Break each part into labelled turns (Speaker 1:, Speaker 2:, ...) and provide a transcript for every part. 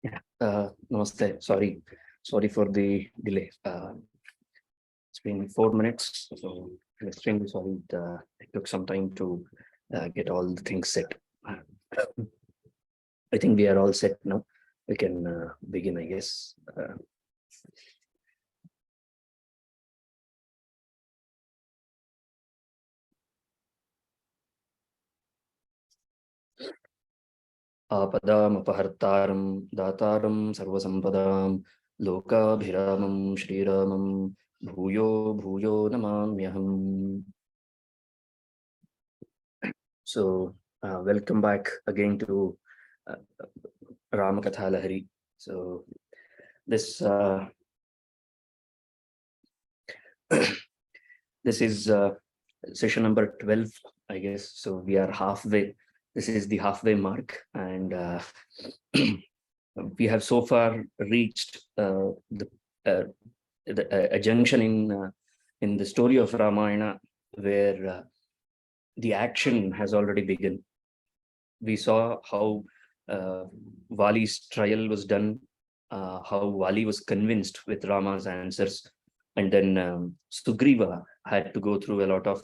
Speaker 1: Yeah, namaste. Sorry for the delay. It's been 4 minutes, so I'm extremely sorry. It took some time to get all the things set. I think we are all set now. We can begin, I guess. Apadam apahartaram dataram sarvasampadam lokabhiramam shriramam bhuyo bhuyo namamyaham. So welcome back again to Ramayana Kathalahari. So this this is session number 12, I guess. So we are halfway. This is the halfway mark, and we have so far reached a junction in the story of Ramayana where the action has already begun. We saw how Vāli's trial was done, how Vālī was convinced with Rama's answers, and then Sugrīva had to go through a lot of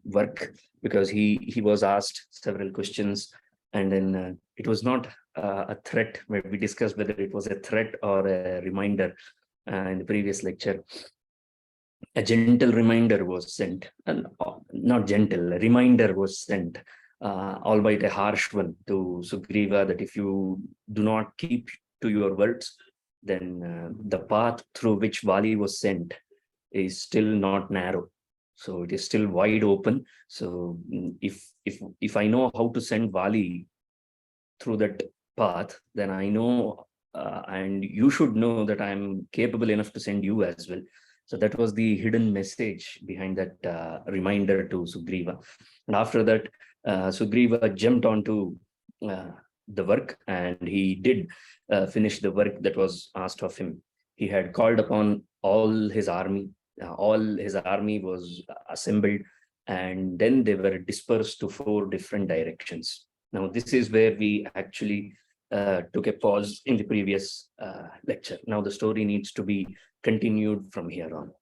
Speaker 1: work because he was asked several questions, and then it was not a threat. We discussed whether it was a threat or a reminder in the previous lecture. A gentle reminder was sent, and not gentle, a reminder was sent, albeit a harsh one, to Sugrīva, that if you do not keep to your words, then the path through which Vālī was sent is still not narrow. So it is still wide open. So if I know how to send Vālī through that path, then I know, and you should know that I'm capable enough to send you as well. So that was the hidden message behind that reminder to Sugrīva. And after that, Sugrīva jumped onto the work, and he did finish the work that was asked of him. He had called upon all his army. All his army was assembled, and then they were dispersed to 4 different directions. Now, this is where we actually took a pause in the previous lecture. Now the story needs to be continued from here on.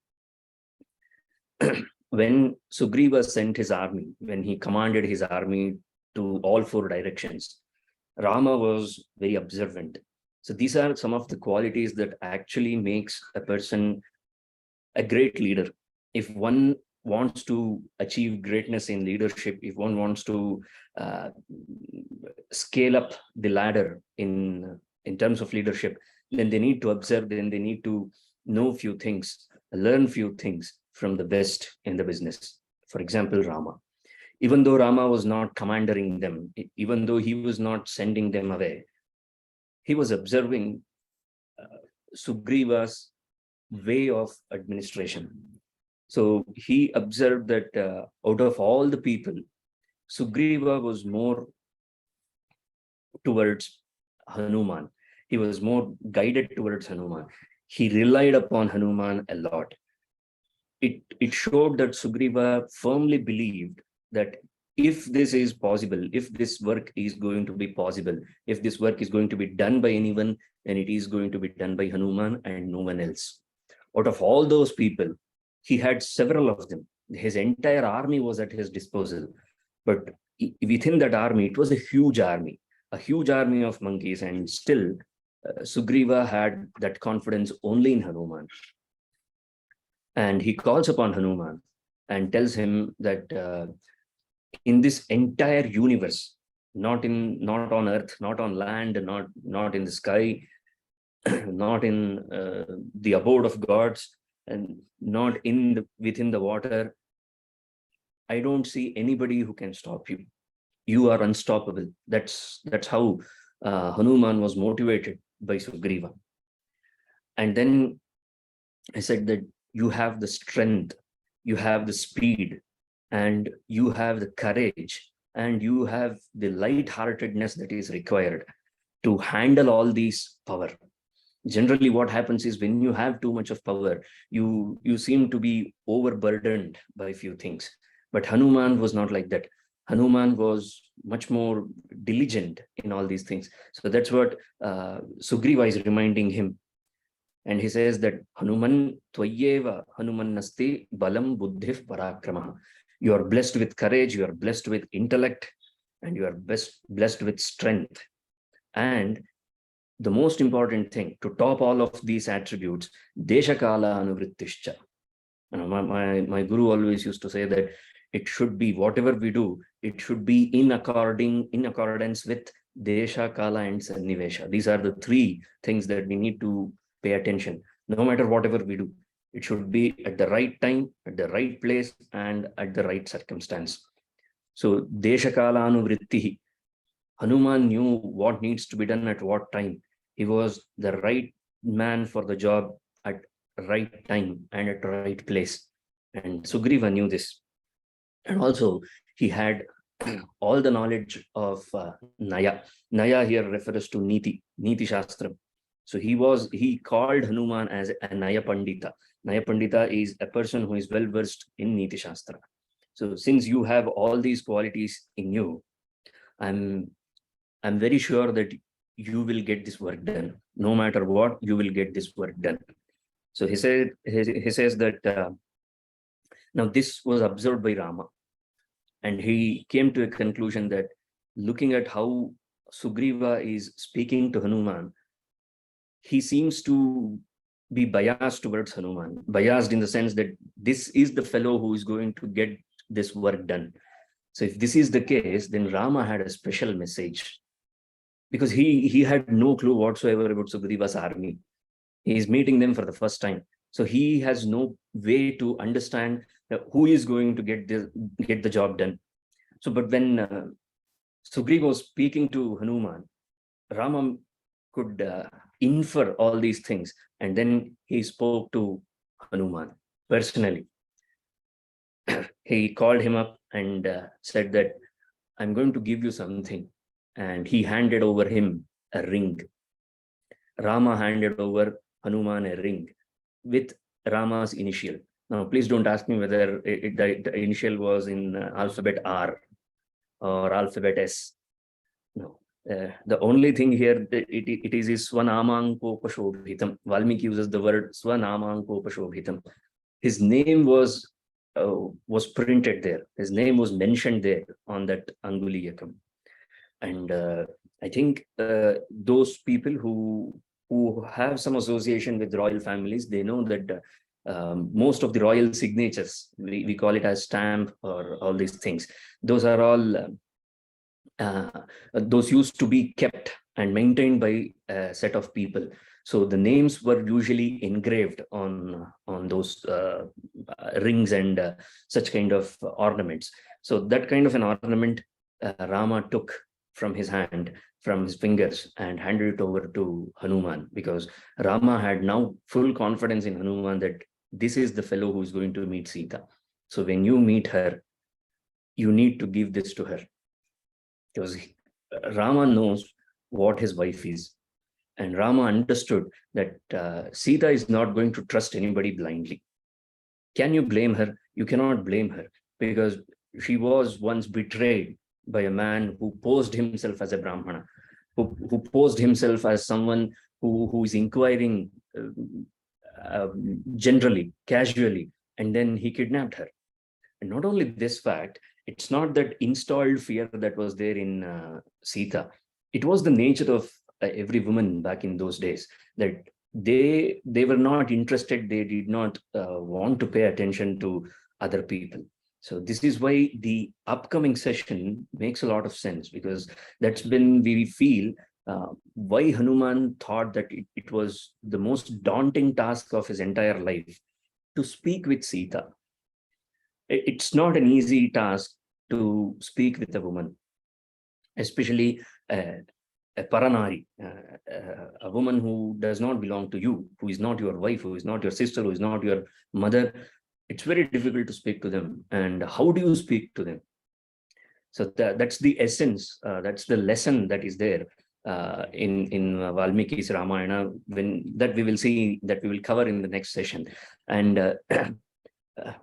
Speaker 1: When Sugrīva sent his army, when he commanded his army to all 4 directions, Rama was very observant. So these are some of the qualities that actually makes a person a great leader. If one wants to achieve greatness in leadership, if one wants to scale up the ladder in terms of leadership, then they need to observe, then they need to know few things, learn few things from the best in the business. For example, Rama. Even though Rama was not commanding them, even though he was not sending them away, he was observing Sugrīva's way of administration. So he observed that out of all the people, Sugrīva was more towards Hanūmān. He was more guided towards Hanūmān. He relied upon Hanūmān a lot. It showed that Sugrīva firmly believed that if this is possible, if this work is going to be possible, if this work is going to be done by anyone, then it is going to be done by Hanūmān and no one else. Out of all those people, he had several of them. His entire army was at his disposal. But within that army, it was a huge army of monkeys, and still Sugrīva had that confidence only in Hanūmān. And he calls upon Hanūmān and tells him that in this entire universe, not on earth, not on land, not in the sky, not in the abode of gods, and not within the water, I don't see anybody who can stop you. You are unstoppable. That's how Hanūmān was motivated by Sugrīva. And then I said that you have the strength, you have the speed, and you have the courage, and you have the light-heartedness that is required to handle all these power. Generally, what happens is when you have too much of power, you seem to be overburdened by few things. But Hanūmān was not like that. Hanūmān was much more diligent in all these things. So that's what Sugrīva is reminding him. And he says that Hanūmān Tvayeva Hanūmān Nasti Balam Buddhif Parakrama. You are blessed with courage, you are blessed with intellect, and you are blessed with strength. And the most important thing, to top all of these attributes, Deshakala Anuvrittischa. My guru always used to say that it should be, whatever we do, it should be in accordance with Desha, Kala, and Sannivesha. These are the three things that we need to pay attention. No matter whatever we do, it should be at the right time, at the right place, and at the right circumstance. So Desha, Kala, Anuvrittihi. Hanūmān knew what needs to be done at what time. He was the right man for the job at right time and at the right place. And Sugrīva knew this. And also, he had all the knowledge of Naya. Naya here refers to Niti Shastra. So he called Hanūmān as a Naya Pandita. Naya Pandita is a person who is well versed in Niti Shastra. So since you have all these qualities in you, I'm very sure that you will get this work done. No matter what, you will get this work done. So he says that now this was observed by Rama. And he came to a conclusion that looking at how Sugrīva is speaking to Hanūmān, he seems to be biased towards Hanūmān, biased in the sense that this is the fellow who is going to get this work done. So if this is the case, then Rama had a special message, because he had no clue whatsoever about Sugrīva's army. He is meeting them for the first time. So he has no way to understand who is going to get the job done. So, but when Sugrīva was speaking to Hanūmān, Rama could infer all these things, and then he spoke to Hanūmān personally. He called him up and said that I'm going to give you something, and he handed over him a ring. Rama handed over Hanūmān a ring with Rama's initial. Now, please don't ask me whether the initial was in alphabet R or alphabet S. No. The only thing here, it is Svanāmaṅkopashobhitam. Valmiki uses the word Svanāmaṅkopashobhitam. His name was printed there. His name was mentioned there on that Anguliyakam. And I think those people who have some association with royal families, they know that most of the royal signatures, we call it as stamp or all these things, those are all those used to be kept and maintained by a set of people. So the names were usually engraved on those rings and such kind of ornaments. So that kind of an ornament Rama took from his hand, from his fingers, and handed it over to Hanūmān, because Rama had now full confidence in Hanūmān that this is the fellow who is going to meet Sita. So when you meet her, you need to give this to her, because Rama knows what his wife is. And Rama understood that Sita is not going to trust anybody blindly. Can you blame her? You cannot blame her, because she was once betrayed by a man who posed himself as a Brahmana, who posed himself as someone who is inquiring generally, casually, and then he kidnapped her. And not only this fact, it's not that installed fear that was there in Sita. It was the nature of every woman back in those days, that they were not interested, they did not want to pay attention to other people. So this is why the upcoming session makes a lot of sense, because that's when we feel why Hanūmān thought that it was the most daunting task of his entire life to speak with Sita. It's not an easy task to speak with a woman, especially a Paranari, a woman who does not belong to you, who is not your wife, who is not your sister, who is not your mother. It's very difficult to speak to them. And how do you speak to them? So that's the essence, that's the lesson that is there in Valmiki's Ramayana, that we will see, that we will cover in the next session. And I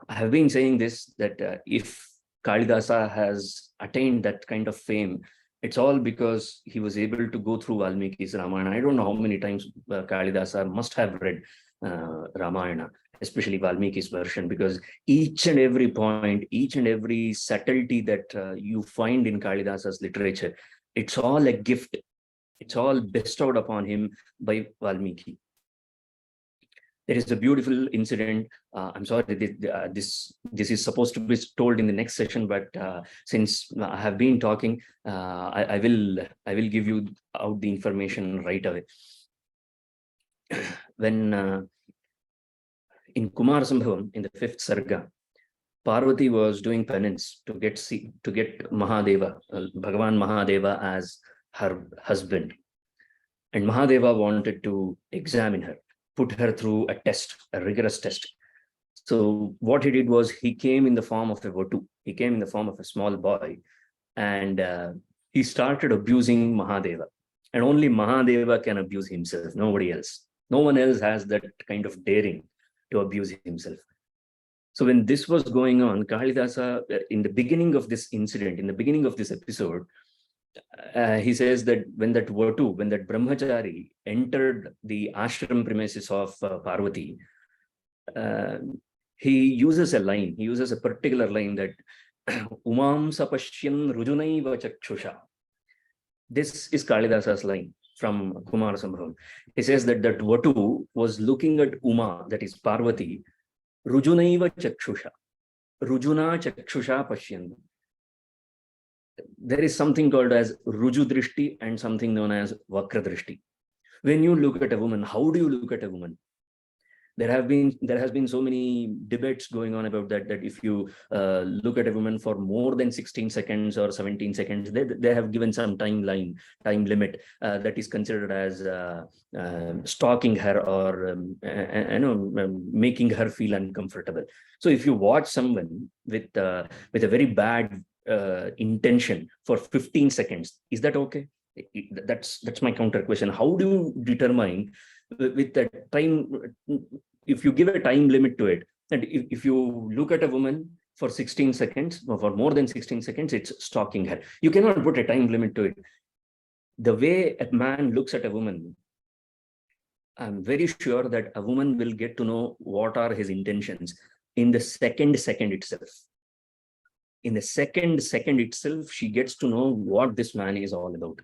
Speaker 1: have been saying this, that if Kalidasa has attained that kind of fame, it's all because he was able to go through Valmiki's Ramayana. I don't know how many times Kalidasa must have read Ramayana, especially Valmiki's version, because each and every point, each and every subtlety that you find in Kalidasa's literature, it's all a gift. It's all bestowed upon him by Valmiki. There is a beautiful incident. I'm sorry, this is supposed to be told in the next session, but since I have been talking, I will give you out the information right away. When in Kumarasambhavam, in the 5th Sarga, Parvati was doing penance to get Mahadeva, Bhagavan Mahadeva, as her husband, and Mahadeva wanted to examine her, put her through a test, a rigorous test. So what he did was, he came in the form of a Vatu. He came in the form of a small boy, and he started abusing Mahadeva. And only Mahadeva can abuse himself, nobody else. No one else has that kind of daring to abuse himself. So when this was going on, Kalidasa, in the beginning of this incident, in the beginning of this episode, he says that when that Vatu, when that Brahmachari entered the ashram premises of Parvati, he uses a line, he uses a particular line that Umam sapashyan rujunaiva chakshusha. This is Kalidasa's line from Kumarasambhavam. He says that that Vatu was looking at Uma, that is Parvati, rujunaiva chakshusha, rujuna chakshusha pashyan. There is something called as Ruju Drishti and something known as Vakra Drishti. When you look at a woman, how do you look at a woman? There has been so many debates going on about that if you look at a woman for more than 16 seconds or 17 seconds, they have given some time limit that is considered as stalking her or making her feel uncomfortable. So if you watch someone with a very bad intention for 15 seconds, is that okay? That's my counter question. How do you determine with the time, if you give a time limit to it, and if you look at a woman for 16 seconds or for more than 16 seconds, it's stalking her? You cannot put a time limit to it. The way a man looks at a woman, I'm very sure that a woman will get to know what are his intentions in the second itself. In the second itself, she gets to know what this man is all about.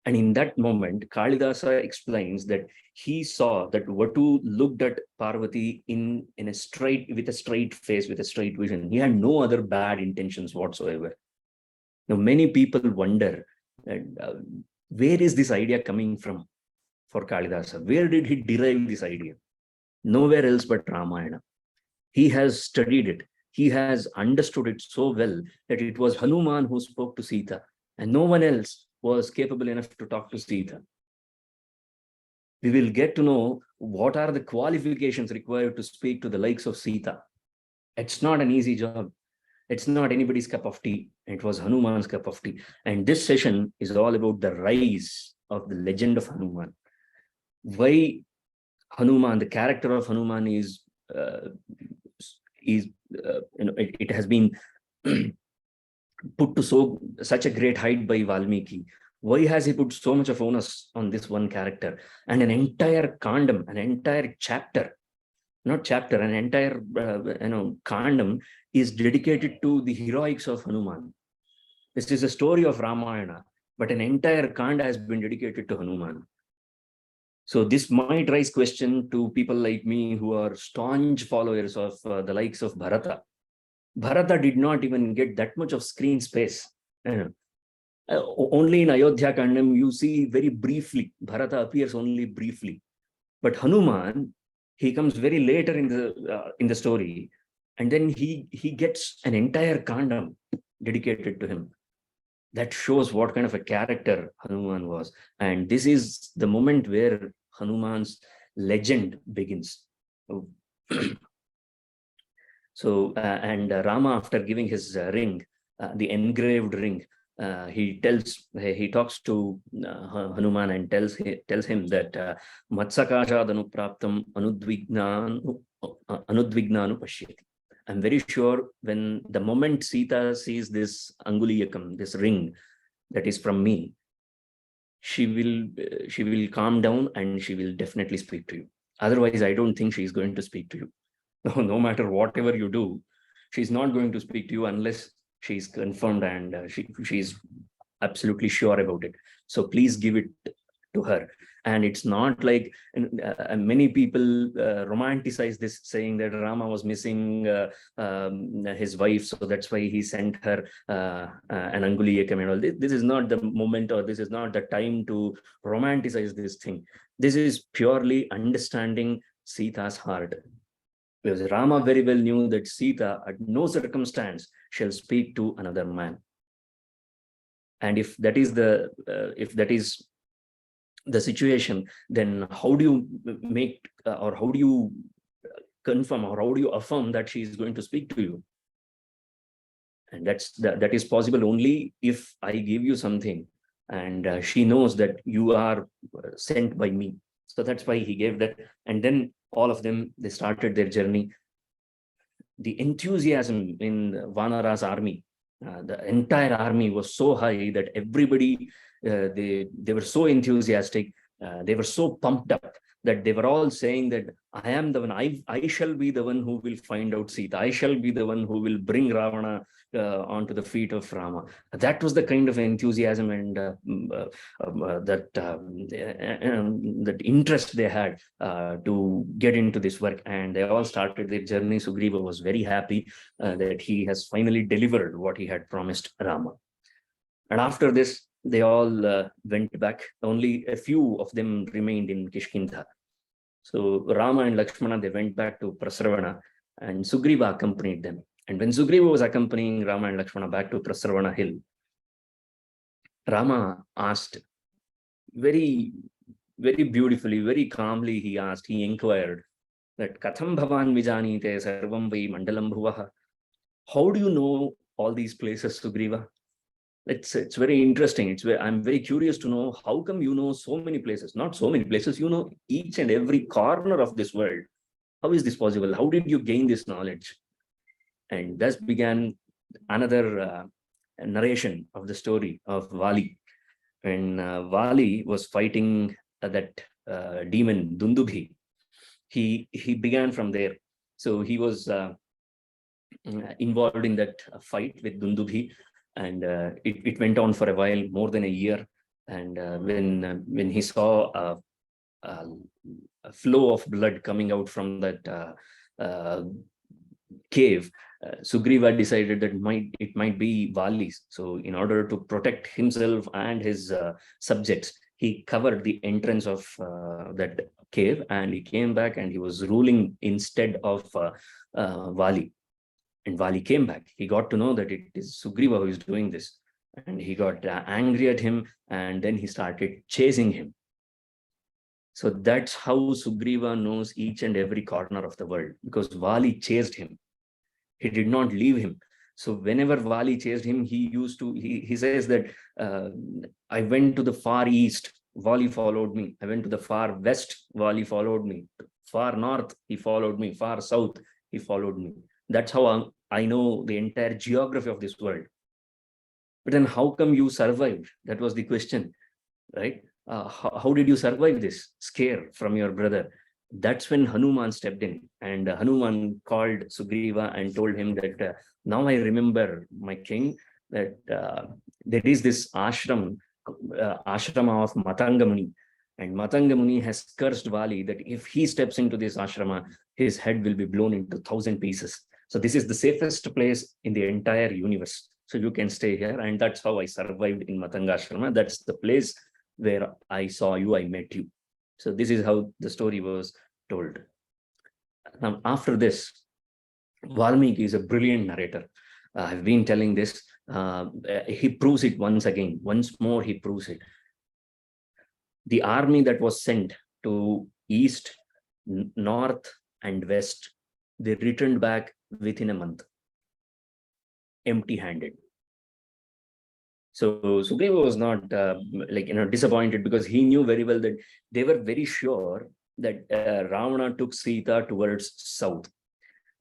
Speaker 1: And in that moment, Kalidasa explains that he saw that Vatu looked at Parvati with a straight face, with a straight vision. He had no other bad intentions whatsoever. Now, many people wonder that, where is this idea coming from for Kalidasa? Where did he derive this idea? Nowhere else but Ramayana. He has studied it. He has understood it so well that it was Hanūmān who spoke to Sīta, and no one else was capable enough to talk to Sīta. We will get to know what are the qualifications required to speak to the likes of Sīta. It's not an easy job. It's not anybody's cup of tea. It was Hanūmān's cup of tea. And this session is all about the rise of the legend of Hanūmān. Why Hanūmān, the character of Hanūmān it has been put to such a great height by Valmiki. Why has he put so much of onus on this one character? And an entire kandam, an entire chapter, not chapter, an entire kandam is dedicated to the heroics of Hanūmān. This is a story of Ramayana, but an entire kanda has been dedicated to Hanūmān. So this might raise question to people like me who are staunch followers of the likes of Bharata. Bharata did not even get that much of screen space. Only in Ayodhya Kandam, you see very briefly, Bharata appears only briefly. But Hanūmān, he comes very later in the story, and then he gets an entire kandam dedicated to him. That shows what kind of a character Hanūmān was. And this is the moment where Hanūmān's legend begins. So, Rama, after giving his ring, the engraved ring, he talks to Hanūmān and tells him that Matsakashad anupraptam anudvignanu pashyati. I'm very sure when the moment Sita sees this Anguliyakam, this ring that is from me, she will calm down and she will definitely speak to you. Otherwise, I don't think she's going to speak to you. No matter whatever you do, she's not going to speak to you unless she's confirmed and she's absolutely sure about it. So please give it to her. And it's not like many people romanticize this, saying that Rama was missing his wife, so that's why he sent her an Anguliyakam and all. This is not the moment, or this is not the time to romanticize this thing. This is purely understanding Sita's heart. Because Rama very well knew that Sita at no circumstance shall speak to another man. And if that is the situation, then how do you make or how do you confirm or how do you affirm that she is going to speak to you? And that is possible only if I give you something and she knows that you are sent by me. So that's why he gave that. And then all of them, they started their journey. The enthusiasm in Vanara's army, the entire army was so high that everybody, they were so enthusiastic, they were so pumped up that they were all saying that I am the one, I shall be the one who will find out Sita, I shall be the one who will bring Ravana onto the feet of Rama. That was the kind of enthusiasm and that interest they had to get into this work. And they all started their journey. Sugrīva was very happy that he has finally delivered what he had promised Rama. And after this, they all went back. Only a few of them remained in Kishkindha. So Rama and Lakshmana, they went back to Prasravana, and Sugrīva accompanied them. And when Sugrīva was accompanying Rama and Lakshmana back to Prasravana hill, Rama asked very, very beautifully, very calmly, he inquired that Katham Bhavan Vijanite Sarvam Vai Mandalam Bhuvaha. How do you know all these places, Sugrīva? It's very interesting. I'm very curious to know, how come you know so many places? Not so many places, you know each and every corner of this world. How is this possible? How did you gain this knowledge? And thus began another narration of the story of Vālī. When Vālī was fighting that demon Dundubhi, he began from there. So he was involved in that fight with Dundubhi. And it went on for a while, more than a year. And when he saw a flow of blood coming out from that cave, Sugrīva decided that it might be Vālī's. So in order to protect himself and his subjects, he covered the entrance of that cave, and he came back and he was ruling instead of Vālī. And Vālī came back. He got to know that it is Sugrīva who is doing this. And he got angry at him, and then he started chasing him. So that's how Sugrīva knows each and every corner of the world, because Vālī chased him. He did not leave him. So whenever Vālī chased him, he says that I went to the far east, Vālī followed me. I went to the far west, Vālī followed me. Far north, he followed me. Far south, he followed me. That's how I know the entire geography of this world. But then how come you survived? That was the question, right? How did you survive this scare from your brother? That's when Hanūmān stepped in, and Hanūmān called Sugrīva and told him that now I remember, my king, that there is this ashrama of Matanga Muni, and Matanga Muni has cursed Vālī that if he steps into this ashrama, his head will be blown into 1,000 pieces. So this is the safest place in the entire universe. So you can stay here. And that's how I survived in Matanga Ashrama. That's the place where I saw you, I met you. So this is how the story was told. Now, after this, Valmiki is a brilliant narrator. I've been telling this. He proves it once again. Once more, he proves it. The army that was sent to east, north, and west, they returned back within a month, empty-handed. So Sugrīva was not disappointed, because he knew very well that they were very sure that Ravana took Sita towards south.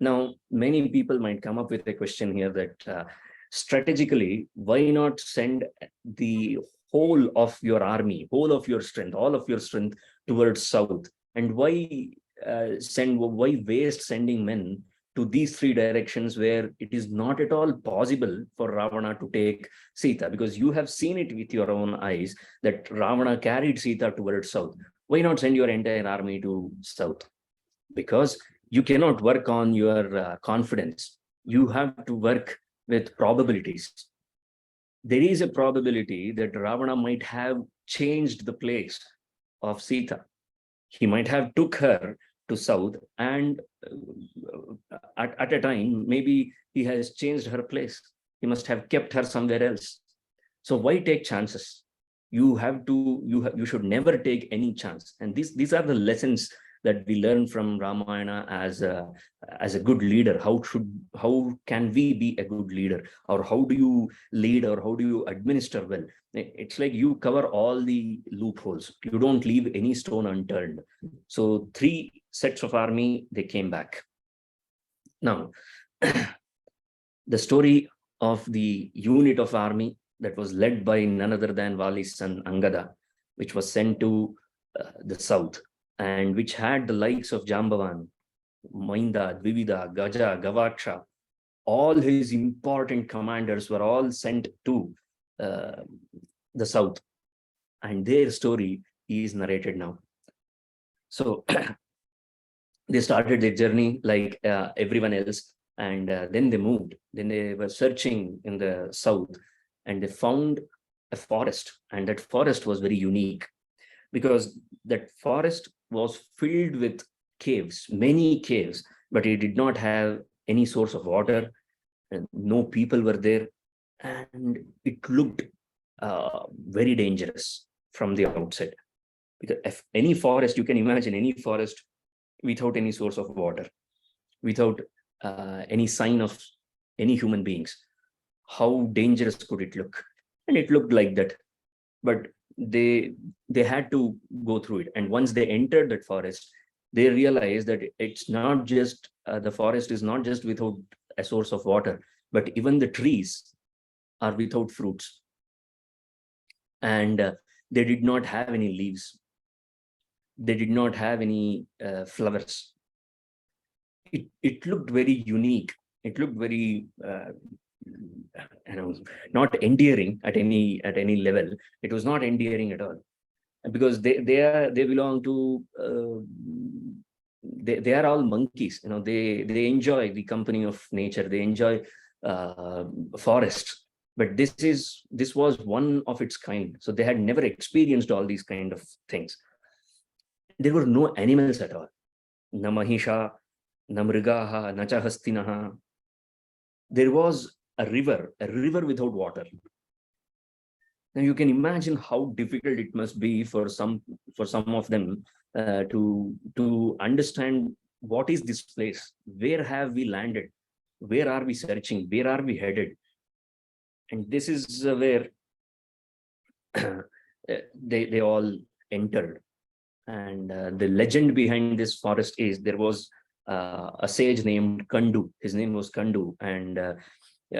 Speaker 1: Now, many people might come up with a question here that strategically, why not send the whole of your army, whole of your strength, all of your strength towards south? And why waste sending men to these three directions where it is not at all possible for Ravana to take Sita? Because you have seen it with your own eyes that Ravana carried Sita towards south. Why not send your entire army to south? Because you cannot work on your confidence. You have to work with probabilities. There is a probability that Ravana might have changed the place of Sita. He might have took her to south, and at a time, maybe he has changed her place. He must have kept her somewhere else. So why take chances? You should never take any chance. And these are the lessons that we learn from Ramayana as a good leader. How can we be a good leader, or how do you lead, or how do you administer well? It's like you cover all the loopholes. You don't leave any stone unturned. So 3 sets of army, they came back. Now, the story of the unit of army that was led by none other than Vāli's son Angada, which was sent to the south, and which had the likes of Jambavan, Mainda, Dvivida, Gaja, Gavaksha. All his important commanders were all sent to the south, and their story is narrated now. So they started their journey like everyone else, and then they moved. Then they were searching in the south, and they found a forest, and that forest was very unique because that forest was filled with caves, many caves, but it did not have any source of water, and no people were there, and it looked very dangerous from the outside. Because if any forest, you can imagine any forest without any source of water, without any sign of any human beings, how dangerous could it look? And it looked like that. But they had to go through it. And once they entered that forest, they realized that it's not just the forest is not just without a source of water, but even the trees are without fruits, and they did not have any leaves. They did not have any flowers. It looked very unique. It looked very not endearing at any level. It was not endearing at all, because they belong to they are all monkeys. They enjoy the company of nature. They enjoy forests, but this was one of its kind. So they had never experienced all these kind of things. There were no animals at all. Na mahisha, na mrigaha, na cha hastinaha. There was a river without water. Now you can imagine how difficult it must be for some of them to understand what is this place, where have we landed, where are we searching, where are we headed. And this is where they all entered. And the legend behind this forest is there was a sage named Kandu. His name was Kandu, and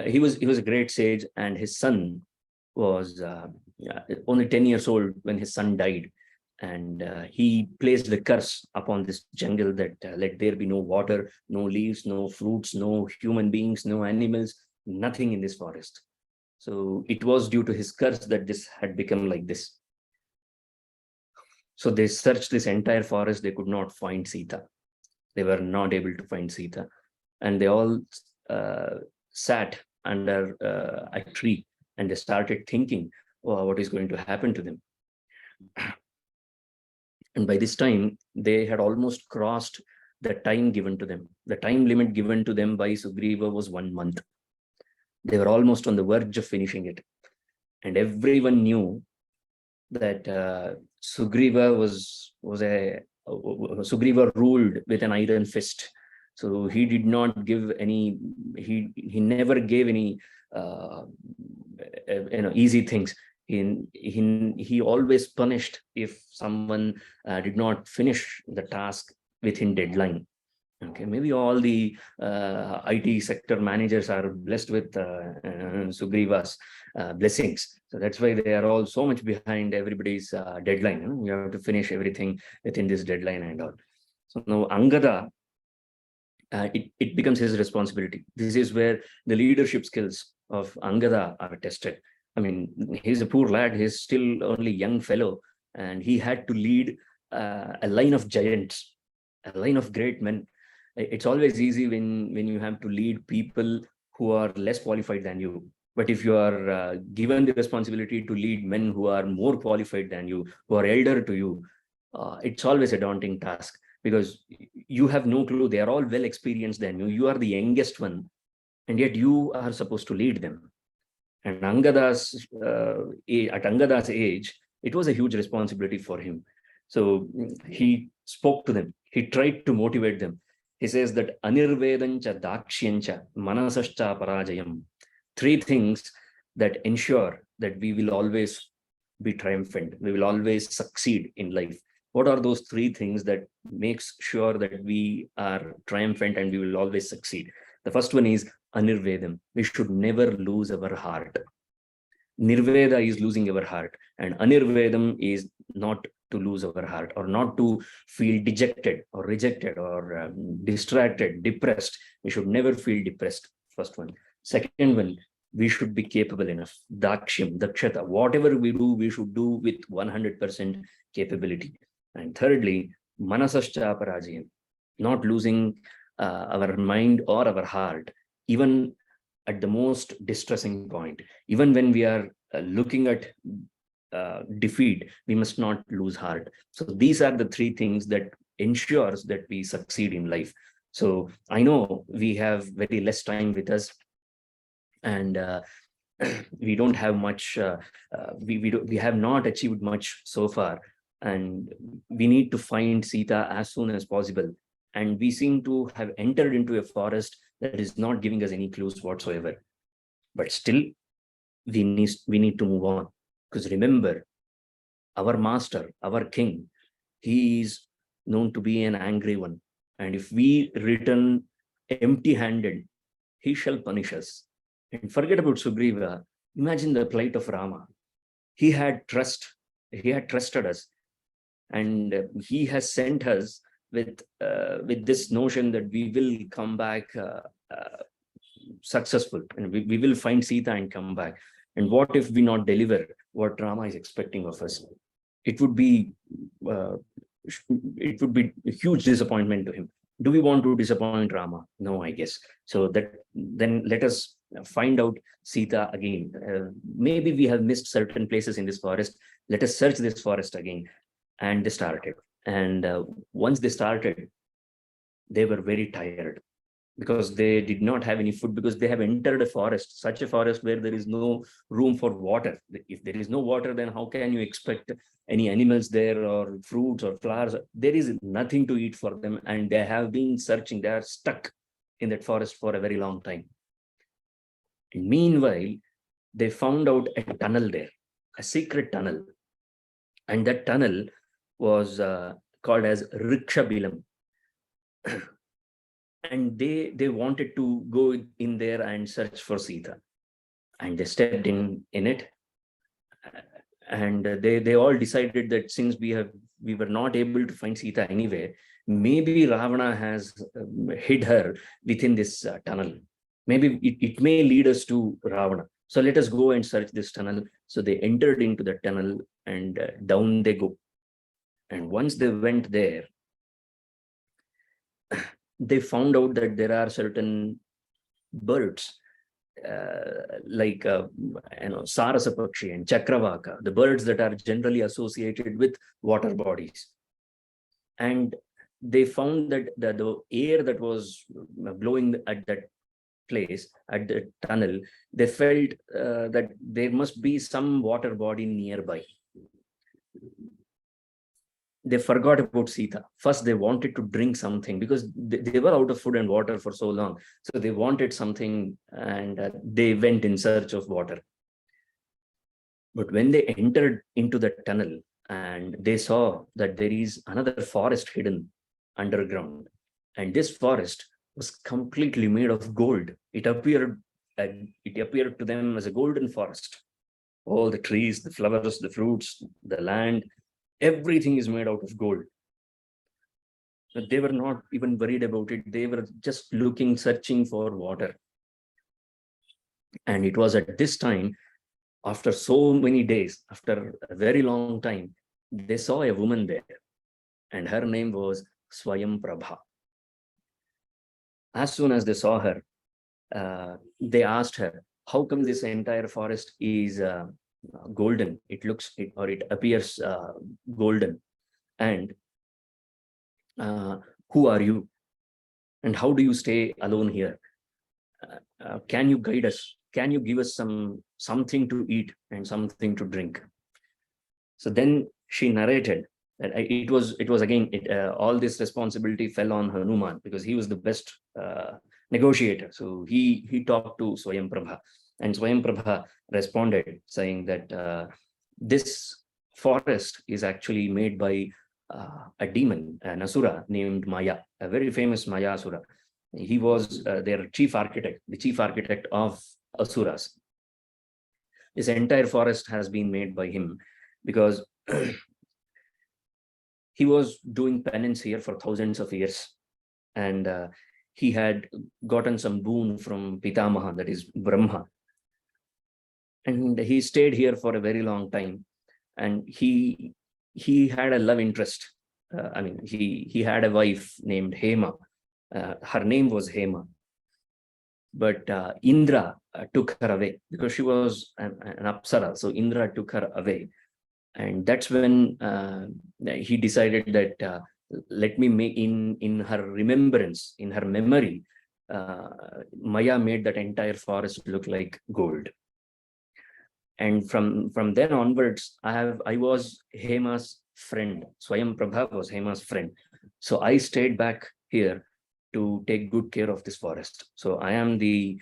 Speaker 1: he was a great sage, and his son was only 10 years old when his son died. And he placed the curse upon this jungle that let there be no water, no leaves, no fruits, no human beings, no animals, nothing in this forest. So it was due to his curse that this had become like this. So they searched this entire forest. They could not find Sita. They were not able to find Sita. And they all sat under a tree, and they started thinking, oh, what is going to happen to them? And by this time, they had almost crossed the time given to them. The time limit given to them by Sugrīva was 1 month. They were almost on the verge of finishing it. And everyone knew that Sugrīva Sugrīva ruled with an iron fist. So he did not give any, he never gave any easy things. He always punished if someone did not finish the task within deadline. Okay, maybe all the IT sector managers are blessed with Sugrīva's blessings. So that's why they are all so much behind everybody's deadline. You have to finish everything within this deadline and all. So now Angada, it becomes his responsibility. This is where the leadership skills of Angada are tested. I mean, he's a poor lad. He's still only young fellow, and he had to lead a line of giants, a line of great men. It's always easy when you have to lead people who are less qualified than you. But if you are given the responsibility to lead men who are more qualified than you, who are elder to you, it's always a daunting task, because you have no clue. They are all well experienced than you. You are the youngest one, and yet you are supposed to lead them. And at Angada's age, it was a huge responsibility for him. So he spoke to them. He tried to motivate them. He says that Anirvedancha Dakshyanta Manasascha Parajayam. 3 things that ensure that we will always be triumphant. We will always succeed in life. What are those 3 things that makes sure that we are triumphant and we will always succeed? The first one is Anirvedam. We should never lose our heart. Nirveda is losing our heart, and Anirvedam is not to lose our heart, or not to feel dejected or rejected or distracted, depressed. We should never feel depressed. First one. Second one, we should be capable enough. Dakshyam, Dakshata. Whatever we do, we should do with 100% capability. And thirdly, Manasascha Parajayam, not losing our mind or our heart, even at the most distressing point. Even when we are looking at defeat, we must not lose heart. So these are the 3 things that ensures that we succeed in life. So I know we have very less time with us, and we don't have much, we have not achieved much so far, and we need to find Sita as soon as possible. And we seem to have entered into a forest that is not giving us any clues whatsoever. But still, we need to move on. Because remember, our master, our king, he is known to be an angry one. And if we return empty-handed, he shall punish us. And forget about Sugrīva. Imagine the plight of Rama. He had trust. He had trusted us. And he has sent us with this notion that we will come back successful, and we will find Sita and come back. And what if we not deliver what Rama is expecting of us? It would be a huge disappointment to him. Do we want to disappoint Rama? No, I guess. So then let us find out Sita again. Maybe we have missed certain places in this forest. Let us search this forest again. And they started. And once they started, they were very tired, because they did not have any food, because they have entered a forest, such a forest where there is no room for water. If there is no water, then how can you expect any animals there, or fruits or flowers? There is nothing to eat for them, and they have been searching. They are stuck in that forest for a very long time. And meanwhile, they found out a tunnel there, a secret tunnel. And that tunnel was called as Rikshabilam. And they wanted to go in there and search for Sita. And they stepped in it. And they all decided that since we were not able to find Sita anywhere, maybe Ravana has hid her within this tunnel. Maybe it may lead us to Ravana. So let us go and search this tunnel. So they entered into the tunnel, and down they go. And once they went there, they found out that there are certain birds, like Sarasa Pakshi and Chakravaka, the birds that are generally associated with water bodies. And they found that the air that was blowing at that place, at the tunnel, they felt that there must be some water body nearby. They forgot about Sita. First, they wanted to drink something, because they were out of food and water for so long. So they wanted something, and they went in search of water. But when they entered into the tunnel, and they saw that there is another forest hidden underground, And this forest was completely made of gold. It appeared to them as a golden forest. All the trees, the flowers, the fruits, the land, everything is made out of gold. So they were not even worried about it. They were just searching for water. And it was at this time, after so many days, after a very long time, they saw a woman there, and her name was Swayamprabha. As soon as they saw her, they asked her, how come this entire forest is golden? It appears golden. And who are you? And how do you stay alone here? Can you guide us? Can you give us something to eat and something to drink? So then she narrated that it was again, all this responsibility fell on Hanūmān, because he was the best negotiator. So he talked to Swayamprabha, and Swayamprabha responded saying that this forest is actually made by a demon, an asura named Maya, a very famous Maya asura. He was their chief architect, the chief architect of asuras. This entire forest has been made by him because he was doing penance here for thousands of years, and he had gotten some boon from Pitamaha, that is Brahma, and he stayed here for a very long time. And he had a love interest. He had a wife named Hema. Her name was Hema, but Indra took her away because she was an Apsara. So Indra took her away. And that's when he decided that let me make in her remembrance, in her memory, Maya made that entire forest look like gold. And from then onwards, I was Hema's friend. Swayamprabha was Hema's friend. So I stayed back here to take good care of this forest. So I am the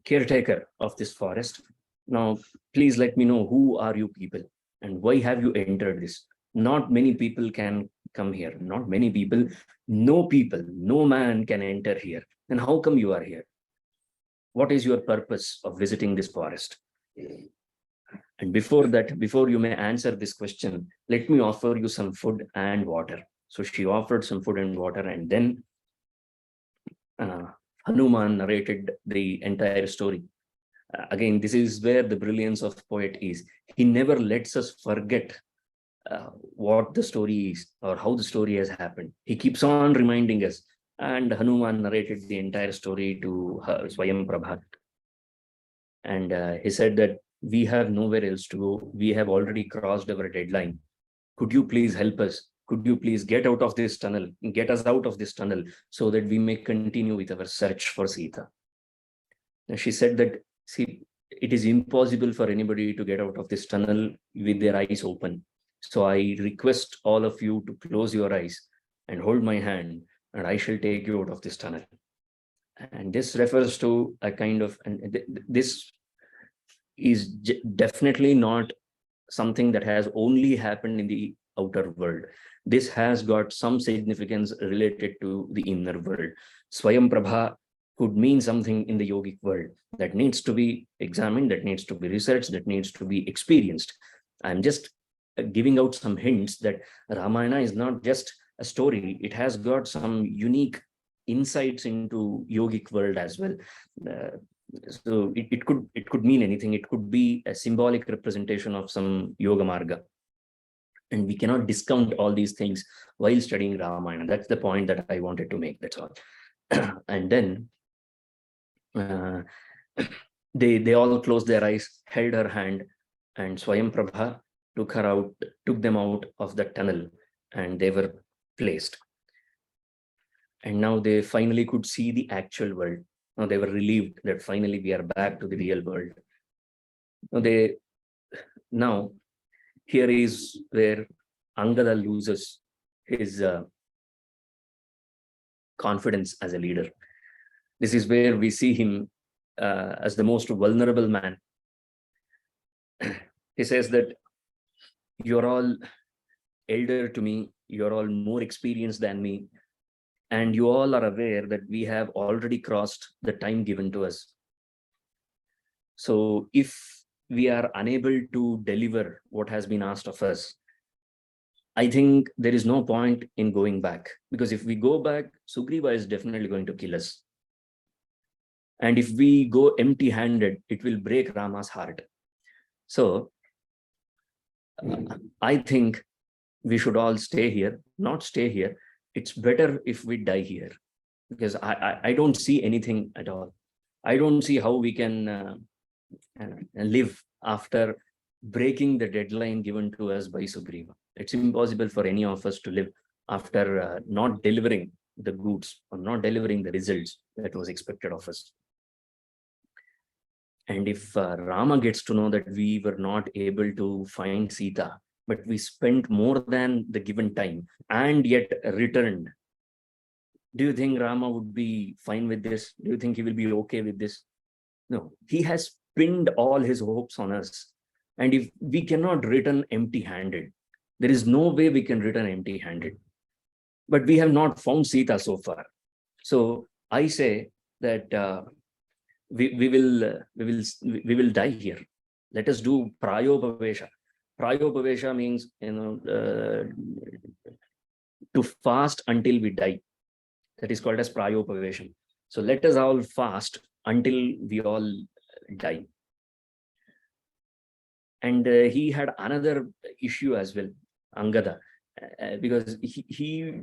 Speaker 1: caretaker of this forest. Now, please let me know, who are you people and why have you entered this? Not many people can come here. Not many people, no man can enter here. And how come you are here? What is your purpose of visiting this forest? And before you may answer this question, let me offer you some food and water. So she offered some food and water, and then Hanūmān narrated the entire story. Again, this is where the brilliance of poet is. He never lets us forget what the story is or how the story has happened. He keeps on reminding us. And Hanūmān narrated the entire story to Swayamprabha. And he said that we have nowhere else to go. We have already crossed our deadline. Could you please help us? Could you please get out of this tunnel, get us out of this tunnel so that we may continue with our search for Sita? And she said that, see, it is impossible for anybody to get out of this tunnel with their eyes open. So I request all of you to close your eyes and hold my hand, and I shall take you out of this tunnel. And this refers to a kind of, and this is definitely not something that has only happened in the outer world. This has got some significance related to the inner world. Swayamprabha could mean something in the yogic world that needs to be examined, that needs to be researched, that needs to be experienced. I'm just giving out some hints that Ramayana is not just a story. It has got some unique insights into yogic world as well. So it could mean anything. It could be a symbolic representation of some yoga marga. And we cannot discount all these things while studying Ramayana. That's the point that I wanted to make, that's all. And then they all closed their eyes, held her hand, and Swayamprabha took them out of the tunnel, and they were placed. And now they finally could see the actual world. Now they were relieved that finally we are back to the real world. Now here is where Angada loses his confidence as a leader. This is where we see him as the most vulnerable man. He says that you're all elder to me, you're all more experienced than me. And you all are aware that we have already crossed the time given to us. So if we are unable to deliver what has been asked of us, I think there is no point in going back, because if we go back, Sugrīva is definitely going to kill us. And if we go empty-handed, it will break Rama's heart. So I think we should all stay here, not stay here. It's better if we die here, because I don't see anything at all. I don't see how we can live after breaking the deadline given to us by Sugrīva. It's impossible for any of us to live after not delivering the goods or not delivering the results that was expected of us. And if Rama gets to know that we were not able to find Sita, but we spent more than the given time and yet returned, do you think Rama would be fine with this? Do you think he will be okay with this? No, he has pinned all his hopes on us. And if we cannot return empty-handed, there is no way we can return empty-handed. But we have not found Sita so far. So I say that we will die here. Let us do prayopavesha. Prayopavesha means, to fast until we die. That is called as prayopavesha. So let us all fast until we all die. And he had another issue as well, Angada, because he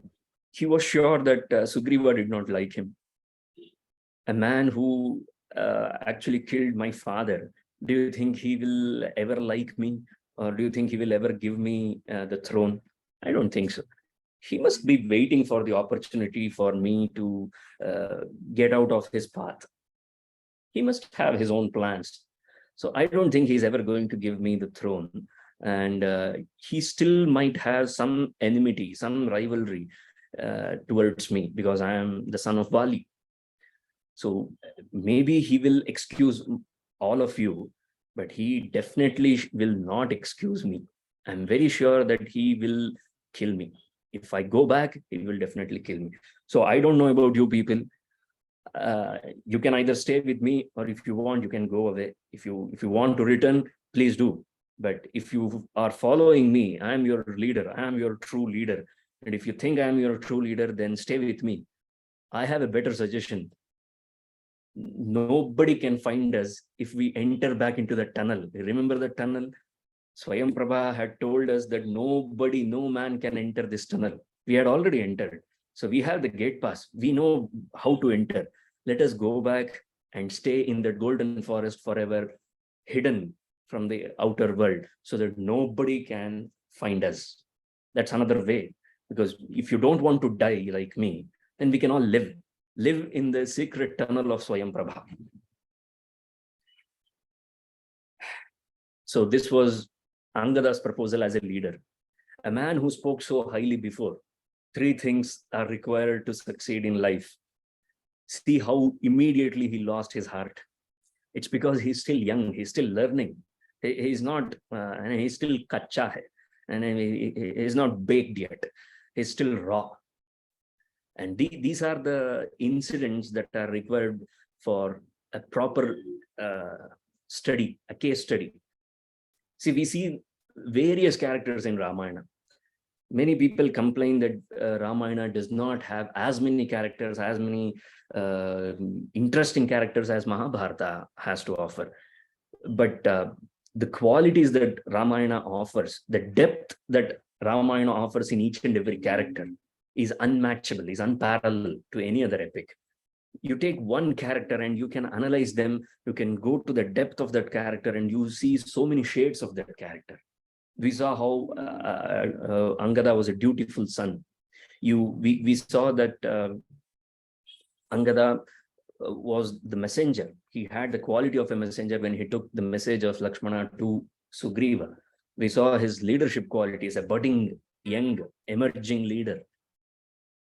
Speaker 1: was sure that Sugrīva did not like him. A man who actually killed my father, do you think he will ever like me? Or do you think he will ever give me the throne? I don't think so. He must be waiting for the opportunity for me to get out of his path. He must have his own plans. So I don't think he's ever going to give me the throne. And he still might have some enmity, some rivalry towards me, because I am the son of Vālī. So maybe he will excuse all of you, but he definitely will not excuse me. I'm very sure that he will kill me. If I go back, he will definitely kill me. So I don't know about you people. You can either stay with me, or if you want, you can go away. If you want to return, please do. But if you are following me, I am your leader. I am your true leader. And if you think I am your true leader, then stay with me. I have a better suggestion. Nobody can find us if we enter back into the tunnel. Remember the tunnel? Swayamprabha had told us that no man can enter this tunnel. We had already entered. So we have the gate pass. We know how to enter. Let us go back and stay in the golden forest forever, hidden from the outer world, so that nobody can find us. That's another way. Because if you don't want to die like me, then we can all live in the secret tunnel of Swayamprabha. So this was Angada's proposal as a leader. A man who spoke so highly before. 3 things are required to succeed in life. See how immediately he lost his heart. It's because he's still young, he's still learning. He's not, he's still kacha hai, and he's not baked yet. He's still raw. And these are the incidents that are required for a proper study, a case study. See, we see various characters in Ramayana. Many people complain that Ramayana does not have as many characters, as many interesting characters as Mahabharata has to offer. But the qualities that Ramayana offers, the depth that Ramayana offers in each and every character is unmatchable, is unparalleled to any other epic. You take one character and you can analyze them, you can go to the depth of that character, and you see so many shades of that character. We saw how Angada was a dutiful son. We saw that Angada was the messenger. He had the quality of a messenger when he took the message of Lakshmana to Sugrīva. We saw his leadership qualities, a budding, young, emerging leader.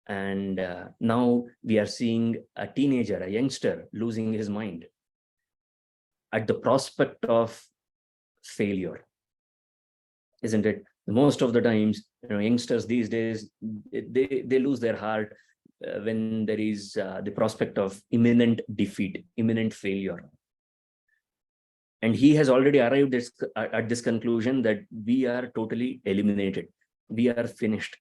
Speaker 1: And now we are seeing a teenager, a youngster, losing his mind at the prospect of failure. Isn't it? Most of the times, youngsters these days, they lose their heart when there is the prospect of imminent defeat, imminent failure. And he has already arrived at this conclusion that we are totally eliminated. We are finished,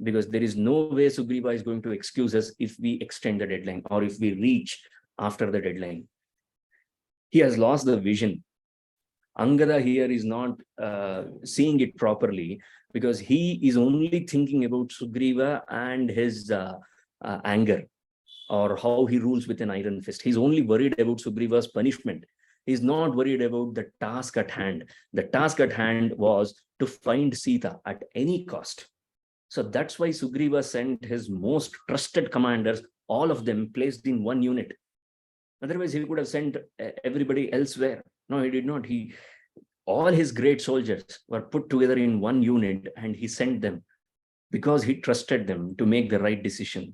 Speaker 1: because there is no way Sugrīva is going to excuse us if we extend the deadline or if we reach after the deadline. He has lost the vision. Angada here is not seeing it properly, because he is only thinking about Sugrīva and his anger, or how he rules with an iron fist. He's only worried about Sugrīva's punishment. He's not worried about the task at hand. The task at hand was to find Sita at any cost. So that's why Sugrīva sent his most trusted commanders, all of them placed in one unit. Otherwise, he could have sent everybody elsewhere. No, he did not. All his great soldiers were put together in one unit, and he sent them because he trusted them to make the right decision.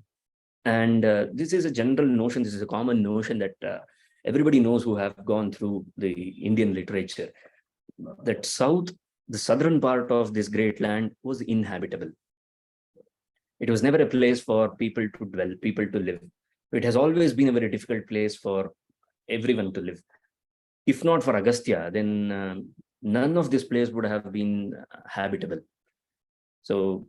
Speaker 1: And this is a general notion. This is a common notion that everybody knows who have gone through the Indian literature, that the southern part of this great land was inhabitable. It was never a place for people to dwell, people to live. It has always been a very difficult place for everyone to live. If not for Agastya, then none of this place would have been habitable. So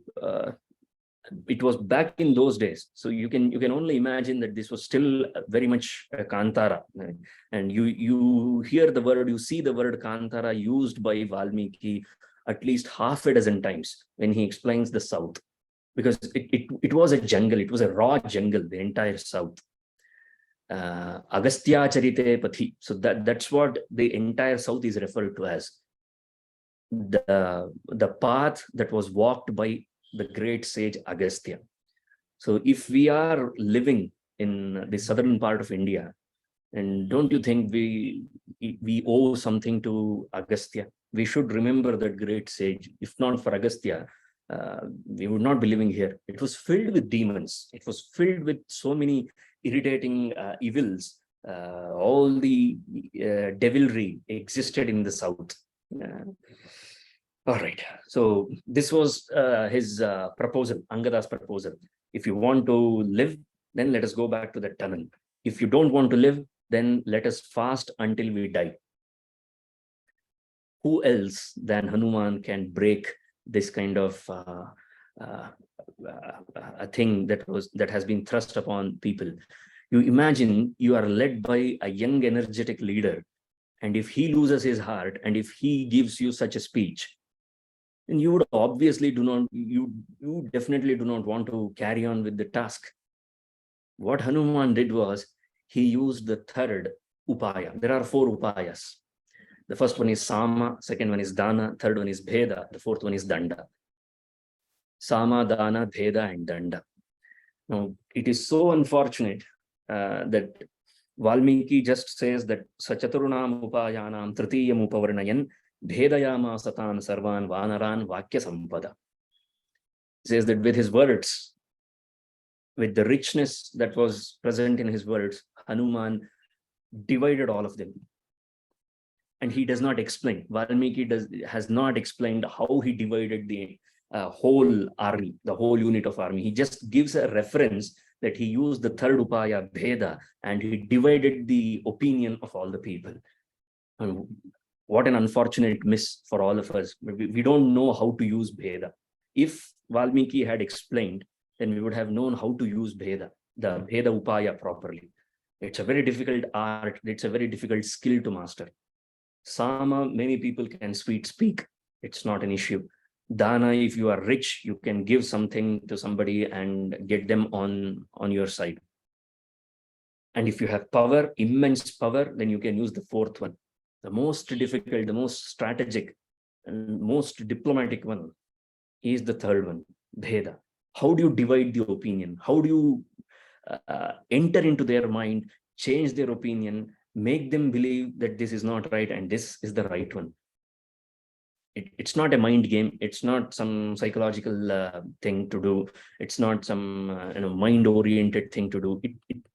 Speaker 1: it was back in those days. So you can only imagine that this was still very much a Kantara. And you hear the word, you see the word Kantara used by Valmiki at least half a dozen times when he explains the south. Because it was a jungle, it was a raw jungle, the entire south. Agastya Charite Pathi. So that's what the entire south is referred to as. The path that was walked by the great sage Agastya. So if we are living in the southern part of India, and don't you think we owe something to Agastya? We should remember that great sage. If not for Agastya, we would not be living here. It was filled with demons. It was filled with so many irritating evils. All the devilry existed in the south. All right. So this was his proposal, Angada's proposal. If you want to live, then let us go back to the tunnel. If you don't want to live, then let us fast until we die. Who else than Hanūmān can break this kind of a thing that has been thrust upon people? You imagine you are led by a young, energetic leader, and if he loses his heart, and if he gives you such a speech, then you would obviously you definitely do not want to carry on with the task. What Hanūmān did was, he used the third upaya. There are 4 upayas. The first one is Sama, second one is Dana, third one is Bheda, the fourth one is Danda. Sama, Dana, Bheda, and Danda. Now, it is so unfortunate that Valmiki just says that Sachaturunam upayanam tritiyam upavarnayan bhedayama satan sarvan vanaran vakya sampada. He says that with his words, with the richness that was present in his words, Hanūmān divided all of them. And he does not explain. Valmiki has not explained how he divided the whole army, the whole unit of army. He just gives a reference that he used the third upaya, Bheda, and he divided the opinion of all the people. And what an unfortunate miss for all of us. We don't know how to use Bheda. If Valmiki had explained, then we would have known how to use Bheda, the Bheda upaya properly. It's a very difficult art. It's a very difficult skill to master. Sama, many people can sweet speak. It's not an issue. Dana, if you are rich, you can give something to somebody and get them on your side. And if you have power, immense power, then you can use the fourth one. The most difficult, the most strategic, and most diplomatic one is the third one, Bheda. How do you divide the opinion? How do you enter into their mind, change their opinion, make them believe that this is not right and this is the right one? It's not a mind game. It's not some psychological thing to do. It's not some mind-oriented thing to do.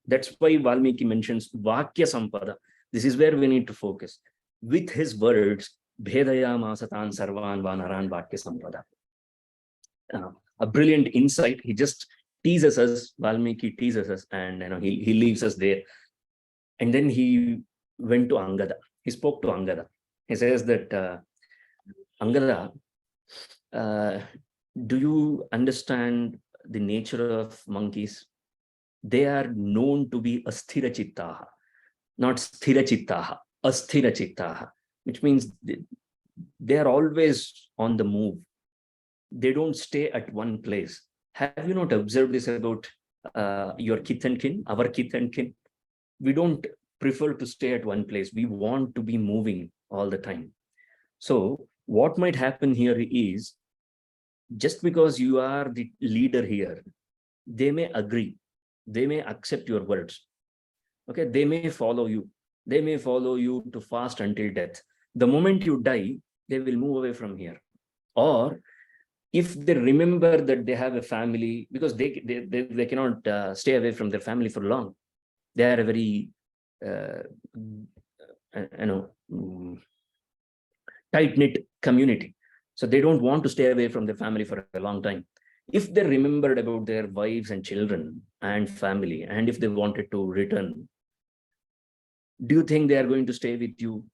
Speaker 1: That's why Valmiki mentions Vakya Sampada. This is where we need to focus. With his words, Bhedayama satan sarvan vanaran Vakya Sampada. A brilliant insight. He just teases us, Valmiki teases us, and he leaves us there. And then he went to Angada. He spoke to Angada. He says that, Angada, do you understand the nature of monkeys? They are known to be asthira chittaha, not sthira chittaha, asthira chittaha, which means they are always on the move. They don't stay at one place. Have you not observed this about your kith and kin, our kith and kin? We don't prefer to stay at one place. We want to be moving all the time. So what might happen here is, just because you are the leader here, they may agree, they may accept your words. Okay, they may follow you. They may follow you to fast until death. The moment you die, they will move away from here. Or if they remember that they have a family, because they cannot stay away from their family for long. They are a very tight-knit community. So they don't want to stay away from their family for a long time. If they remembered about their wives and children and family, and if they wanted to return, do you think they are going to stay with you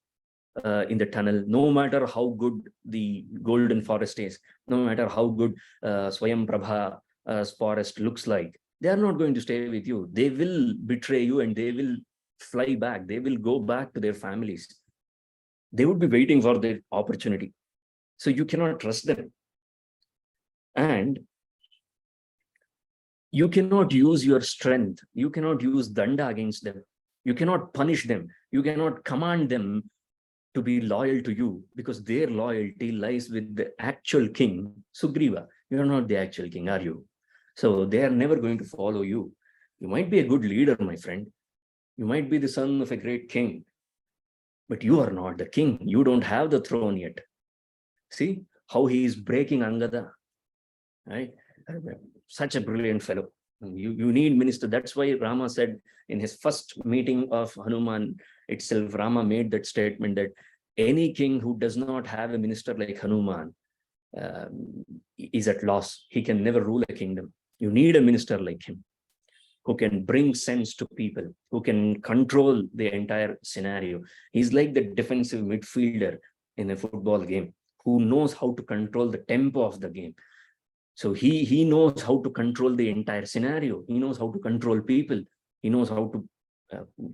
Speaker 1: in the tunnel, no matter how good the golden forest is, no matter how good Viśvāmitra forest looks like? They are not going to stay with you. They will betray you and they will fly back. They will go back to their families. They would be waiting for their opportunity. So you cannot trust them. And you cannot use your strength. You cannot use danda against them. You cannot punish them. You cannot command them to be loyal to you, because their loyalty lies with the actual king, Sugrīva. You are not the actual king, are you? So they are never going to follow you. You might be a good leader, my friend. You might be the son of a great king, but you are not the king. You don't have the throne yet. See how he is breaking Angada, right? Such a brilliant fellow. You need minister. That's why Rama said in his first meeting of Hanūmān itself, Rama made that statement that any king who does not have a minister like Hanūmān is at loss. He can never rule a kingdom. You need a minister like him, who can bring sense to people, who can control the entire scenario. He's like the defensive midfielder in a football game, who knows how to control the tempo of the game. So he knows how to control the entire scenario. He knows how to control people. He knows how to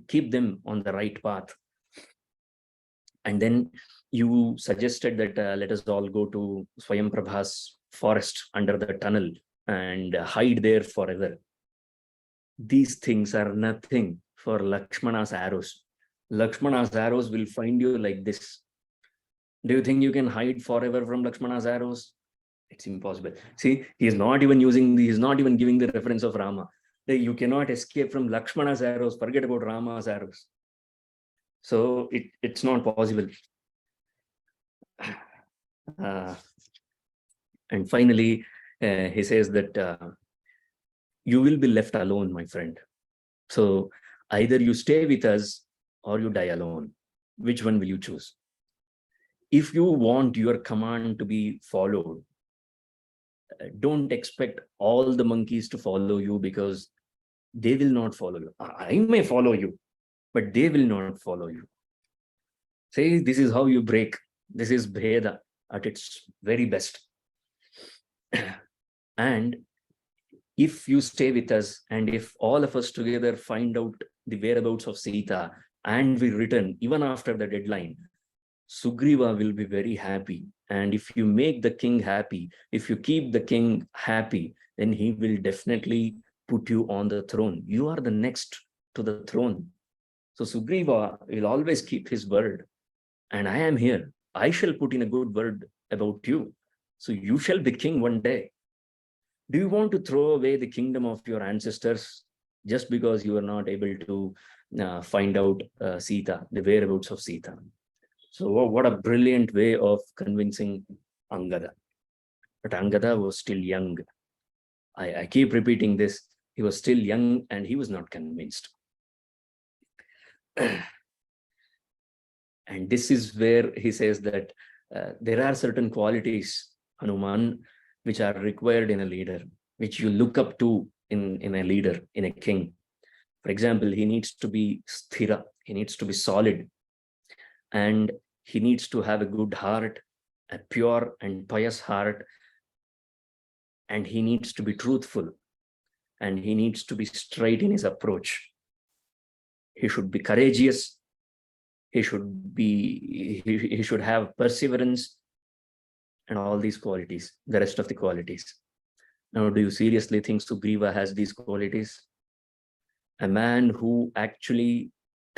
Speaker 1: keep them on the right path. And then you suggested that let us all go to Viśvāmitra's forest under the tunnel and hide there forever. These things are nothing for Lakshmana's arrows. Lakshmana's arrows will find you like this. Do you think you can hide forever from Lakshmana's arrows? It's impossible. See, he's not even giving the reference of Rama. You cannot escape from Lakshmana's arrows. Forget about Rama's arrows. So it's not possible. And finally, he says that you will be left alone, my friend. So either you stay with us or you die alone. Which one will you choose? If you want your command to be followed, don't expect all the monkeys to follow you, because they will not follow you. I may follow you, but they will not follow you. See, this is how you break. This is Bheda at its very best. And if you stay with us, and if all of us together find out the whereabouts of Sita and we return even after the deadline, Sugrīva will be very happy. And if you make the king happy, if you keep the king happy, then he will definitely put you on the throne. You are the next to the throne. So Sugrīva will always keep his word. And I am here. I shall put in a good word about you. So you shall be king one day. Do you want to throw away the kingdom of your ancestors just because you are not able to find out Sita, the whereabouts of Sita? So what a brilliant way of convincing Angada. But Angada was still young. I keep repeating this. He was still young and he was not convinced. And this is where he says that there are certain qualities, Hanūmān, which are required in a leader, which you look up to in a leader, in a king. For example, he needs to be sthira, he needs to be solid, and he needs to have a good heart, a pure and pious heart, and he needs to be truthful, and he needs to be straight in his approach. He should be courageous, he should have perseverance, and all these qualities, the rest of the qualities. Now, do you seriously think Sugrīva has these qualities? A man who actually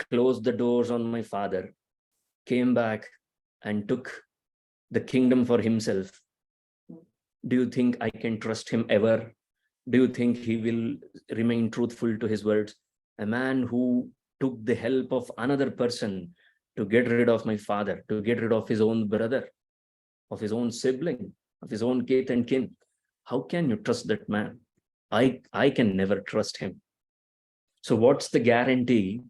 Speaker 1: closed the doors on my father, came back and took the kingdom for himself. Do you think I can trust him ever? Do you think he will remain truthful to his words? A man who took the help of another person to get rid of my father, to get rid of his own brother, of his own sibling, of his own kith and kin. How can you trust that man? I can never trust him. So what's the guarantee?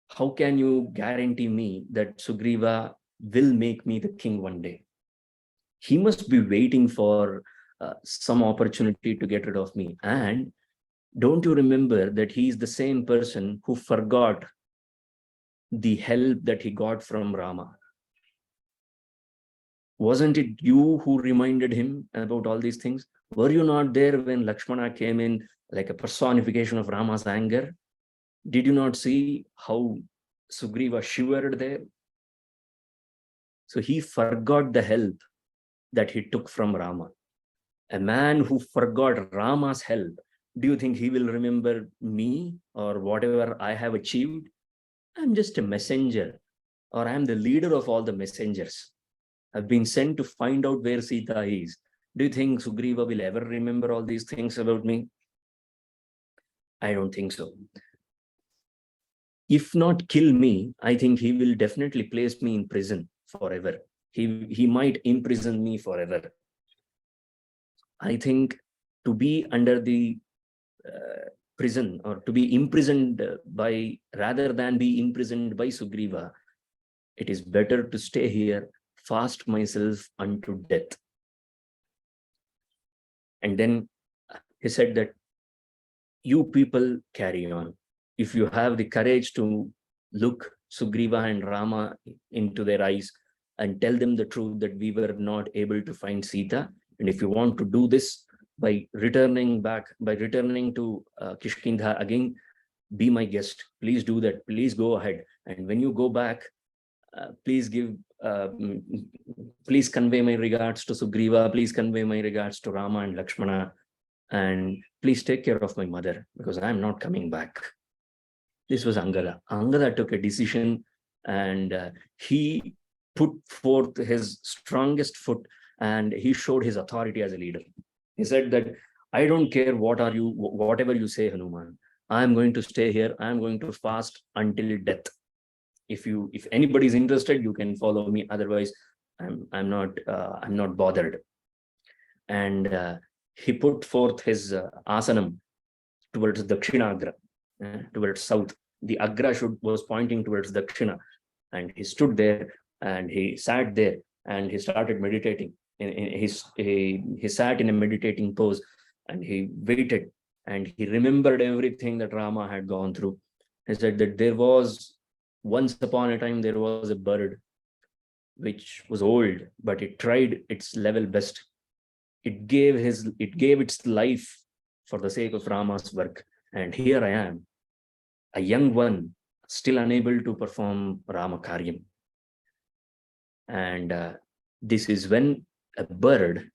Speaker 1: How can you guarantee me that Sugrīva will make me the king one day? He must be waiting for some opportunity to get rid of me. And don't you remember that he is the same person who forgot the help that he got from Rama? Wasn't it you who reminded him about all these things? Were you not there when Lakshmana came in like a personification of Rama's anger? Did you not see how Sugrīva shivered there? So he forgot the help that he took from Rama. A man who forgot Rama's help, do you think he will remember me or whatever I have achieved? I'm just a messenger, or I'm the leader of all the messengers. I've been sent to find out where Sita is. Do you think Sugrīva will ever remember all these things about me? I don't think so. If not kill me, I think he will definitely place me in prison forever. He might imprison me forever. I think to be under the prison, or to be imprisoned by, rather than be imprisoned by Sugrīva, it is better to stay here, fast myself unto death. And then he said that you people carry on. If you have the courage to look Sugrīva and Rama into their eyes and tell them the truth that we were not able to find Sita, and if you want to do this by returning to Kishkindha again, be my guest. Please do that. Please go ahead. And when you go back, please convey my regards to Sugrīva. Please convey my regards to Rama and Lakshmana. And please take care of my mother, because I'm not coming back. This was Angada. Angada took a decision, and he put forth his strongest foot, and he showed his authority as a leader. He said that, I don't care whatever you say, Hanūmān. I'm going to stay here. I'm going to fast until death. If anybody is interested, you can follow me. Otherwise, I'm not bothered. And he put forth his asanam towards Dakshinagra, towards south. The agra was pointing towards Dakshina, and he stood there and he sat there and he started meditating. He sat in a meditating pose, and he waited, and he remembered everything that Rama had gone through. He said that once upon a time there was a bird which was old, but it tried its level best. It gave its life for the sake of Rama's work. And here I am, a young one, still unable to perform Rama Karyam. And this is when a bird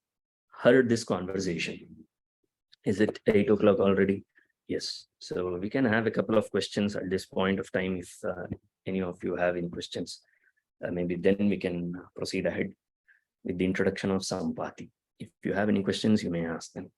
Speaker 1: heard this conversation. Is it 8 o'clock already? Yes. So we can have a couple of questions at this point of time. If any of you have any questions, maybe then we can proceed ahead with the introduction of Sampati. If you have any questions, you may ask them.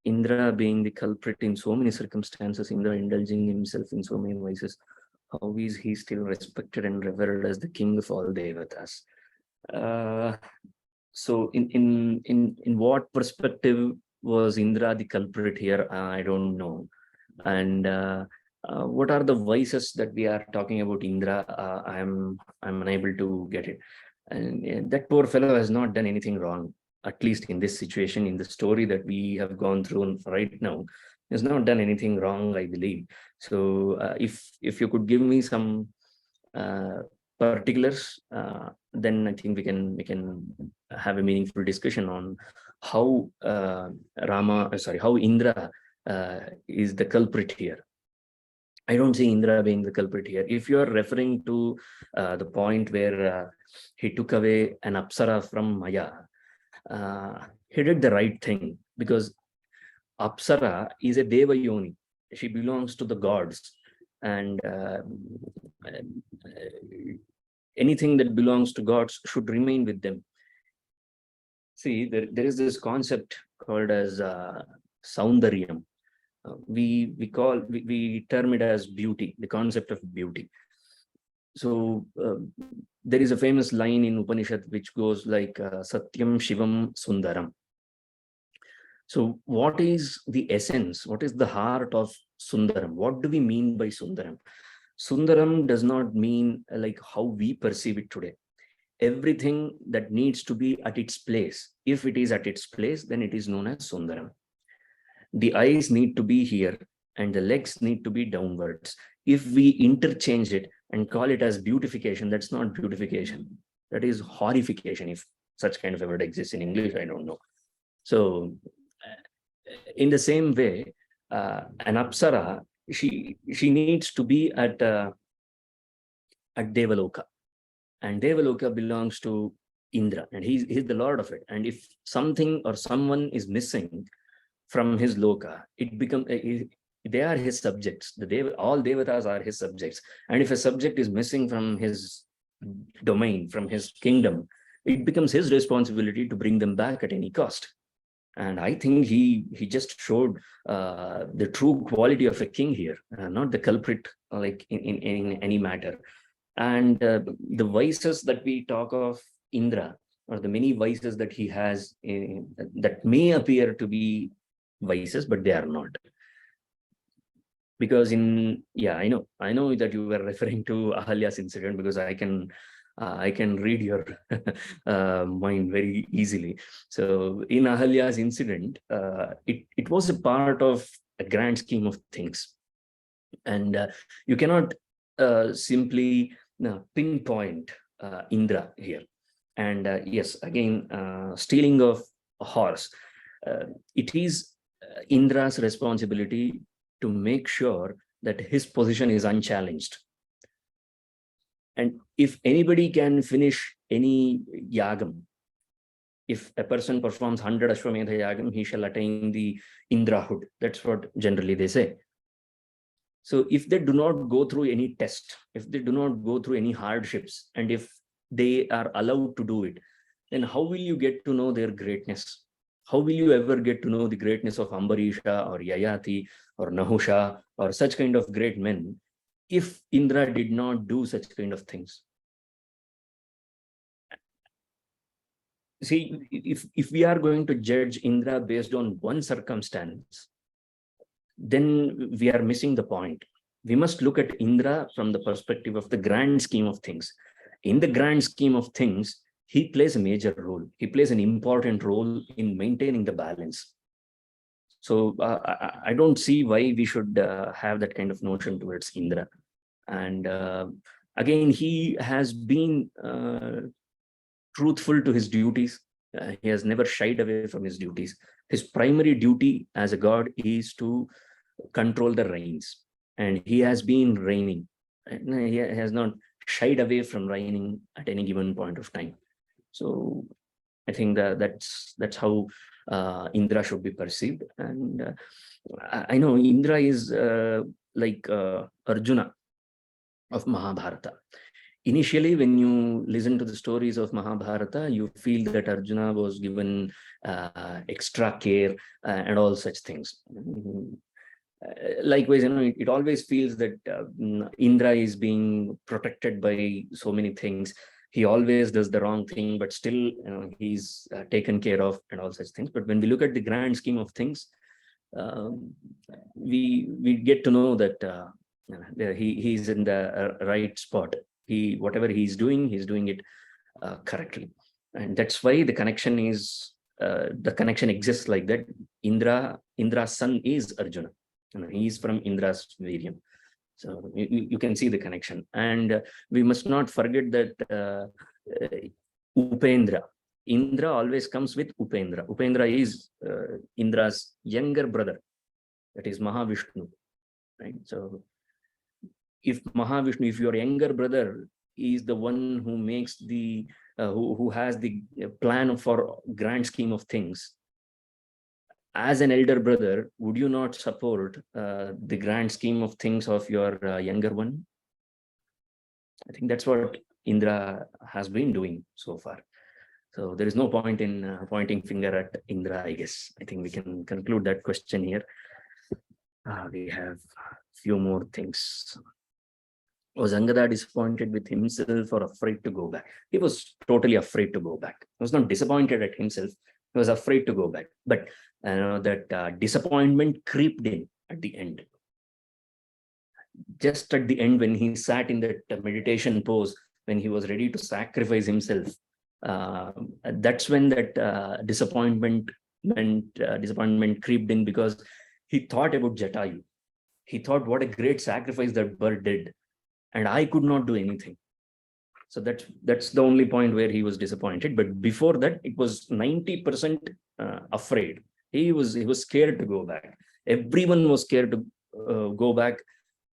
Speaker 1: Indra being the culprit in so many circumstances, Indra indulging himself in so many vices, how is he still respected and revered as the king of all devatas? So in what perspective was Indra the culprit here? I don't know. And What are the vices that we are talking about Indra? I'm unable to get it. And that poor fellow has not done anything wrong, at least in this situation, in the story that we have gone through right now. Has not done anything wrong, I believe. So if you could give me some uh, particulars, then I think we can have a meaningful discussion on how how Indra is the culprit here. I don't see Indra being the culprit here. If you are referring to the point where he took away an Apsara from Maya, he did the right thing, because Apsara is a Deva Yoni. She belongs to the gods. And anything that belongs to gods should remain with them. See, there is this concept called as Saundaryam. We term it as beauty, the concept of beauty. So there is a famous line in Upanishad which goes like Satyam Shivam Sundaram. So what is the essence? What is the heart of Sundaram? What do we mean by Sundaram? Sundaram does not mean like how we perceive it today. Everything that needs to be at its place, if it is at its place, then it is known as Sundaram. The eyes need to be here and the legs need to be downwards. If we interchange it and call it as beautification, that's not beautification. That is horrification, if such kind of a word exists in English, I don't know. So in the same way, an Apsara, she needs to be at Devaloka. And Devaloka belongs to Indra, and he's the lord of it. And if something or someone is missing from his loka, it becomes they are his subjects. All devatas are his subjects. And if a subject is missing from his domain, from his kingdom, it becomes his responsibility to bring them back at any cost. And I think he just showed the true quality of a king here, not the culprit like in any matter. And the vices that we talk of Indra, or the many vices that he has, that may appear to be vices, but they are not. Because I know that you were referring to Ahalya's incident, because I can read your mind very easily. So in Ahalya's incident, it was a part of a grand scheme of things. And you cannot simply pinpoint Indra here. And yes, again, stealing of a horse. It is Indra's responsibility to make sure that his position is unchallenged. And if anybody can finish any yagam, if a person performs 100 Ashwamedha yagam, he shall attain the Indrahood. That's what generally they say. So if they do not go through any test, if they do not go through any hardships, and if they are allowed to do it, then how will you get to know their greatness? How will you ever get to know the greatness of Ambarisha or Yayati or Nahusha or such kind of great men if Indra did not do such kind of things? See, if we are going to judge Indra based on one circumstance, then we are missing the point. We must look at Indra from the perspective of the grand scheme of things. In the grand scheme of things, he plays a major role. He plays an important role in maintaining the balance. So I don't see why we should have that kind of notion towards Indra. And again, he has been truthful to his duties. He has never shied away from his duties. His primary duty as a god is to control the rains, and he has been reigning. He has not shied away from reigning at any given point of time. So I think that's how Indra should be perceived. And I know Indra is like Arjuna of Mahabharata. Initially, when you listen to the stories of Mahabharata, you feel that Arjuna was given extra care and all such things. Likewise, it always feels that Indra is being protected by so many things. He always does the wrong thing, but still he's taken care of and all such things. But when we look at the grand scheme of things, we get to know that He's in the right spot. Whatever he's doing it correctly, and that's why the connection exists like that. Indra's son is Arjuna. He is from Indra's Viryam. So you can see the connection. And we must not forget that Upendra. Indra always comes with Upendra. Upendra is Indra's younger brother. That is Mahavishnu. Right? So if your younger brother is the one who makes the who has the plan for grand scheme of things, as an elder brother, would you not support the grand scheme of things of your younger one? I think that's what Indra has been doing so far. So there is no point in pointing finger at Indra, I guess. I think we can conclude that question here. We have few more things. Was Angada disappointed with himself or afraid to go back? He was totally afraid to go back. He was not disappointed at himself. He was afraid to go back. But that disappointment creeped in at the end. Just at the end, when he sat in that meditation pose, when he was ready to sacrifice himself, that's when that disappointment creeped in, because he thought about Jatayu. He thought what a great sacrifice that bird did, and I could not do anything. So that's the only point where he was disappointed. But before that, it was 90% afraid. He was scared to go back. Everyone was scared to go back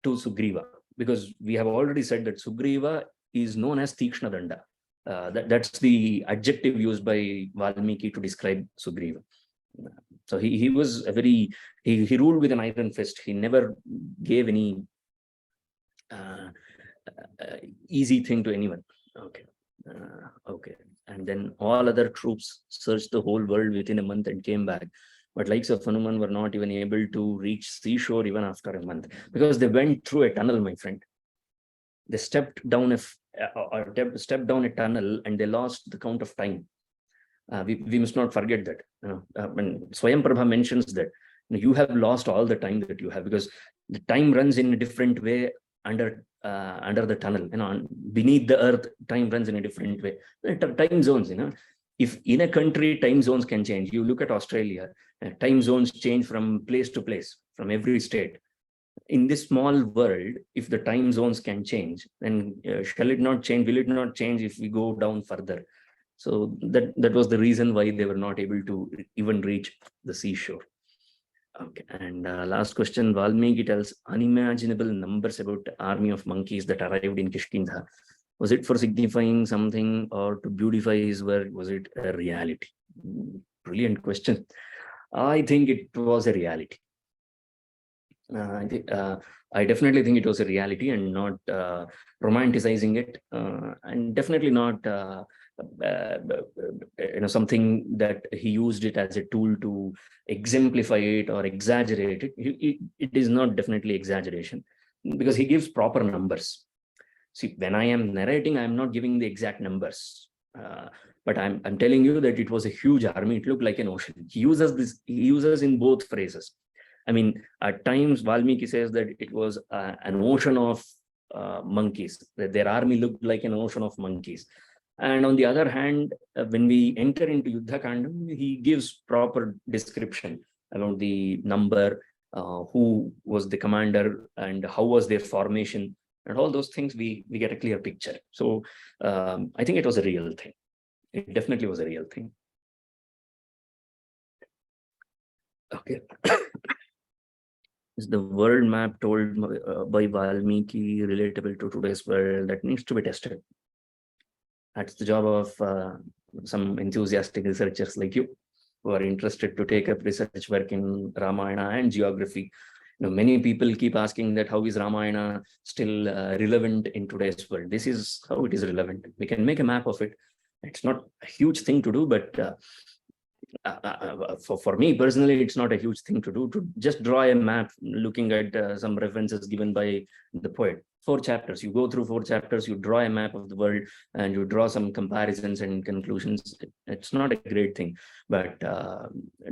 Speaker 1: to Sugrīva, because we have already said that Sugrīva is known as Tikshna Danda. That's the adjective used by Valmiki to describe Sugrīva. So he was he ruled with an iron fist. He never gave any easy thing to anyone. Okay. And then all other troops searched the whole world within a month and came back. But likes of Hanūmān were not even able to reach seashore even after a month, because they went through a tunnel, my friend. They stepped down a tunnel and they lost the count of time. We must not forget that. When Swayamprabha mentions that you have lost all the time that you have, because the time runs in a different way under the tunnel. Beneath the earth, time runs in a different way. Time zones, if in a country time zones can change. You look at Australia, time zones change from place to place, from every state. In this small world, if the time zones can change, then shall it not change? Will it not change if we go down further? So that was the reason why they were not able to even reach the seashore. Okay, and last question. Valmiki tells unimaginable numbers about the army of monkeys that arrived in Kishkindha. Was it for signifying something or to beautify his work? Was it a reality? Brilliant question. I think it was a reality. I definitely think it was a reality, and not romanticizing it, and definitely not something that he used it as a tool to exemplify it or exaggerate it. It is not definitely exaggeration, because he gives proper numbers. See, when I am narrating, I am not giving the exact numbers, but I'm telling you that it was a huge army. It looked like an ocean. He uses in both phrases. I mean, at times Valmiki says that it was an ocean of monkeys, that their army looked like an ocean of monkeys. And on the other hand, when we enter into Yuddha Kandam, he gives proper description about the number, who was the commander, and how was their formation, and all those things. We get a clear picture. So I think it was a real thing. It definitely was a real thing. Okay. Is the world map told by Valmiki relatable to today's world? That needs to be tested. That's the job of some enthusiastic researchers like you, who are interested to take up research work in Ramayana and geography. Many people keep asking that how is Ramayana still relevant in today's world? This is how it is relevant. We can make a map of it. It's not a huge thing to do, but for me personally, it's not a huge thing to do, to just draw a map looking at some references given by the poet. 4 chapters, you go through 4 chapters, you draw a map of the world, and you draw some comparisons and conclusions. It's not a great thing, but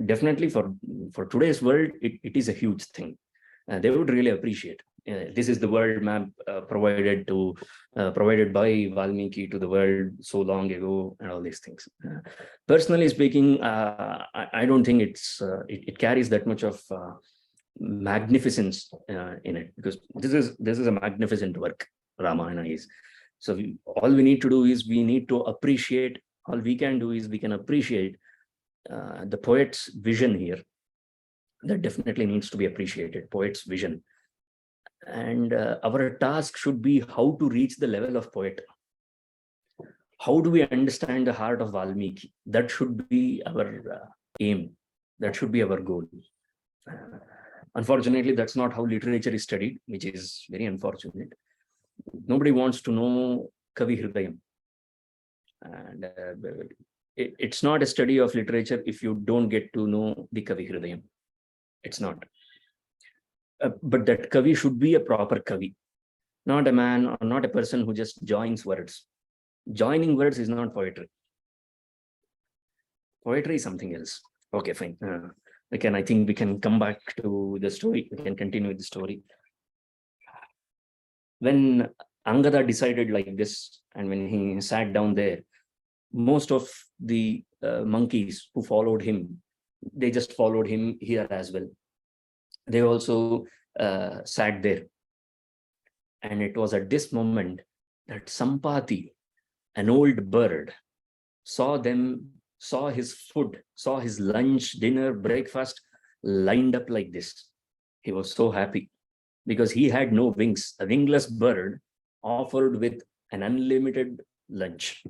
Speaker 1: definitely for today's world, it is a huge thing. They would really appreciate. This is the world map provided by Valmiki to the world so long ago, and all these things. Personally speaking, I don't think it carries that much of magnificence in it, because this is a magnificent work. Ramayana is. So all we need to do is we need to appreciate. All we can do is we can appreciate the poet's vision here. That definitely needs to be appreciated. Poet's vision. And our task should be how to reach the level of poet. How do we understand the heart of Valmiki? That should be our aim. That should be our goal. Unfortunately, that's not how literature is studied, which is very unfortunate. Nobody wants to know Kavi Hridayam. And it's not a study of literature if you don't get to know the Kavi Hridayam. It's not. But that Kavi should be a proper Kavi, not a man or not a person who just joins words. Joining words is not poetry. Poetry is something else. Okay, fine. I think we can come back to the story. We can continue with the story. When Angada decided like this, and when he sat down there, most of the monkeys who followed him, they just followed him here as well. They also sat there. And it was at this moment that Sampati, an old bird, saw his food, saw his lunch, dinner, breakfast lined up like this. He was so happy because he had no wings. A wingless bird offered with an unlimited lunch.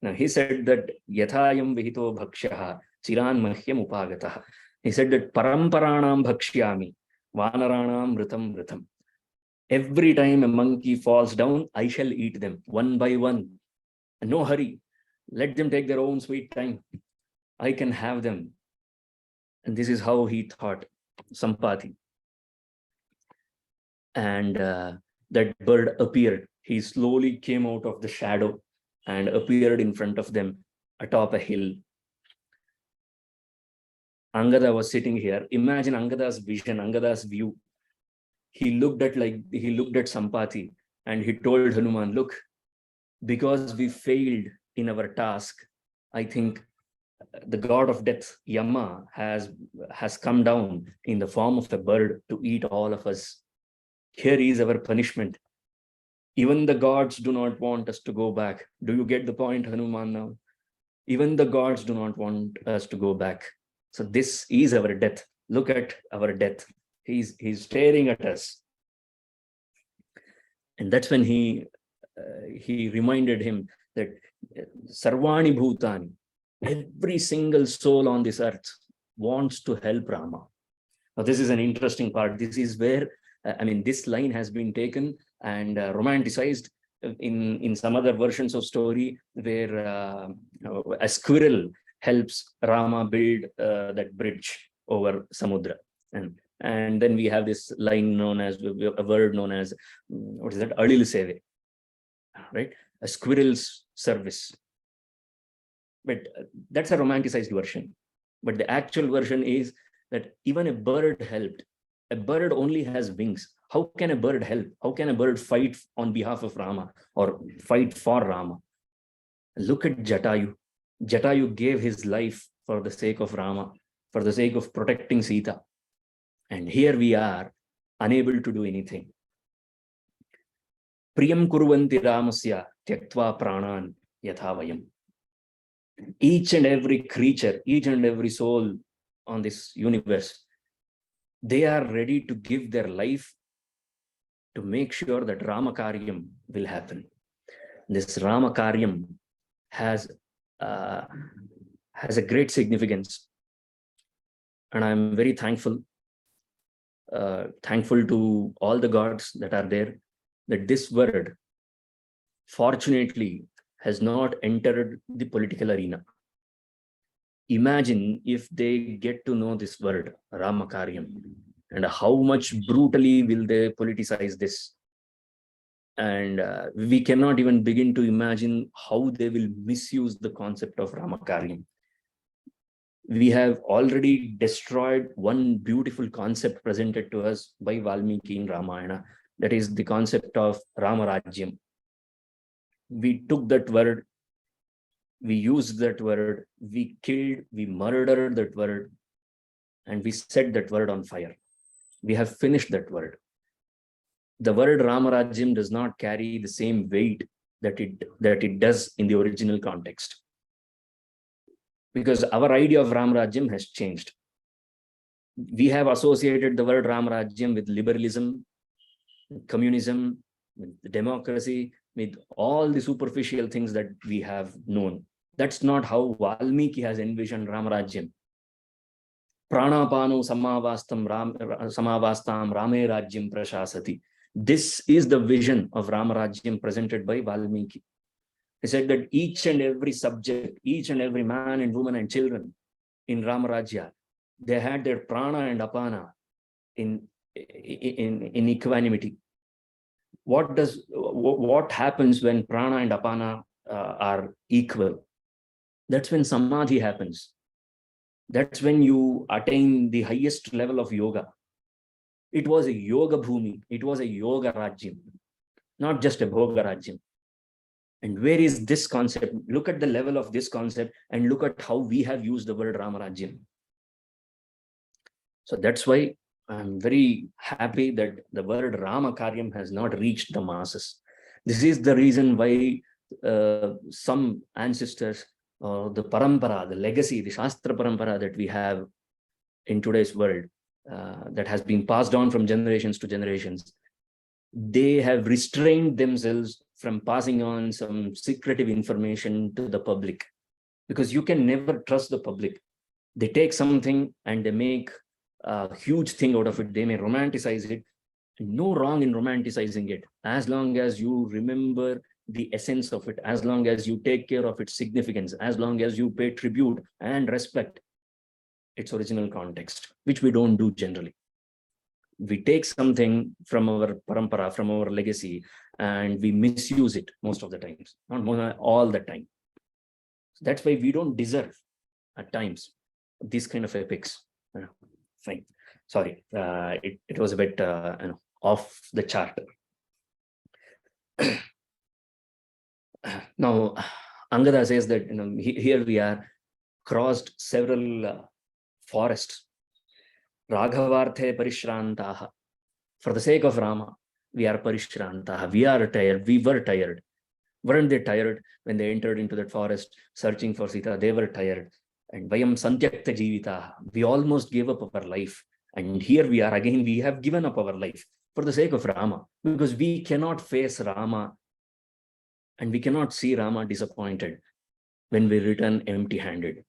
Speaker 1: Now he said that Yathayam Vihito Bhakshaha Chiran Mahyam Upagataha. He said that Paramparanam Bhakshyami Vanaranam Vritam Vritam. Every time a monkey falls down, I shall eat them one by one. No hurry. Let them take their own sweet time. I can have them. And this is how he thought, Sampati. And that bird appeared. He slowly came out of the shadow and appeared in front of them atop a hill. Angada was sitting here. Imagine Angada's vision, Angada's view. He looked at Sampati and he told Hanūmān, look, because we failed in our task, I think the god of death, Yama, has come down in the form of a bird to eat all of us. Here is our punishment. Even the gods do not want us to go back. Do you get the point, Hanūmān, now? Even the gods do not want us to go back. So this is our death. Look at our death. He's staring at us. And that's when he reminded him that Sarvani Bhutani, every single soul on this earth wants to help Rama. Now, this is an interesting part. This is where, this line has been taken and romanticized in some other versions of story where a squirrel helps Rama build that bridge over Samudra. And then we have this line known as, a word known as, what is that? Adil Seve, right? A squirrel's service. But that's a romanticized version. But the actual version is that even a bird helped. A bird only has wings. How can a bird help? How can a bird fight on behalf of Rama or fight for Rama? Look at Jatayu. Jatayu gave his life for the sake of Rama, for the sake of protecting Sita. And here we are, unable to do anything. Priyam kurvanti Ramasya tyaktva pranan yathavayam. Each and every creature, each and every soul on this universe, they are ready to give their life to make sure that Rama Karyam will happen. This Rama Karyam has a great significance. And I'm very thankful to all the gods that are there, that this word, fortunately, has not entered the political arena. Imagine if they get to know this word, Rama Karyam, and how much brutally will they politicize this. And we cannot even begin to imagine how they will misuse the concept of Rama Karyam. We have already destroyed one beautiful concept presented to us by Valmiki in Ramayana. That is the concept of Ramarajyam. We took that word, we used that word, we killed, we murdered that word, and we set that word on fire. We have finished that word. The word Ramarajyam does not carry the same weight that it does in the original context, because our idea of Ramarajyam has changed. We have associated the word Ramarajyam with liberalism, with communism, with democracy, with all the superficial things that we have known. That's not how Valmiki has envisioned Ramarajyam. Pranapano samavastam rame rajyam prashasati. This is the vision of Ramarajyam presented by Valmiki. He said that each and every subject, each and every man and woman and children in Ramarajya, they had their prana and apana in equanimity. What happens when prana and apana are equal? That's when samadhi happens. That's when you attain the highest level of yoga. It was a yoga bhumi. It was a yoga rajyam, not just a bhoga rajyam. And where is this concept? Look at the level of this concept and look at how we have used the word Ramarajyam. So that's why I'm very happy that the word Rama Karyam has not reached the masses. This is the reason why some ancestors, the parampara, the legacy, the Shastra parampara that we have in today's world, that has been passed on from generations to generations, they have restrained themselves from passing on some secretive information to the public, because you can never trust the public. They take something and they make a huge thing out of it. They may romanticize it. No wrong in romanticizing it, as long as you remember the essence of it, as long as you take care of its significance, as long as you pay tribute and respect its original context, which we don't do generally. We take something from our parampara, from our legacy, and we misuse it most of the times, not all the time. So that's why we don't deserve at times these kind of epics. Fine. Sorry, it was a bit off the chart. Now, Angada says that here we are, crossed several forests. Raghavarthe parishrantaha. For the sake of Rama, we are parishrantaha. We are tired. We were tired. Weren't they tired when they entered into that forest searching for Sita? They were tired. And vayam santyakta jivitaha. We almost gave up our life. And here we are again. We have given up our life for the sake of Rama, because we cannot face Rama and we cannot see Rama disappointed when we return empty-handed.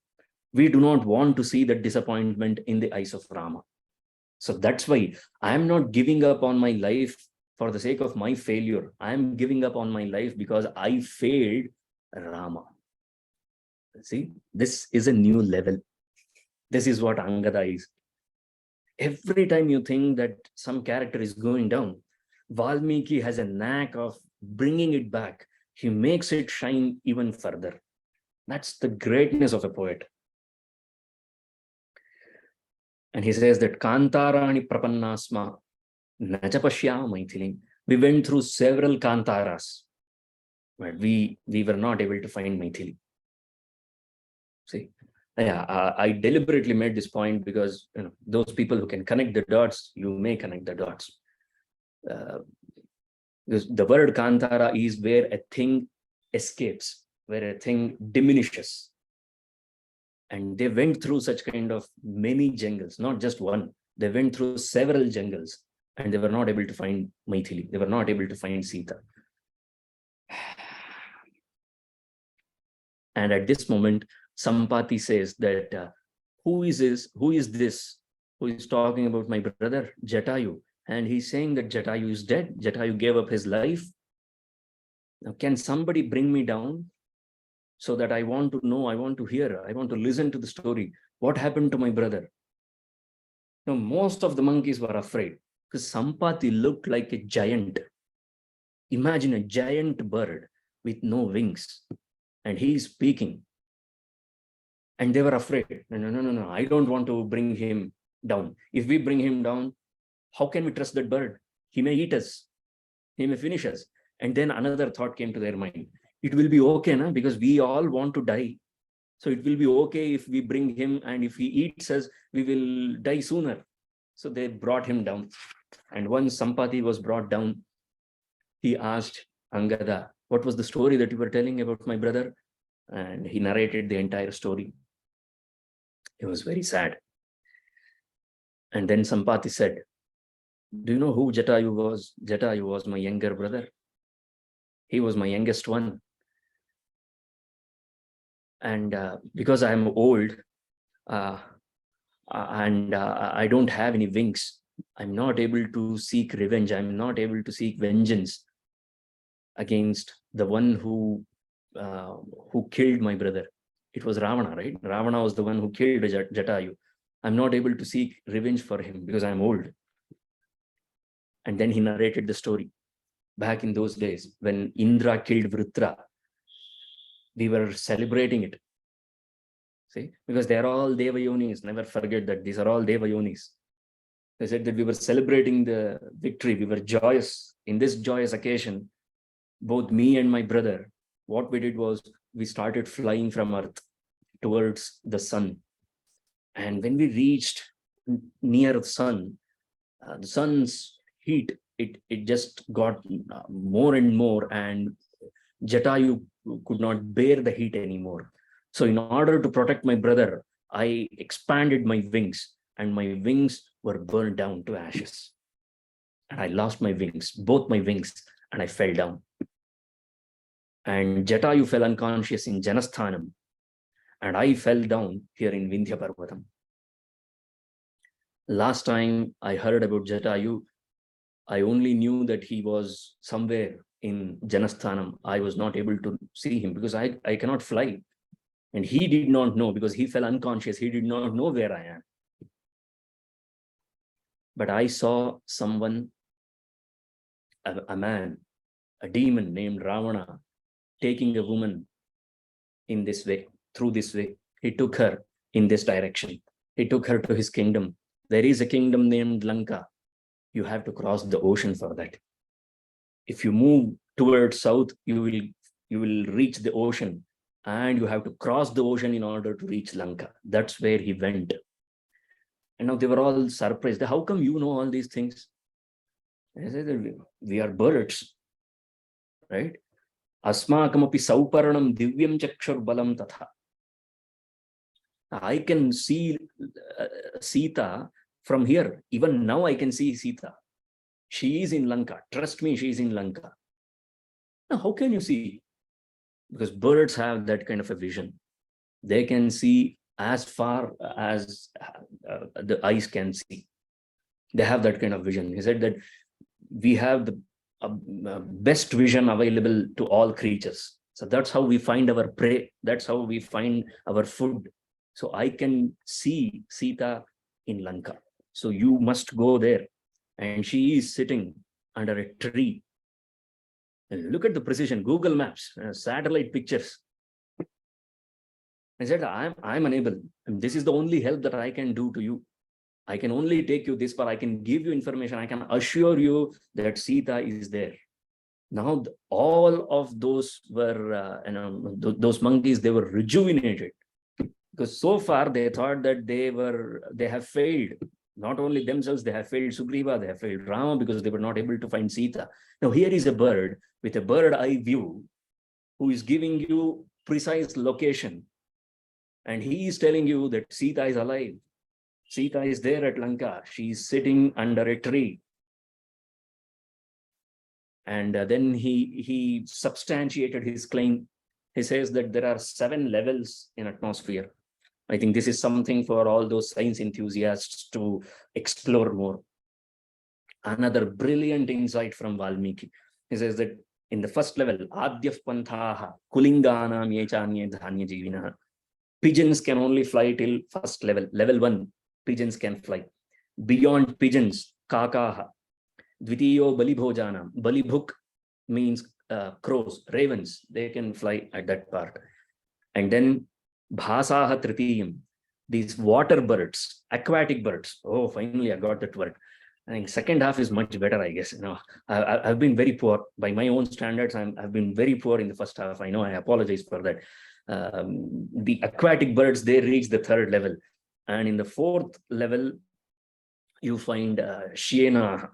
Speaker 1: We do not want to see that disappointment in the eyes of Rama. So that's why I am not giving up on my life for the sake of my failure. I am giving up on my life because I failed Rama. See, this is a new level. This is what Angada is. Every time you think that some character is going down, Valmiki has a knack of bringing it back. He makes it shine even further. That's the greatness of a poet. And he says that Kantarani Prapannasma Nachapashya Maithili. We went through several Kantaras, but we were not able to find Maithili. See, yeah, I deliberately made this point because those people who can connect the dots, you may connect the dots. Because the word Kantara is where a thing escapes, where a thing diminishes. And they went through such kind of many jungles, not just one. They went through several jungles and they were not able to find Maithili. They were not able to find Sita. And at this moment, Sampati says that who is this who is talking about my brother Jatayu? And he's saying that Jatayu is dead. Jatayu gave up his life. Now, can somebody bring me down so that I want to know, I want to hear, I want to listen to the story. What happened to my brother? Now, most of the monkeys were afraid because Sampati looked like a giant. Imagine a giant bird with no wings, and he is speaking. And they were afraid. No, I don't want to bring him down. If we bring him down, how can we trust that bird? He may eat us. He may finish us. And then another thought came to their mind. It will be okay, na? Because we all want to die. So it will be okay if we bring him, and if he eats us, we will die sooner. So they brought him down. And once Sampati was brought down, he asked Angada, what was the story that you were telling about my brother? And he narrated the entire story. It was very sad. And then Sampati said, do you know who Jatayu was? Jatayu was my younger brother. He was my youngest one. And because I am old and I don't have any wings, I'm not able to seek revenge. I'm not able to seek vengeance against the one who killed my brother. It was Ravana, right? Ravana was the one who killed Jatayu. I'm not able to seek revenge for him because I'm old. And then he narrated the story. Back in those days, when Indra killed Vritra, we were celebrating it. See, because they're all Deva Yonis. Never forget that these are all Deva Yonis. They said that we were celebrating the victory. We were joyous. In this joyous occasion, both me and my brother, what we did was we started flying from Earth towards the sun. And when we reached near the sun's heat, it just got more and more, and Jatayu could not bear the heat anymore. So in order to protect my brother, I expanded my wings, and my wings were burned down to ashes. And I lost my wings, both my wings, and I fell down. And Jatayu fell unconscious in Janasthanam, and I fell down here in Vindhya Parvatam. Last time I heard about Jatayu, I only knew that he was somewhere in Janasthanam. I was not able to see him because I cannot fly. And he did not know, because he fell unconscious. He did not know where I am. But I saw someone, a man, a demon named Ravana, taking a woman in this way, through this way. He took her in this direction. He took her to his kingdom. There is a kingdom named Lanka. You have to cross the ocean for that. If you move towards south, you will reach the ocean, and you have to cross the ocean in order to reach Lanka. That's where he went. And now they were all surprised. How come you know all these things? I said that we are birds, right? Asmakamapi sauparanam divyam chakshur balam tatha. I can see Sita from here. Even now I can see Sita. She is in Lanka. Trust me, she is in Lanka. Now, how can you see? Because birds have that kind of a vision. They can see as far as the eyes can see. They have that kind of vision. He said that we have the best vision available to all creatures. So that's how we find our prey. That's how we find our food. So I can see Sita in Lanka. So you must go there. And she is sitting under a tree. And look at the precision, Google Maps, satellite pictures. I said, I'm unable. And this is the only help that I can do to you. I can only take you this far. I can give you information. I can assure you that Sita is there. Now, all of those were, those monkeys, they were rejuvenated. Because so far they thought that they have failed. Not only themselves, they have failed Sugrīva, they have failed Rāma, because they were not able to find Sita. Now here is a bird with a bird eye view who is giving you precise location. And he is telling you that Sita is alive. Sita is there at Lanka. She is sitting under a tree. And then he substantiated his claim. He says that there are 7 levels in atmosphere. I think this is something for all those science enthusiasts to explore more. Another brilliant insight from Valmiki. He says that in the first level, Adyaf Panthaha, Kulinganam Yechanye Dhanya Jivinaha. Pigeons can only fly till first level. Level 1, pigeons can fly. Beyond pigeons, Kakaha. Dvitiyo Balibhojanam. Balibhuk means crows, ravens. They can fly at that part. And then Bhasaha Tritiyam. These water birds, aquatic birds. Oh, finally I got that word. I think second half is much better, I guess. I've been very poor by my own standards. I've been very poor in the first half. I know, I apologize for that. The aquatic birds, they reach the third level. And in the fourth level, you find Shiena,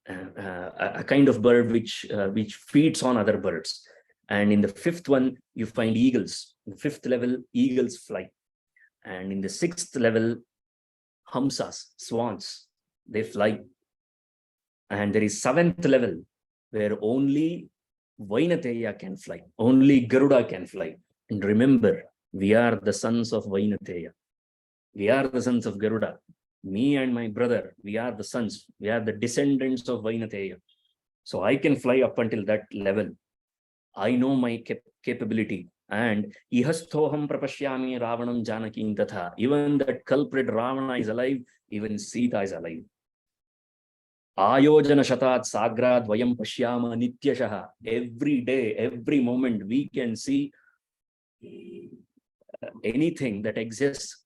Speaker 1: a kind of bird which feeds on other birds. And in the fifth one, you find eagles. In the fifth level, eagles fly. And in the sixth level, hamsas, swans, they fly. And there is seventh level where only Vainateya can fly. Only Garuda can fly. And remember, we are the sons of Vainateya. We are the sons of Garuda. Me and my brother, we are the sons. We are the descendants of Vainateya. So I can fly up until that level. I know my capability. And ihasthoham prapashyami Ravanam Janakim tatha. Even that culprit Ravana is alive, even Sita is alive. Ayojana shatat sagrad vayam pashyama nityashaha. Every day, every moment, we can see anything that exists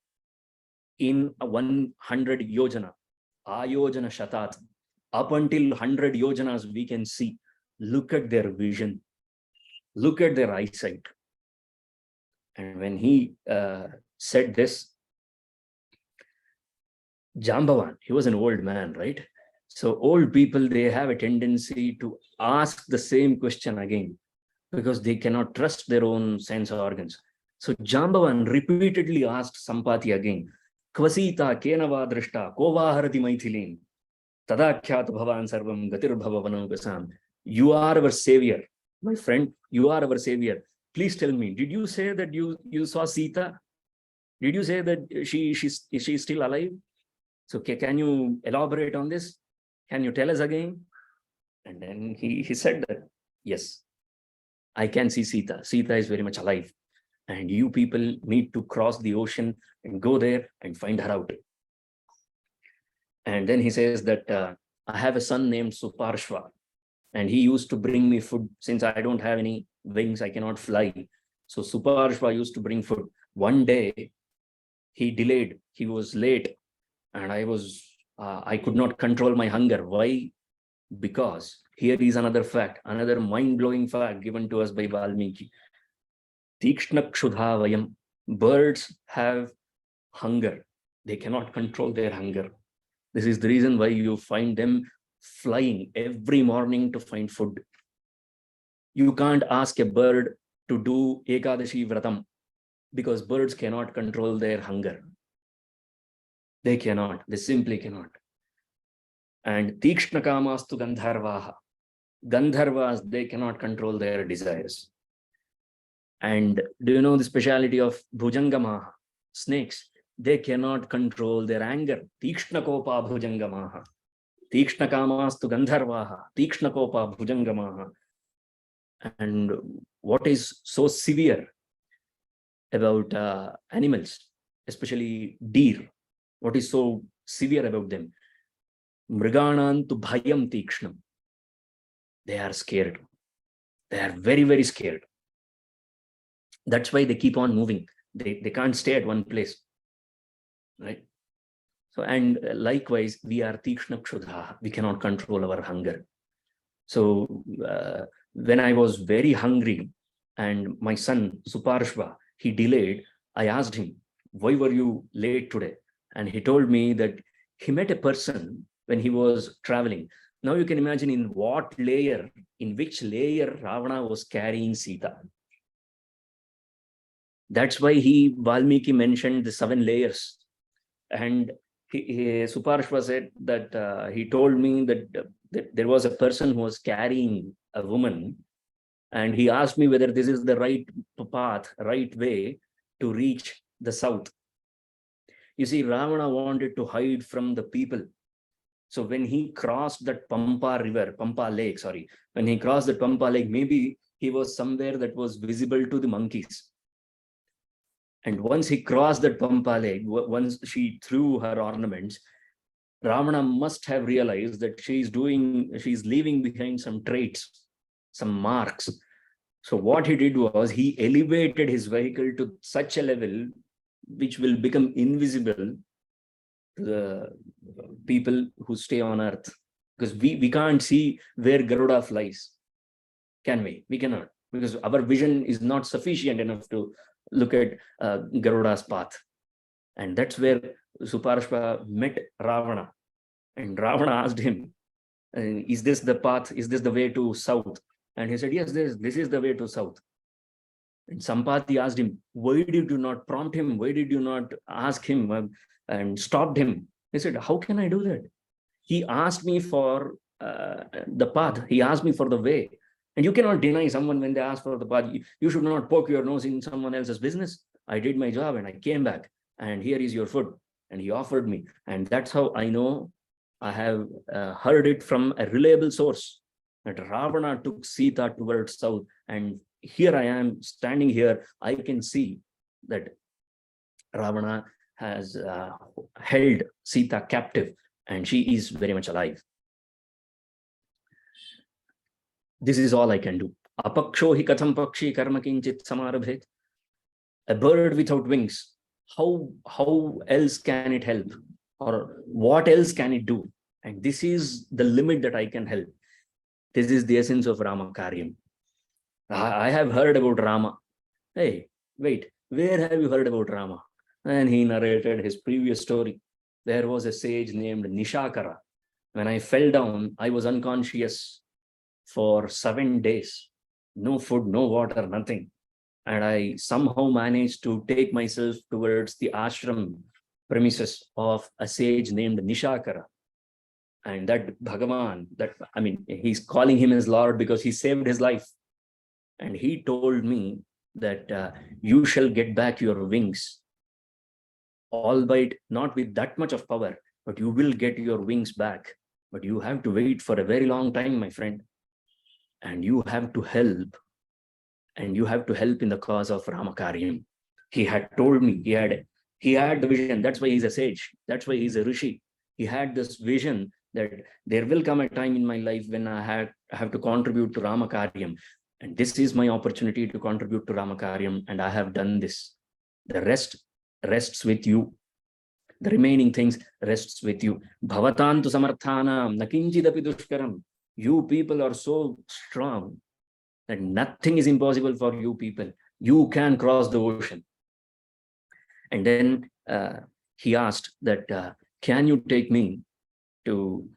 Speaker 1: in 100 yojana. Ayojana shatat. Up until 100 yojanas, we can see. Look at their vision. Look at their eyesight. And when he said this, Jambavan, he was an old man, right? So old people, they have a tendency to ask the same question again because they cannot trust their own sense organs. So Jambavan repeatedly asked Sampati again, Kvasita kenava drishta kovaharati maithilin tadakhyat bhavan sarvam gatir bhavavanam. You are our savior, my friend. You are our savior. Please tell me, did you say that you saw Sita? Did you say that she is still alive? So can you elaborate on this? Can you tell us again? And then he said that, yes, I can see Sita. Sita is very much alive. And you people need to cross the ocean and go there and find her out. And then he says that I have a son named Suparshva. And he used to bring me food. Since I don't have any wings, I cannot fly. So Suparshva used to bring food. One day, he delayed. He was late. And I could not control my hunger. Why? Because here is another fact, another mind-blowing fact given to us by Valmiki. Tikshna kshudha vayam. Birds have hunger. They cannot control their hunger. This is the reason why you find them flying every morning to find food. You can't ask a bird to do Ekadashi Vratam because birds cannot control their hunger. They cannot. They simply cannot. And Tikshna Kamastu Gandharvaha. Gandharvas, they cannot control their desires. And do you know the speciality of Bhujangamaha? Snakes, they cannot control their anger. Tikshna Kopa Bhujangamaha. Tikshna Kamastu Gandharvaha. Tikshna Kopa Bhujangamaha. And what is so severe about animals, especially deer? What is so severe about them? Mriganantu bhayam tikshnam. They are scared. They are very, very scared. That's why they keep on moving. They can't stay at one place. Right? So, and likewise, we are tikshna kshudha. We cannot control our hunger. So, when I was very hungry and my son Suparshva, he delayed, I asked him, why were you late today? And he told me that he met a person when he was traveling. Now you can imagine in which layer Ravana was carrying Sita. That's why Valmiki mentioned the 7 layers. And Suparshva said that he told me that there was a person who was carrying a woman, and he asked me whether this is the right path, right way to reach the south. You see, Ravana wanted to hide from the people. So when he crossed that Pampa Lake, when he crossed that Pampa Lake, maybe he was somewhere that was visible to the monkeys. And once he crossed that Pampa Lake, once she threw her ornaments, Ravana must have realized that she's leaving behind some traits, some marks. So what he did was he elevated his vehicle to such a level which will become invisible to the people who stay on earth. Because we can't see where Garuda flies. Can we? We cannot. Because our vision is not sufficient enough to look at Garuda's path. And that's where Suparshva met Ravana. And Ravana asked him, is this the path? Is this the way to south? And he said, yes, this is the way to south. And Sampati asked him, why did you not prompt him? Why did you not ask him and stopped him? He said, how can I do that? He asked me for the path. He asked me for the way. And you cannot deny someone when they ask for the path. You should not poke your nose in someone else's business. I did my job and I came back. And here is your food. And he offered me. And that's how I know I have heard it from a reliable source that Ravana took Sita towards south. And here I am standing here. I can see that Ravana has held Sita captive and she is very much alive. This is all I can do. Apaksho hi katham pakshi karma kinchit samarabhet. A bird without wings. How else can it help? Or what else can it do? And this is the limit that I can help. This is the essence of Rama Karyam. I have heard about Rama. Hey, wait, where have you heard about Rama? And he narrated his previous story. There was a sage named Nishakara. When I fell down, I was unconscious for 7 days. No food, no water, nothing. And I somehow managed to take myself towards the ashram premises of a sage named Nishakara. And that Bhagavan, he's calling him his Lord because he saved his life. And he told me that you shall get back your wings, albeit not with that much of power, but you will get your wings back. But you have to wait for a very long time, my friend. And you have to help. And you have to help in the cause of Rama Karyam. He had told me, he had the vision. That's why he's a sage. That's why he's a rishi. He had this vision that there will come a time in my life when I have to contribute to Rama Karyam. And this is my opportunity to contribute to Rama Karyam. And I have done this. The rest rests with you. The remaining things rests with you. Bhavatantu samarthanam nakinchidapi dushkaram. You people are so strong that nothing is impossible for you people. You can cross the ocean. And then he asked that, can you take me to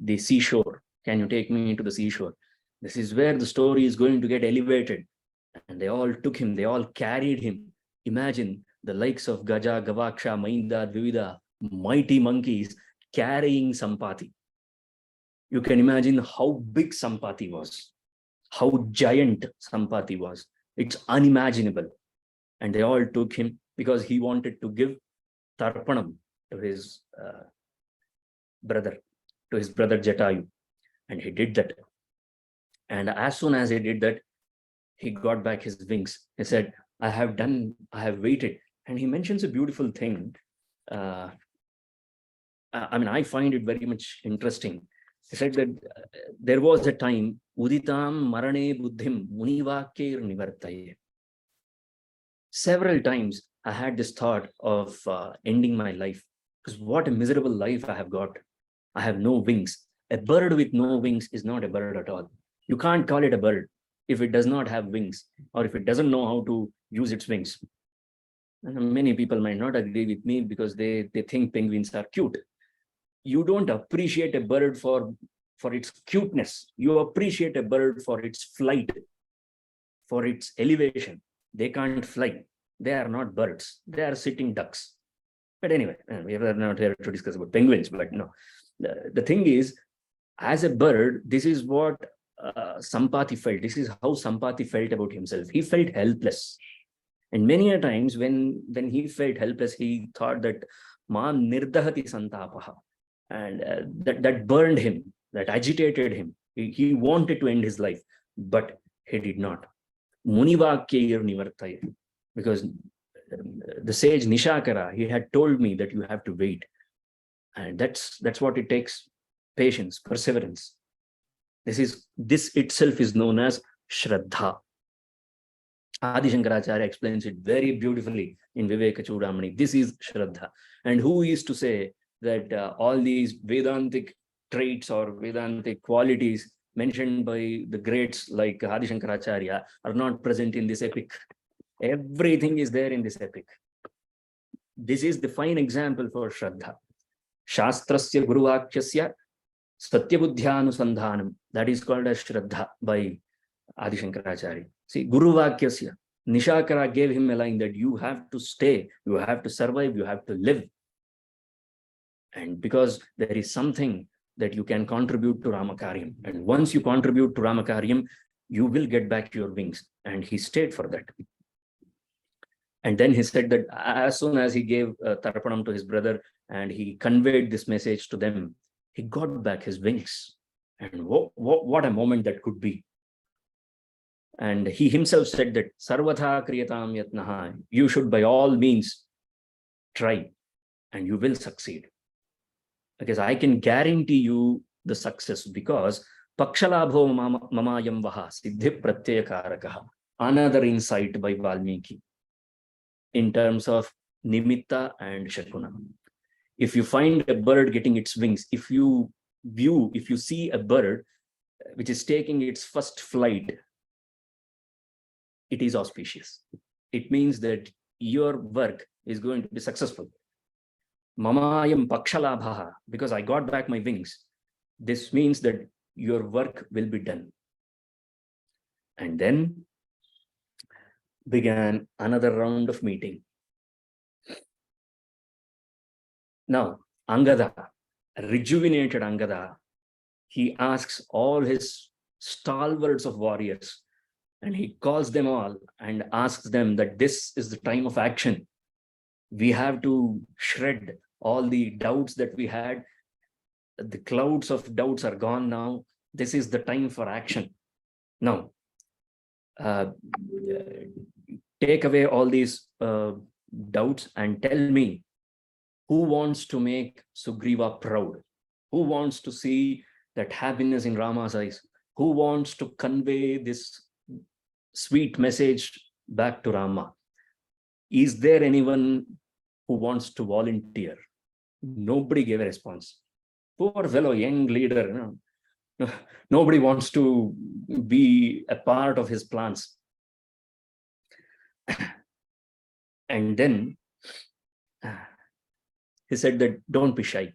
Speaker 1: the seashore? Can you take me to the seashore? This is where the story is going to get elevated. And they all took him, they all carried him. Imagine the likes of Gaja, Gavaksha, Mainda, Dvivida, mighty monkeys carrying Sampati. You can imagine how big Sampati was, how giant Sampati was. It's unimaginable. And they all took him because he wanted to give Tarpanam to his brother Jatayu. And he did that. And as soon as he did that, he got back his wings. He said, I have waited. And he mentions a beautiful thing. I find it very much interesting. He said that there was a time, Uditam Marane Buddhim Munivakir Nivartaye. Several times I had this thought of ending my life. Because what a miserable life I have got. I have no wings. A bird with no wings is not a bird at all. You can't call it a bird if it does not have wings or if it doesn't know how to use its wings. And many people might not agree with me because they think penguins are cute. You don't appreciate a bird for its cuteness. You appreciate a bird for its flight, for its elevation. They can't fly. They are not birds. They are sitting ducks. But anyway, we are not here to discuss about penguins, but no. The thing is, as a bird, this is what Sampati felt. This is how Sampati felt about himself. He felt helpless. And many a times when he felt helpless, he thought that Mam nirdahati santapaha. And that burned him, that agitated him. He wanted to end his life, but he did not. Munivakya nivartaya. Because the sage Nishakara, he had told me that you have to wait. And that's what it takes. Patience, perseverance. This itself is known as Shraddha. Adi Shankaracharya explains it very beautifully in Viveka Chudamani. This is Shraddha. And who is to say that all these Vedantic traits or Vedantic qualities mentioned by the greats like Adi Shankaracharya are not present in this epic? Everything is there in this epic. This is the fine example for Shraddha. Shastrasya Guruvakyasya Satyabuddhyanusandhanam. That is called as Shraddha by Adi Shankaracharya. See, Guru Vakyasya, Nishakara gave him a line that you have to stay, you have to survive, you have to live. And because there is something that you can contribute to Ramakaryam. And once you contribute to Ramakaryam, you will get back your wings. And he stayed for that. And then he said that as soon as he gave Tarpanam to his brother and he conveyed this message to them, he got back his wings. And what a moment that could be. And he himself said that Sarvatha Kriyatam Yatnaha, you should by all means try and you will succeed. Because I can guarantee you the success, because Pakshalabho Mamayam Vaha Siddhi Pratyayakarakah. Another insight by Valmiki in terms of Nimitta and Shakuna. If you find a bird getting its wings, if you see a bird which is taking its first flight, it is auspicious. It means that your work is going to be successful. Mamayam Pakshalabhaha, because I got back my wings. This means that your work will be done. And then began another round of meeting. Now, Angada, rejuvenated Angada, he asks all his stalwarts of warriors, and he calls them all and asks them that this is the time of action. We have to shred all the doubts that we had. The clouds of doubts are gone now. This is the time for action. Now, take away all these doubts and tell me, who wants to make Sugrīva proud? Who wants to see that happiness in Rama's eyes? Who wants to convey this sweet message back to Rama? Is there anyone who wants to volunteer? Nobody gave a response. Poor fellow, young leader. Nobody wants to be a part of his plans. And then he said that don't be shy.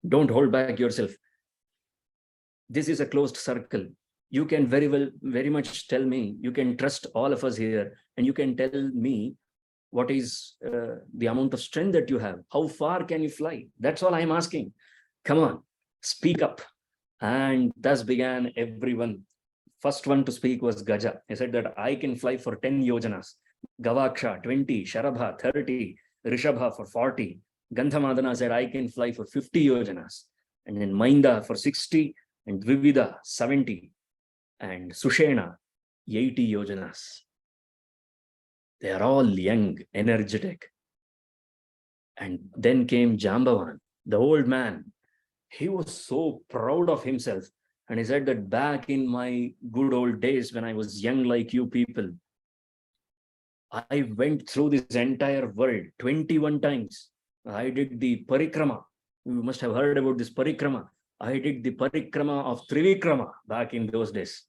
Speaker 1: Don't hold back yourself. This is a closed circle. You can very much tell me, you can trust all of us here, and you can tell me what is the amount of strength that you have. How far can you fly? That's all I'm asking. Come on, speak up. And thus began everyone. First one to speak was Gaja. He said that I can fly for 10 yojanas. Gavaksha 20, Sharabha 30, Rishabha for 40. Gandhamadana said I can fly for 50 yojanas. And then Mainda for 60, and Dvivida 70, and Sushena 80 yojanas. They are all young, energetic. And then came Jambavan, the old man. He was so proud of himself. And he said that back in my good old days when I was young like you people, I went through this entire world 21 times. I did the parikrama. You must have heard about this parikrama. I did the parikrama of Trivikrama back in those days.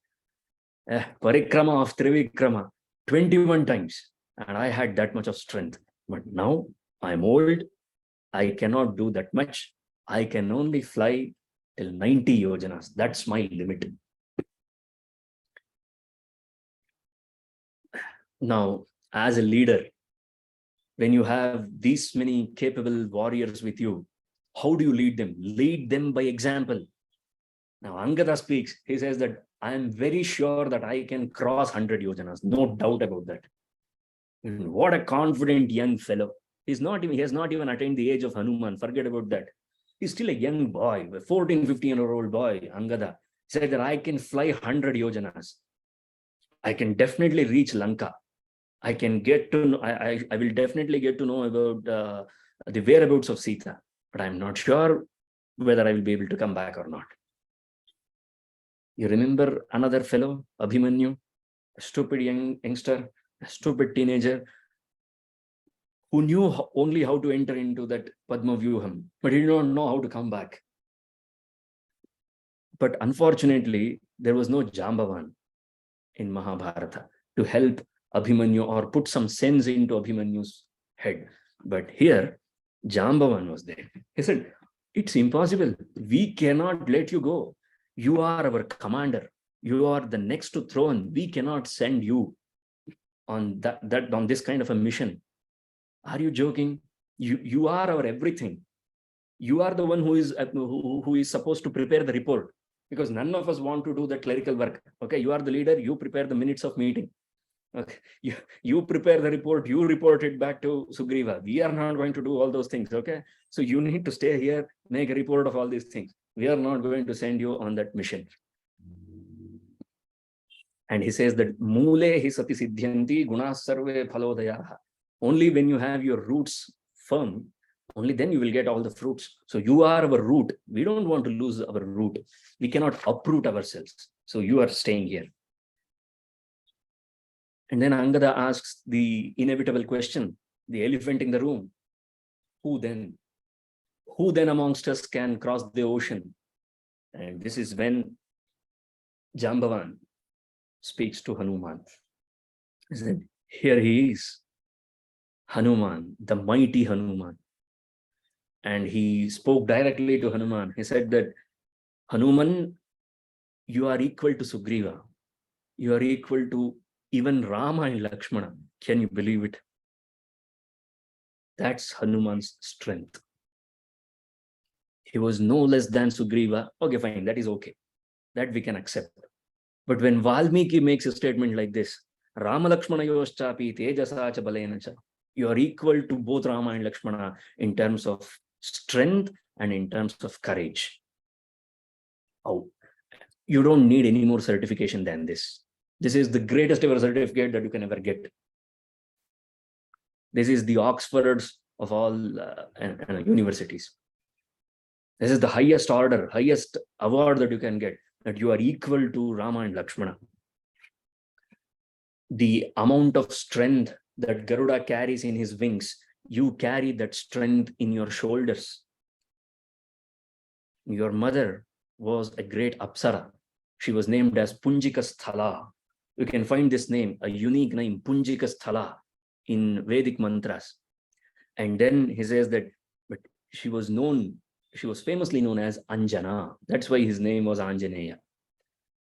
Speaker 1: Parikrama of Trivikrama 21 times. And I had that much of strength. But now I'm old. I cannot do that much. I can only fly till 90 yojanas. That's my limit. Now, as a leader, when you have these many capable warriors with you, how do you lead them? Lead them by example. Now, Angada speaks. He says that I am very sure that I can cross 100 yojanas. No doubt about that. What a confident young fellow. He has not even attained the age of Hanūmān. Forget about that. He's still a young boy, a 14, 15-year-old boy, Angada. He said that I can fly 100 yojanas. I can definitely reach Lanka. I can get to know, I will definitely get to know about the whereabouts of Sita, but I'm not sure whether I will be able to come back or not. You remember another fellow, Abhimanyu, a stupid youngster a stupid teenager who knew only how to enter into that Padma Vyuham, but he did not know how to come back. But unfortunately, there was no Jambavan in Mahabharata to help Abhimanyu or put some sense into Abhimanyu's head. But here, Jambavan was there. He said, it's impossible. We cannot let you go. You are our commander. You are the next to throne. We cannot send you on on this kind of a mission. Are you joking? You are our everything. You are the one who is supposed to prepare the report, because none of us want to do the clerical work. Okay, you are the leader. You prepare the minutes of meeting. Okay, you prepare the report. You report it back to Sugrīva. We are not going to do all those things. Okay, so you need to stay here, make a report of all these things. We are not going to send you on that mission. And he says that Mule hi sati siddhyanti gunas sarve phalodayaha. Only when you have your roots firm, only then you will get all the fruits. So you are our root. We don't want to lose our root. We cannot uproot ourselves. So you are staying here. And then Angada asks the inevitable question, the elephant in the room. Who then? Who then amongst us can cross the ocean? And this is when Jambavan speaks to Hanūmān. He said, here he is, Hanūmān, the mighty Hanūmān. And he spoke directly to Hanūmān. He said that, Hanūmān, you are equal to Sugrīva. You are equal to even Rama and Lakshmana. Can you believe it? That's Hanūmān's strength. He was no less than Sugrīva. Okay, fine, that is okay. That we can accept. But when Valmiki makes a statement like this, Rama Lakshmana yoschapi tejasa cha balena cha, you are equal to both Rama and Lakshmana in terms of strength and in terms of courage. Oh, you don't need any more certification than this. This is the greatest ever certificate that you can ever get. This is the Oxfords of all universities. This is the highest order, highest award that you can get, that you are equal to Rama and Lakshmana. The amount of strength that Garuda carries in his wings, you carry that strength in your shoulders. Your mother was a great Apsara. She was named as Punjika Sthala. You can find this name, a unique name, Punjika Sthala, in Vedic mantras. And then he says that, but she was famously known as Anjana. That's why his name was Anjaneya.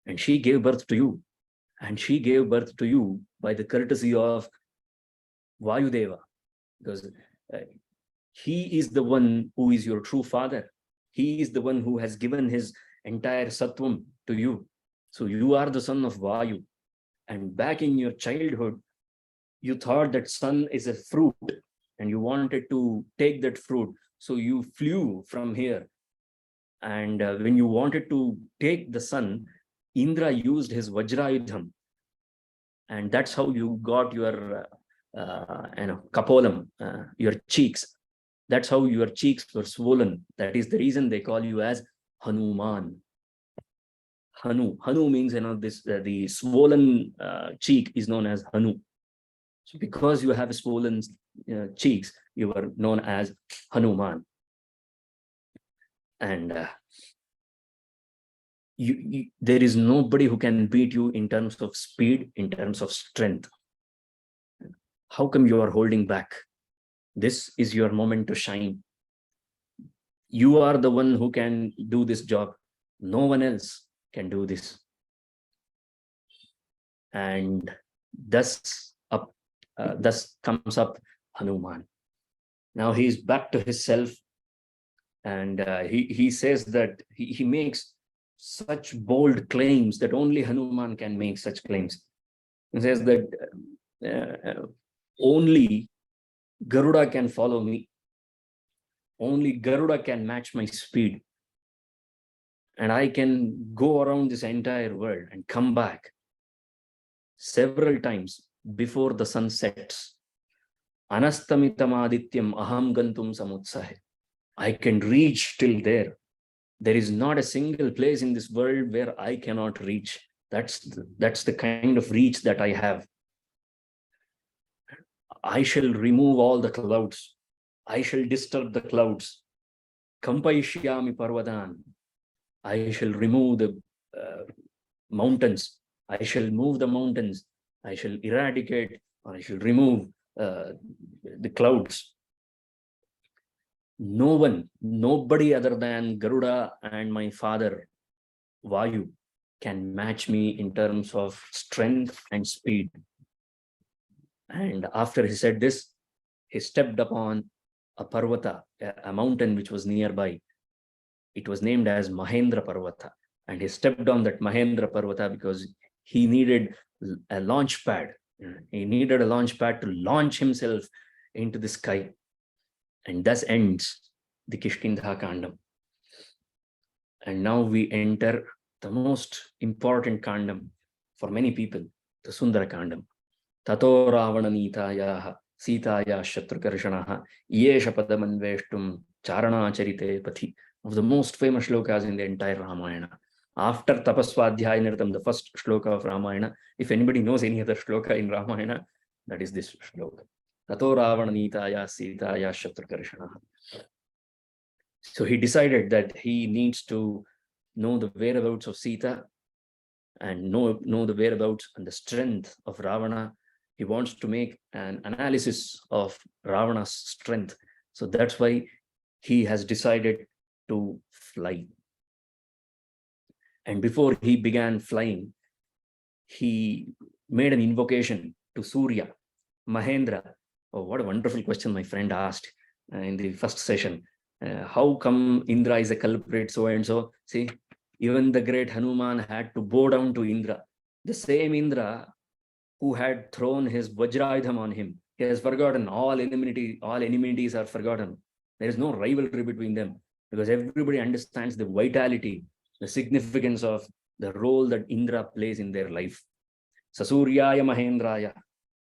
Speaker 1: And she gave birth to you. And she gave birth to you by the courtesy of Vayudeva, because he is the one who is your true father. He is the one who has given his entire sattvam to you. So you are the son of Vayu. And back in your childhood, you thought that sun is a fruit and you wanted to take that fruit. So you flew from here. And when you wanted to take the sun, Indra used his Vajrayudham. And that's how you got your kapolam, your cheeks. That's how your cheeks were swollen. That is the reason they call you as Hanūmān. Hanu means, the swollen cheek is known as Hanu. So because you have swollen cheeks, you are known as Hanūmān. And there is nobody who can beat you in terms of speed, in terms of strength. How come you are holding back? This is your moment to shine. You are the one who can do this job. No one else can do this. And thus comes up Hanūmān. Now he is back to himself, and he says that he makes such bold claims that only Hanūmān can make such claims. He says that only Garuda can follow me. Only Garuda can match my speed. And I can go around this entire world and come back several times before the sun sets. Anastamitam adityam aham gantum samutsahe. I can reach till there. There is not a single place in this world where I cannot reach. That's the kind of reach that I have. I shall remove all the clouds. I shall disturb the clouds. Kampaishyami parvadan. I shall remove the mountains. I shall move the mountains. I shall eradicate, or I shall remove the clouds. Nobody other than Garuda and my father, Vayu, can match me in terms of strength and speed. And after he said this, he stepped upon a parvata, a mountain which was nearby. It was named as Mahendra Parvata. And he stepped on that Mahendra Parvata because he needed a launch pad. He needed a launch pad to launch himself into the sky. And thus ends the Kishkindha Kandam. And now we enter the most important Kandam for many people, the Sundara Kandam. Tato Ravana Nitayaha Sītāya Shatrukarshanaha Yesha Padamanveshtum Charana Charite Pati. Of the most famous shlokas in the entire Ramayana. After Tapasvadhyaya Nirtam, the first shloka of Ramayana, if anybody knows any other shloka in Ramayana, that is this shloka. Tato Ravana Nitaya Sītāya Shatrukarshanaha. So he decided that he needs to know the whereabouts of Sita and know the whereabouts and the strength of Ravana. He wants to make an analysis of Ravana's strength. So that's why he has decided to fly. And before he began flying, he made an invocation to Surya, Mahendra. Oh, what a wonderful question my friend asked in the first session. How come Indra is a culprit, so and so? See, even the great Hanūmān had to bow down to Indra. The same Indra who had thrown his Vajrayudham on him. He has forgotten all enmities are forgotten. There is no rivalry between them because everybody understands the vitality, the significance of the role that Indra plays in their life. Sasuryaya Mahendraya,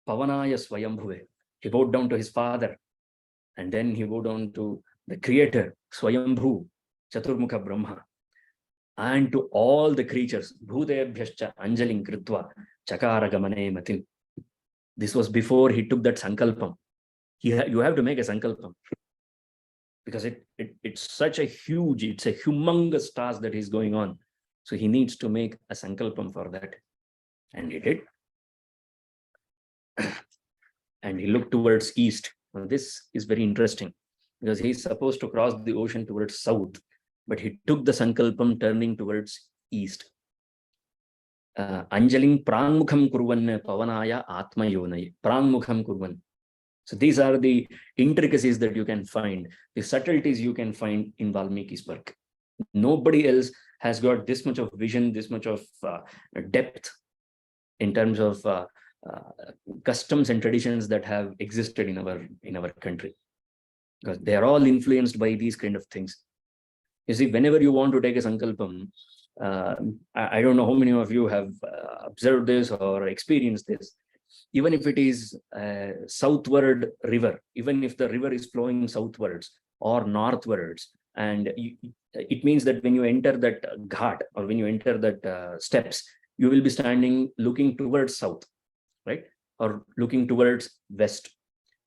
Speaker 1: Pavanaya Swayambhuve. He bowed down to his father, and then he bowed down to the creator, Swayambhu, Chaturmukha Brahma, and to all the creatures, Bhutebhyascha Anjaling Kritva, Chakara Gamane Matin. This was before he took that Sankalpam. You have to make a Sankalpam. Because it's such a humongous task that is going on. So he needs to make a Sankalpam for that. And he did. And he looked towards east. Now, this is very interesting because he's supposed to cross the ocean towards south, but he took the Sankalpam turning towards east. Anjaling Prangmukham Kurvan Pavanaya Atma Yonai. Prangmukham Kurvan. So these are the intricacies that you can find, the subtleties you can find in Valmiki's work. Nobody else has got this much of vision, this much of depth in terms of customs and traditions that have existed in our country, because they are all influenced by these kind of things. You see, whenever you want to take a Sankalpam, I don't know how many of you have observed this or experienced this. Even if it is a southward river, even if the river is flowing southwards or northwards, and it means that when you enter that ghat or when you enter that steps, you will be standing looking towards south, right? Or looking towards west.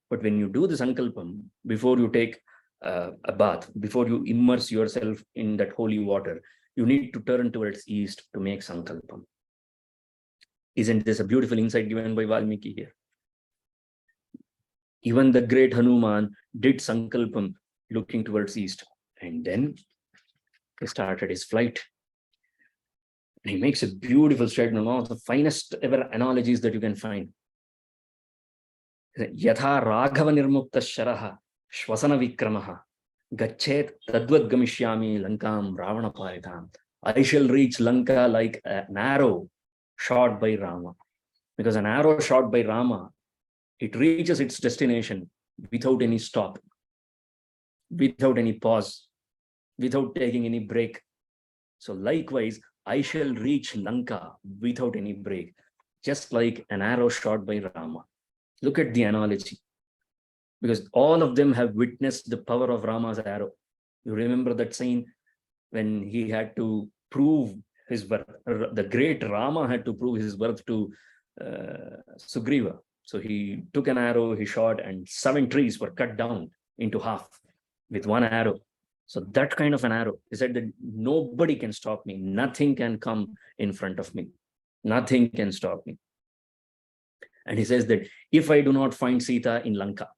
Speaker 1: But when you do the Sankalpam, before you take a bath, before you immerse yourself in that holy water, you need to turn towards east to make Sankalpam. Isn't this a beautiful insight given by Valmiki here? Even the great Hanūmān did Sankalpam looking towards east. And then he started his flight. And he makes a beautiful statement, one of the finest ever analogies that you can find. Yatha Raghava Nirmukta Sharaha Shvasana Vikramaha Gachet Tadvad Gamishyami Lankam Ravana Paritam. I shall reach Lanka like an arrow shot by Rama. Because an arrow shot by Rama, it reaches its destination without any stop, without any pause, without taking any break. So likewise, I shall reach Lanka without any break, just like an arrow shot by Rama. Look at the analogy, because all of them have witnessed the power of Rama's arrow. You remember that scene when he had to prove his worth, the great Rama had to prove his worth to Sugrīva. So he took an arrow, he shot, and 7 trees were cut down into half with one arrow. So that kind of an arrow. He said that nobody can stop me. Nothing can come in front of me. Nothing can stop me. And he says that if I do not find Sita in Lanka,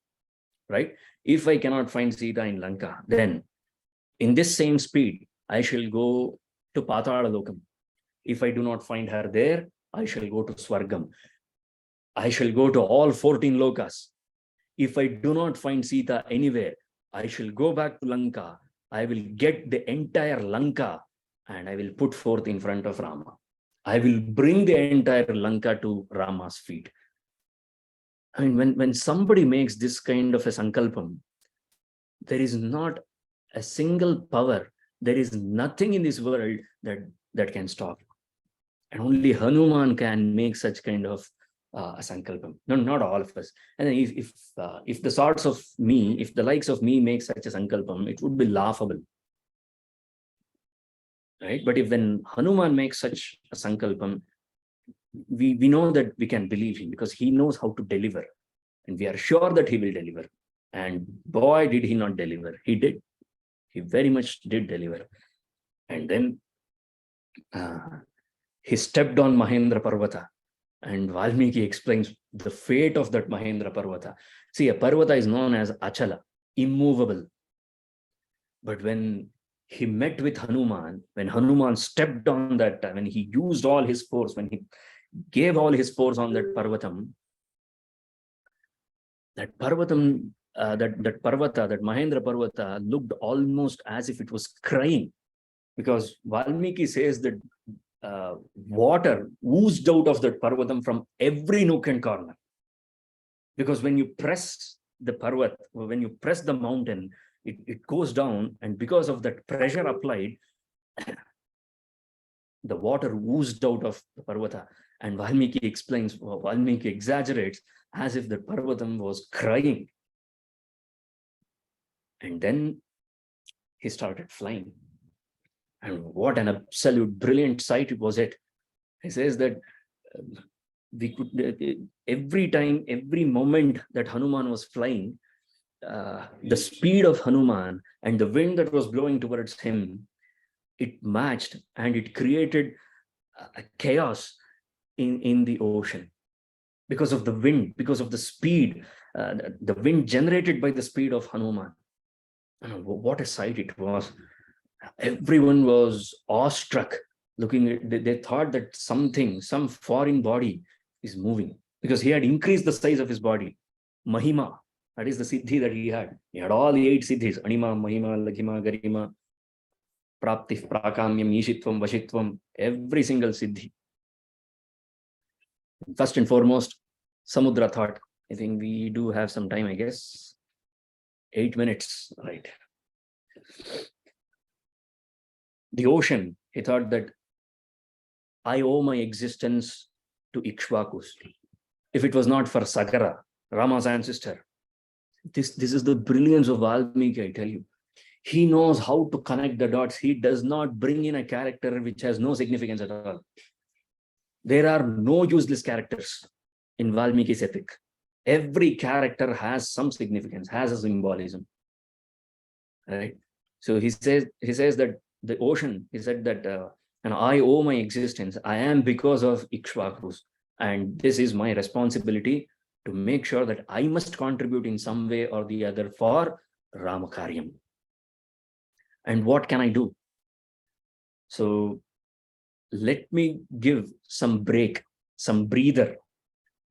Speaker 1: right? If I cannot find Sita in Lanka, then in this same speed, I shall go to Patala Lokam. If I do not find her there, I shall go to Swargam. I shall go to all 14 lokas. If I do not find Sita anywhere, I shall go back to Lanka. I will get the entire Lanka and I will put forth in front of Rama. I will bring the entire Lanka to Rama's feet. I mean, when somebody makes this kind of a sankalpam, there is not a single power. There is nothing in this world that can stop. And only Hanūmān can make such kind of a sankalpam. No, not all of us. And if the sorts of me, if the likes of me make such a sankalpam, it would be laughable. Right? But if when Hanūmān makes such a sankalpam, we know that we can believe him because he knows how to deliver. And we are sure that he will deliver. And boy, did he not deliver. He did. He very much did deliver. And then he stepped on Mahendra Parvata. And Valmiki explains the fate of that Mahendra Parvata. See, a Parvata is known as Achala, immovable. But when he met with Hanūmān, when Hanūmān stepped on that, when he used all his force, when he gave all his force on that Parvatam, that Parvatam, that Parvata, that Mahendra Parvata looked almost as if it was crying. Because Valmiki says that water oozed out of that Parvatam from every nook and corner. Because when you press the Parvat, when you press the mountain, it goes down, and because of that pressure applied, the water oozed out of the Parvata. And Valmiki explains, Valmiki exaggerates as if the Parvatam was crying. And then he started flying. And what an absolute brilliant sight was it. He says that we could, every time, every moment that Hanūmān was flying, the speed of Hanūmān and the wind that was blowing towards him, it matched and it created a chaos in the ocean because of the wind, because of the speed, the wind generated by the speed of Hanūmān. What a sight it was. Everyone was awestruck looking at it. They thought that some foreign body is moving because he had increased the size of his body. Mahima, that is the siddhi that he had. He had all the 8 siddhis: Anima, Mahima, Laghima, Garima, Prapti, Prakamyam, Ishitvam, Vashitvam, every single siddhi. First and foremost, Samudra thought, I think we do have some time, I guess. 8 minutes, right? The ocean, he thought that I owe my existence to Ikshvakus. If it was not for Sagara, Rama's ancestor, this is the brilliance of Valmiki, I tell you. He knows how to connect the dots. He does not bring in a character which has no significance at all. There are no useless characters in Valmiki's epic. Every character has some significance, has a symbolism. Right? So he says that the ocean, he said that and I owe my existence. I am because of Ikshvakus. And this is my responsibility to make sure that I must contribute in some way or the other for Ramakaryam. And what can I do? So let me give some break, some breather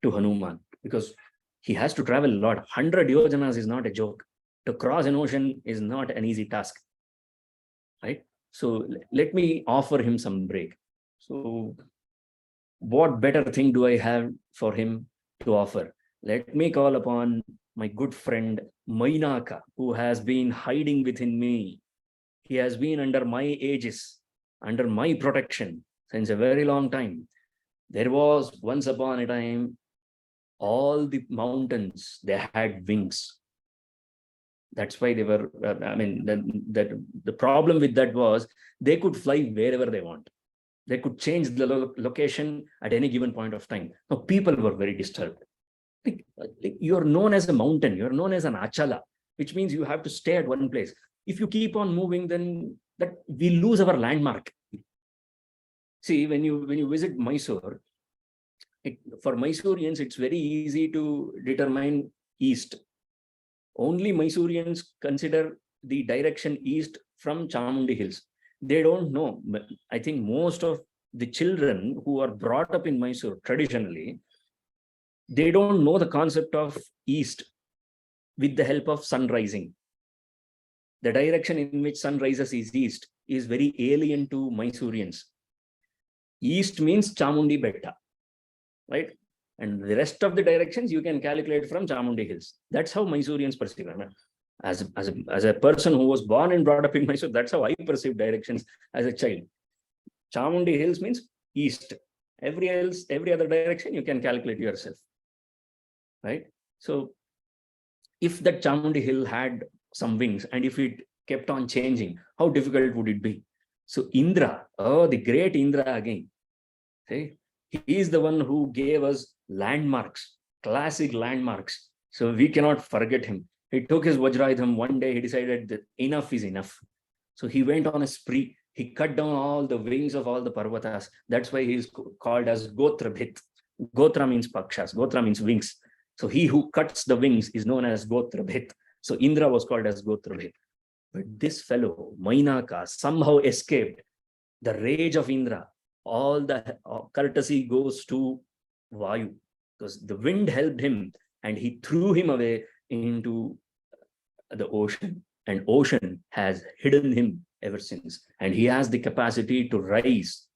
Speaker 1: to Hanūmān, because he has to travel a lot. 100 yojanas is not a joke. To cross an ocean is not an easy task, right? So let me offer him some break. So what better thing do I have for him to offer? Let me call upon my good friend Mainaka, who has been hiding within me. He has been under my aegis, under my protection since a very long time. There was once upon a time, all the mountains, they had wings. That's why they were, the problem with that was they could fly wherever they want. They could change the location at any given point of time. Now, people were very disturbed. Like you're known as a mountain, you're known as an achala, which means you have to stay at one place. If you keep on moving, then that we lose our landmark. See, when you visit Mysore, for Mysoreans, it's very easy to determine east. Only Mysoreans consider the direction east from Chamundi Hills. They don't know. I think most of the children who are brought up in Mysore traditionally, they don't know the concept of east with the help of sun rising. The direction in which sun rises is east is very alien to Mysoreans. East means Chamundi Betta, right? And the rest of the directions you can calculate from Chamundi Hills. That's how Mysoreans perceive. As a person who was born and brought up in Mysore, that's how I perceive directions as a child. Chamundi Hills means east. Every other direction you can calculate yourself, right? So if that Chamundi Hill had some wings and if it kept on changing, how difficult would it be? So Indra, the great Indra again, see, he is the one who gave us landmarks, classic landmarks. So we cannot forget him. He took his Vajrayudham. One day he decided that enough is enough. So he went on a spree. He cut down all the wings of all the Parvatas. That's why he is called as Gotrabhit. Gotra means Pakshas. Gotra means wings. So he who cuts the wings is known as Gotrabhit. So Indra was called as Gotrabhit. But this fellow, Mainaka, somehow escaped the rage of Indra. All the courtesy goes to Vayu, because the wind helped him and he threw him away into the ocean, and ocean has hidden him ever since. And he has the capacity to rise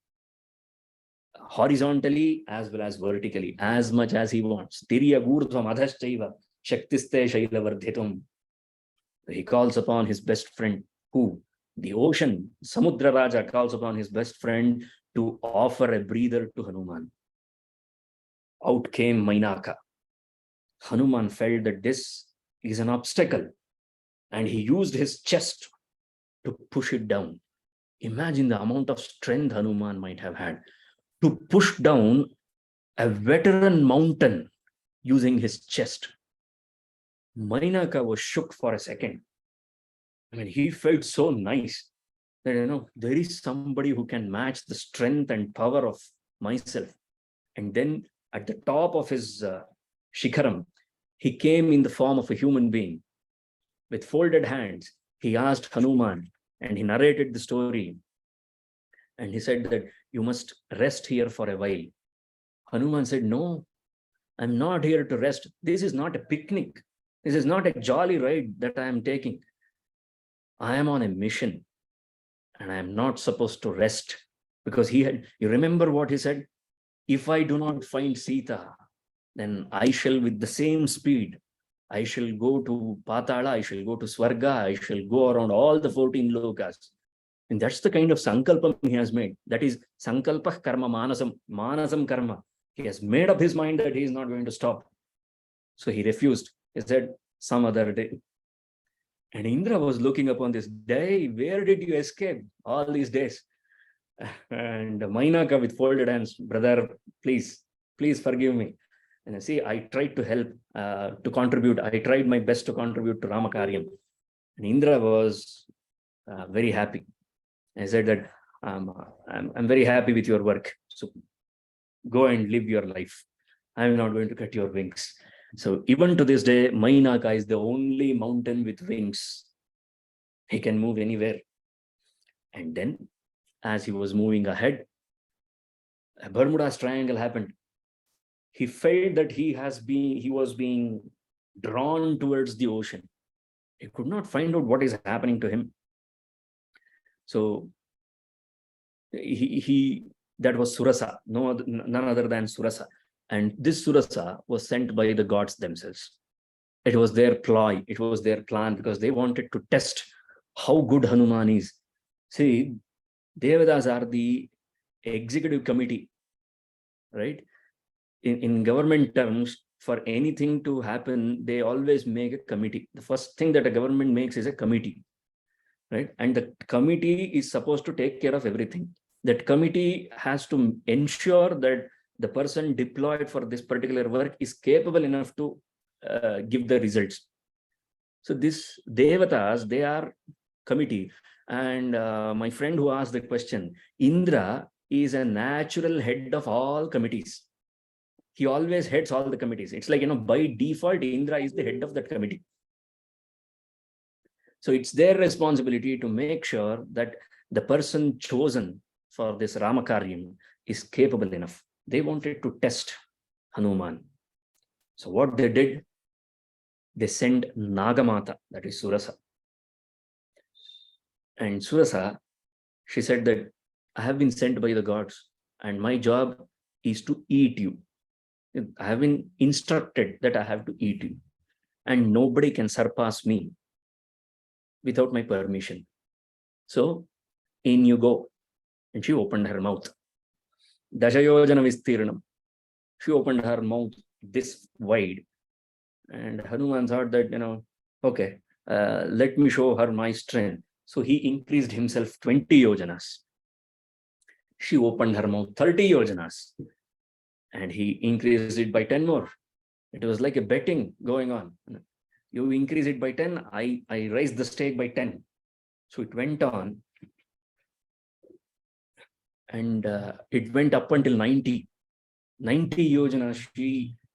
Speaker 1: horizontally as well as vertically, as much as he wants. He calls upon his best friend, who? The ocean, Samudra Raja calls upon his best friend to offer a breather to Hanūmān. Out came Mainaka. Hanūmān felt that this is an obstacle and he used his chest to push it down. Imagine the amount of strength Hanūmān might have had to push down a veteran mountain using his chest. Mainaka was shook for a second. I mean, he felt so nice that, there is somebody who can match the strength and power of myself. And then at the top of his Shikharam, he came in the form of a human being. With folded hands, he asked Hanūmān, and he narrated the story. And he said that you must rest here for a while. Hanūmān said, no, I'm not here to rest. This is not a picnic. This is not a jolly ride that I am taking. I am on a mission and I am not supposed to rest, because you remember what he said? If I do not find Sita, then I shall, with the same speed, I shall go to Patala, I shall go to Swarga, I shall go around all the 14 lokas. And that's the kind of sankalpam he has made. That is sankalpah karma manasam karma. He has made up his mind that he is not going to stop. So he refused. He said, some other day. And Indra was looking upon this day. Where did you escape all these days? And Mainaka with folded hands, brother, please forgive me. And see, I tried to help, to contribute. I tried my best to contribute to Ramakaryam. And Indra was very happy. I said that I'm very happy with your work. So go and live your life. I'm not going to cut your wings. So even to this day, Mainaka is the only mountain with wings. He can move anywhere. And then, as he was moving ahead, a Bermuda's Triangle happened. He felt that he was being drawn towards the ocean. He could not find out what is happening to him. So that was Surasa, none other than Surasa. And this Surasa was sent by the gods themselves. It was their ploy, it was their plan, because they wanted to test how good Hanūmān is. See, Devadas are the executive committee, right? In government terms, for anything to happen, they always make a committee. The first thing that a government makes is a committee, right? And the committee is supposed to take care of everything. That committee has to ensure that the person deployed for this particular work is capable enough to give the results. So this Devatas, they are committee. And my friend who asked the question, Indra is a natural head of all committees. He always heads all the committees. It's like, by default, Indra is the head of that committee. So it's their responsibility to make sure that the person chosen for this Ramakaryam is capable enough. They wanted to test Hanūmān. So what they did, they sent Nagamata, that is Surasa. And Surasa, she said that I have been sent by the gods and my job is to eat you. I have been instructed that I have to eat you and nobody can surpass me without my permission. So in you go. And she opened her mouth. Daśayojana vistirnam. She opened her mouth this wide. And Hanūmān thought that, okay, let me show her my strength. So he increased himself 20 yojanas. She opened her mouth 30 yojanas. And he increased it by 10 more. It was like a betting going on. You increase it by 10, I raise the stake by 10. So it went on. And it went up until 90. 90 yojanas.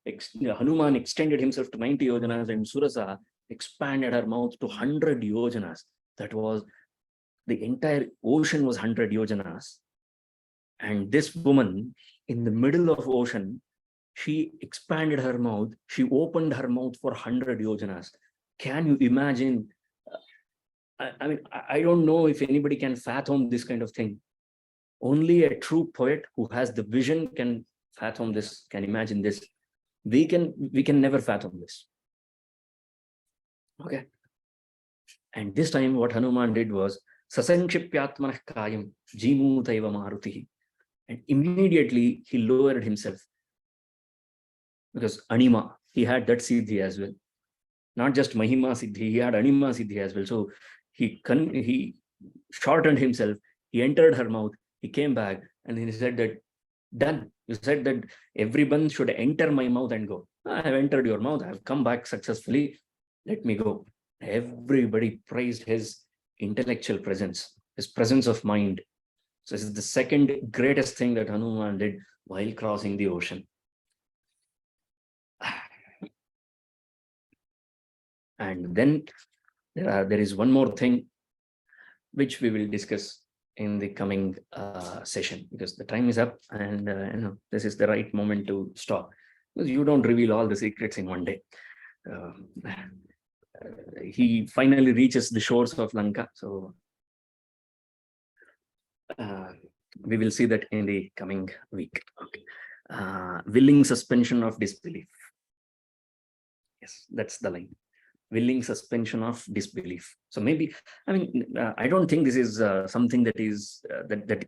Speaker 1: Hanūmān extended himself to 90 yojanas and Surasa expanded her mouth to 100 yojanas. That was, the entire ocean was 100 yojanas. And this woman in the middle of ocean, she expanded her mouth. She opened her mouth for 100 yojanas. Can you imagine? I mean, I don't know if anybody can fathom this kind of thing. Only a true poet who has the vision can fathom this, can imagine this. We can never fathom this. Okay. And this time what Hanūmān did was Sasankshipyatmanah kayam jimutaiva marutihi. And immediately he lowered himself. Because Anima, he had that siddhi as well. Not just Mahima siddhi, he had Anima siddhi as well. So he shortened himself, he entered her mouth, he came back and he said that, done. You said that everyone should enter my mouth and go. I have entered your mouth, I have come back successfully, let me go. Everybody praised his intellectual presence, his presence of mind. So this is the second greatest thing that Hanūmān did while crossing the ocean. And then there is one more thing which we will discuss in the coming session, because the time is up and this is the right moment to stop, because you don't reveal all the secrets in one day. He finally reaches the shores of Lanka. So we will see that in the coming week. Okay. Willing suspension of disbelief. Yes, that's the line. Willing suspension of disbelief. So maybe, I mean, I don't think this is something that is that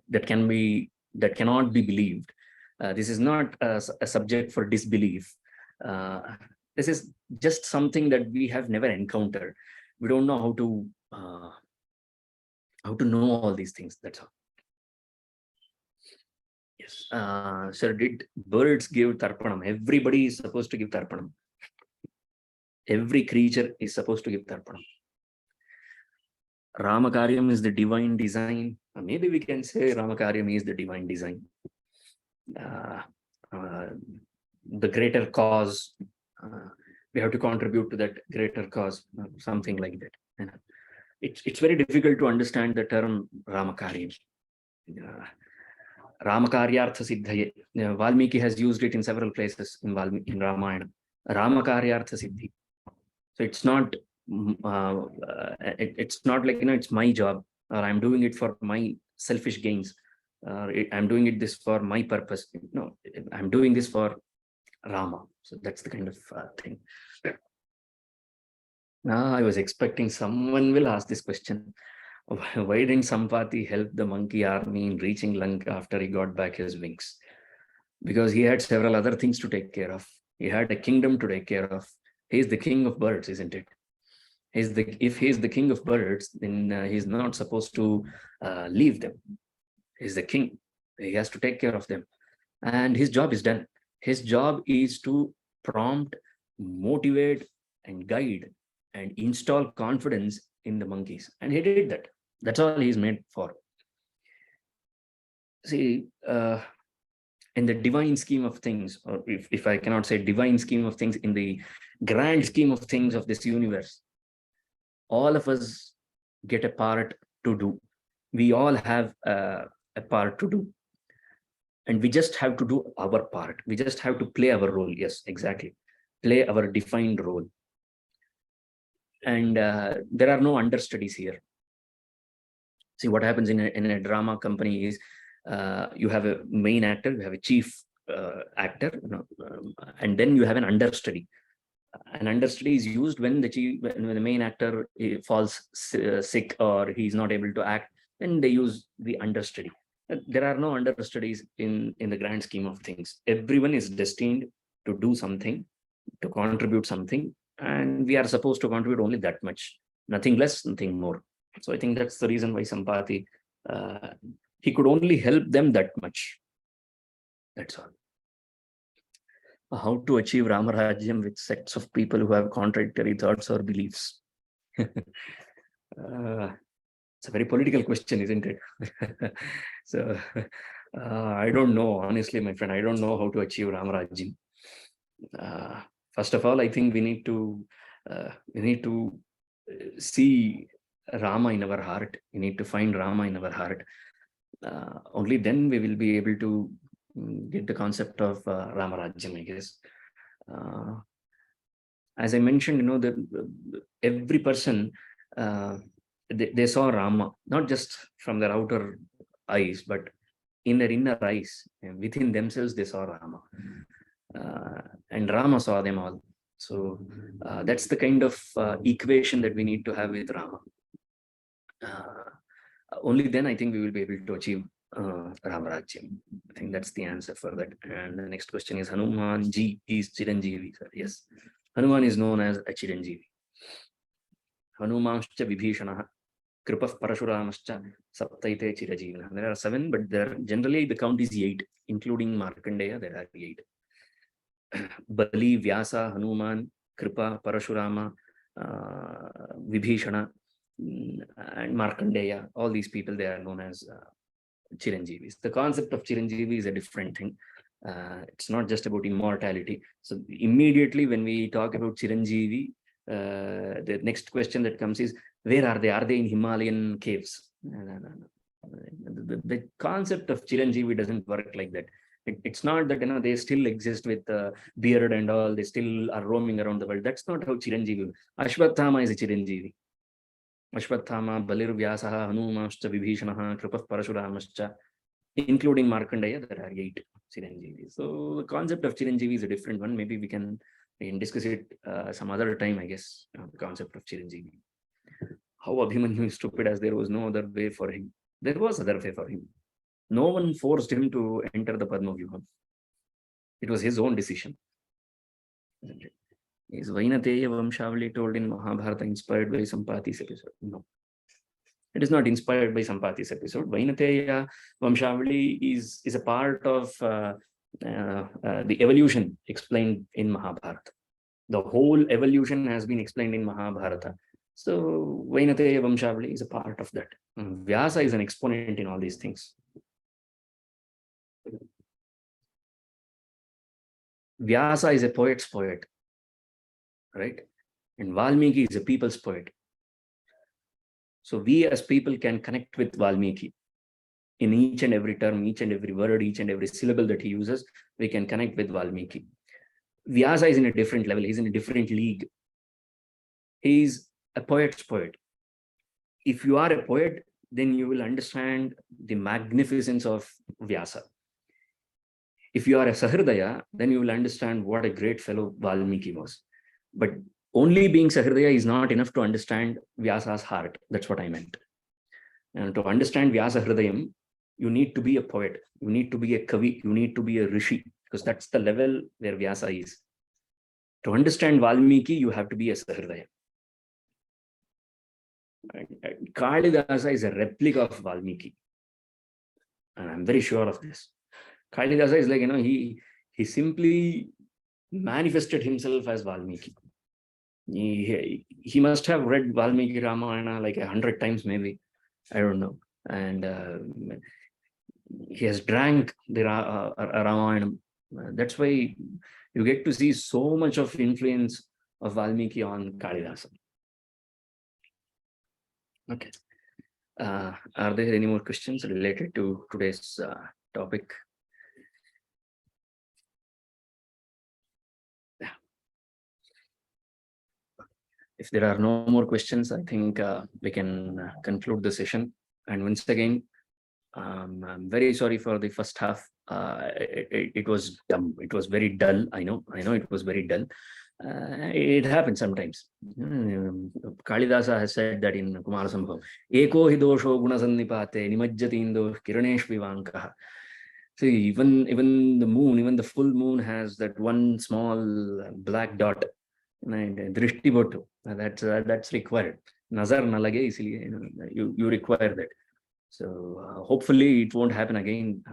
Speaker 1: cannot be believed. This is not a subject for disbelief. This is just something that we have never encountered. We don't know how to know all these things. That's all. Yes. Sir, did birds give tarpanam? Everybody is supposed to give tarpanam. Every creature is supposed to give tarpanam. Ramakaryam is the divine design. Maybe we can say Ramakaryam is the divine design. The greater cause, we have to contribute to that greater cause, something like that. It's very difficult to understand the term Ramakaryam. Ramakaryartha siddhaye. Valmiki has used it in several places in Ramayana. Ramakaryartha siddhi. So it's not it's not like it's my job, or I'm doing it for my selfish gains, I'm doing this for my purpose. No, I'm doing this for Rama. So that's the kind of thing. Now I was expecting someone will ask this question. Why didn't Sampati help the monkey army in reaching Lanka after he got back his wings? Because he had several other things to take care of. He had a kingdom to take care of. He's the king of birds, isn't it? If he's the king of birds, then he's not supposed to leave them. He's the king. He has to take care of them. and his job is done. His job is to prompt, motivate, and guide and install confidence in the monkeys. And he did that. That's all he's made for. See, in the divine scheme of things, or if I cannot say divine scheme of things, in the grand scheme of things of this universe, all of us get a part to do. We all have a part to do. And we just have to do our part. We just have to play our role. Yes, exactly. Play our defined role. And there are no understudies here. See, what happens in a drama company is you have a main actor, you have a chief actor, and then you have an understudy. An understudy is used when the main actor falls sick or he's not able to act, then they use the understudy. There are no understudies in the grand scheme of things. Everyone is destined to do something, to contribute something, and we are supposed to contribute only that much, nothing less, nothing more. So I think that's the reason why Sampati, he could only help them that much. That's all. How to achieve Ramarajyam with sects of people who have contradictory thoughts or beliefs? It's a very political question, isn't it? So I don't know, honestly, my friend. I don't know how to achieve Ramarajyam. First of all, I think we need to see Rama in our heart. We need to find Rama in our heart. Only then we will be able to get the concept of Ramarajyam, I guess. As I mentioned, that every person, they saw Rama, not just from their outer eyes, but in their inner eyes, and within themselves, they saw Rama. And Rama saw them all. So that's the kind of equation that we need to have with Rama. Only then I think we will be able to achieve Ramarajyam. I think that's the answer for that. And the next question is Hanūmān ji is Chiranjeevi. Sir. Yes, Hanūmān is known as a Chiranjeevi. Hanūmānscha Vibhīṣanaha Kripah Parashuramascha Saptaite Chirajīvana. There are 7, but generally the count is 8, including Markandeya. There are 8. Bali, Vyasa, Hanūmān, Kripa, Parashurama, Vibhīṣana, and Markandeya. All these people, they are known as Chiranjeevis. The concept of Chiranjeevi is a different thing. It's not just about immortality. So immediately when we talk about Chiranjeevi, the next question that comes is, where are they? Are they in Himalayan caves? No. The concept of Chiranjeevi doesn't work like that. It's not that they still exist with beard and all. They still are roaming around the world. That's not how Chiranjeevi. Ashwathama is a Chiranjeevi. Ashwathama, Balir, Vyasaha, Hanūmānscha, Vibhīṣanaha, Kripah, Parashuramascha, including Markandeya, there are 8 Chiranjeevis. So the concept of Chiranjeevi is a different one. Maybe we can discuss it some other time, I guess, the concept of Chiranjeevi. How Abhimanyu is stupid, as there was no other way for him. There was other way for him. No one forced him to enter the Padma Vyuham. It was his own decision. Is Vainateya Vamshavali told in Mahabharata inspired by Sampati's episode? No. It is not inspired by Sampati's episode. Vainateya Vamshavali is a part of the evolution explained in Mahabharata. The whole evolution has been explained in Mahabharata. So Vainateya Vamshavali is a part of that. Vyasa is an exponent in all these things. Vyasa is a poet's poet, right? And Valmiki is a people's poet. So we as people can connect with Valmiki. In each and every term, each and every word, each and every syllable that he uses, we can connect with Valmiki. Vyasa is in a different level. He's in a different league. He's a poet's poet. If you are a poet, then you will understand the magnificence of Vyasa. If you are a Sahridaya, then you will understand what a great fellow Valmiki was. But only being Sahridaya is not enough to understand Vyasa's heart. That's what I meant. And to understand Vyasa Hridayam, you need to be a poet. You need to be a Kavi. You need to be a Rishi, because that's the level where Vyasa is. To understand Valmiki, you have to be a Sahridaya. Kalidasa is a replica of Valmiki. And I'm very sure of this. Kalidasa is like, he simply manifested himself as Valmiki. He must have read Valmiki Ramayana like 100 times, maybe. I don't know. And he has drank the Ramayana. That's why you get to see so much of influence of Valmiki on Kalidasa. Okay. Are there any more questions related to today's topic? If there are no more questions, I think we can conclude the session. And once again, I'm very sorry for the first half. It was dumb. It was very dull. I know it was very dull. It happens sometimes. Kalidasa has said that in Kumarasambhavam, Eko hi dosho gunasannipate nimajjati indo kiranesh vivankaha. See, even the moon, even the full moon has that one small black dot. Drishti botu. That's required. Nazar nalage, you require that. So hopefully it won't happen again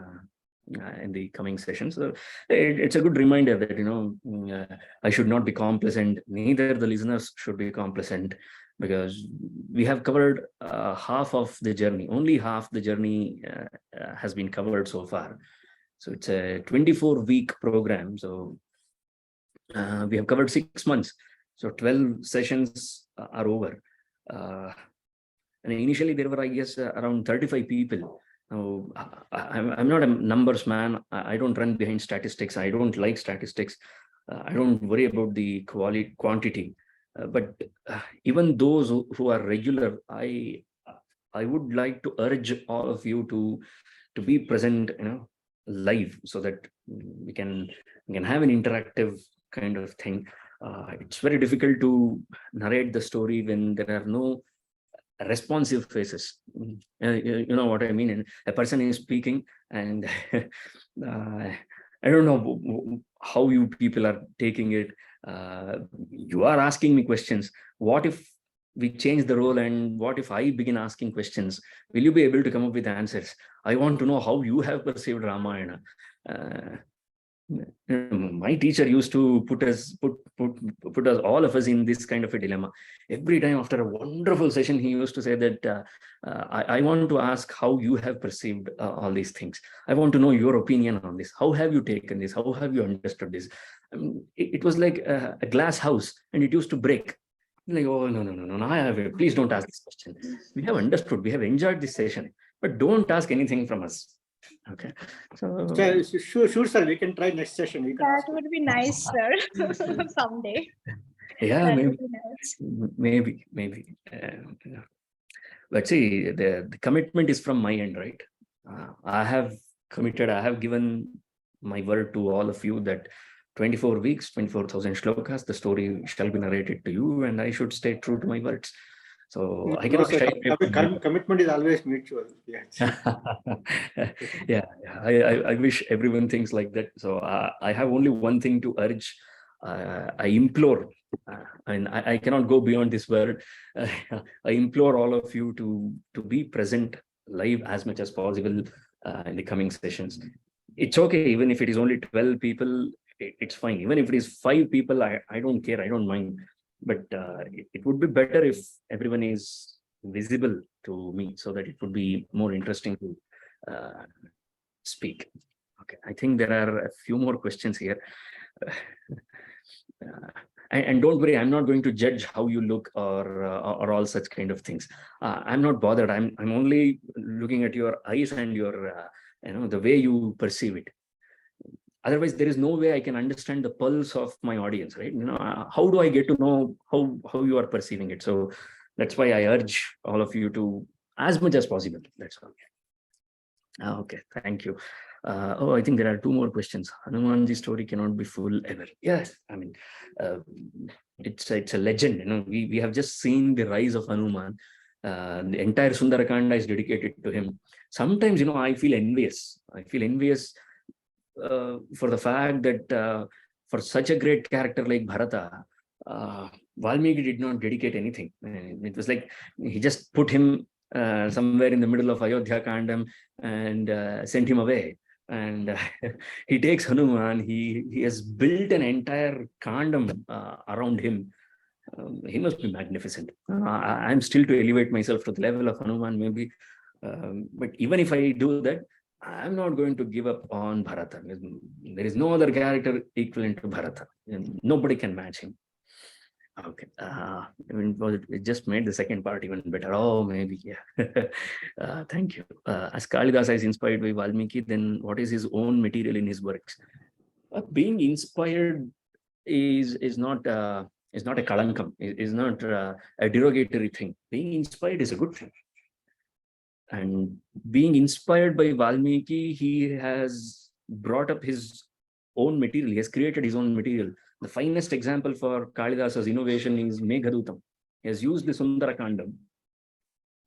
Speaker 1: in the coming sessions. So it's a good reminder that I should not be complacent. Neither the listeners should be complacent, because we have covered half of the journey. Only half the journey has been covered so far. So it's a 24-week program. So we have covered 6 months. So 12 sessions are over. And initially there were, I guess, around 35 people. Now, I'm not a numbers man. I don't run behind statistics. I don't like statistics. I don't worry about the quantity. But even those who are regular, I would like to urge all of you to be present, live, so that we can have an interactive kind of thing. It's very difficult to narrate the story when there are no responsive faces. You know what I mean? And a person is speaking, and I don't know how you people are taking it. You are asking me questions. What if we change the role, and what if I begin asking questions? Will you be able to come up with answers? I want to know how you have perceived Ramayana. My teacher used to put us all of us in this kind of a dilemma. Every time after a wonderful session, he used to say that I want to ask how you have perceived all these things. I want to know your opinion on this. How have you taken this? How have you understood this? It was like a glass house, and it used to break. Like, oh, no, please don't ask this question. We have understood, we have enjoyed this session, but don't ask anything from us. Okay, so
Speaker 2: sure, sir. We can try next session.
Speaker 3: That would be nice, sir. Someday.
Speaker 1: Yeah,
Speaker 3: That
Speaker 1: maybe,
Speaker 3: would be nice.
Speaker 1: maybe. But see, the commitment is from my end, right? I have committed. I have given my word to all of you that 24 weeks, 24,000 shlokas, the story shall be narrated to you, and I should stay true to my words. So I cannot shy away.
Speaker 2: Commitment is always mutual.
Speaker 1: Yeah. I wish everyone thinks like that. So I have only one thing to urge. I implore, and I cannot go beyond this word. I implore all of you to be present live as much as possible in the coming sessions. It's okay, even if it is only 12 people, it's fine. Even if it is 5 people, I don't care. I don't mind. But it would be better if everyone is visible to me, so that it would be more interesting to speak. Okay, I think there are a few more questions here. And don't worry, I'm not going to judge how you look or all such kind of things. I'm not bothered. I'm only looking at your eyes and your the way you perceive it. Otherwise, there is no way I can understand the pulse of my audience, right? How do I get to know how you are perceiving it? So that's why I urge all of you to, as much as possible. That's all. Okay, thank you. I think there are 2 more questions. Hanūmān's story cannot be full ever. Yes, I mean, it's a legend. We have just seen the rise of Hanūmān. The entire Sundarakanda is dedicated to him. Sometimes, I feel envious. For the fact that for such a great character like Bharata, Valmiki did not dedicate anything. It was like he just put him somewhere in the middle of Ayodhya Kandam and sent him away. and he takes Hanūmān. He has built an entire kandam around him. He must be magnificent. I'm still to elevate myself to the level of Hanūmān, maybe. But even if I do that, I'm not going to give up on Bharata. There is no other character equivalent to Bharata. Nobody can match him. Okay. It just made the second part even better. Oh, maybe, yeah. Thank you. As Kalidasa is inspired by Valmiki, then what is his own material in his works? Being inspired is not a kalankam. Is not a derogatory thing. Being inspired is a good thing. And being inspired by Valmiki, he has brought up his own material. He has created his own material. The finest example for Kalidasa's innovation is Meghadutam. He has used the Sundarakandam,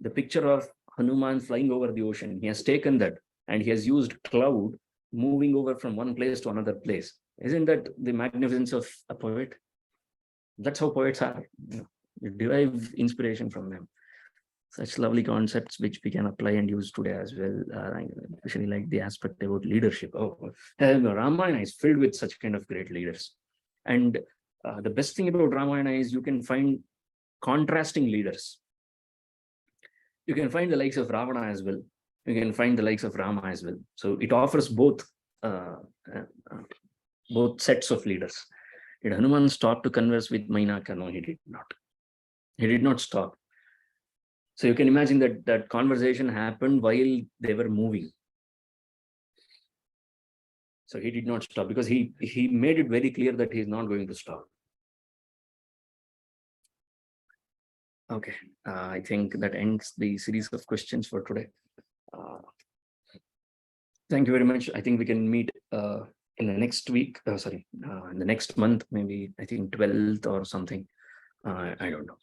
Speaker 1: the picture of Hanūmān flying over the ocean. He has taken that and he has used cloud moving over from one place to another place. Isn't that the magnificence of a poet? That's how poets are. You derive inspiration from them. Such lovely concepts which we can apply and use today as well. I especially like the aspect about leadership. Oh, Ramayana is filled with such kind of great leaders. And the best thing about Ramayana is you can find contrasting leaders. You can find the likes of Ravana as well. You can find the likes of Rama as well. So it offers both sets of leaders. Did Hanūmān stop to converse with Mainaka? No, he did not. He did not stop. So you can imagine that conversation happened while they were moving. So he did not stop because he made it very clear that he is not going to stop. Okay, I think that ends the series of questions for today. Thank you very much. I think we can meet in the next week. In the next month, maybe I think 12th or something. I don't know.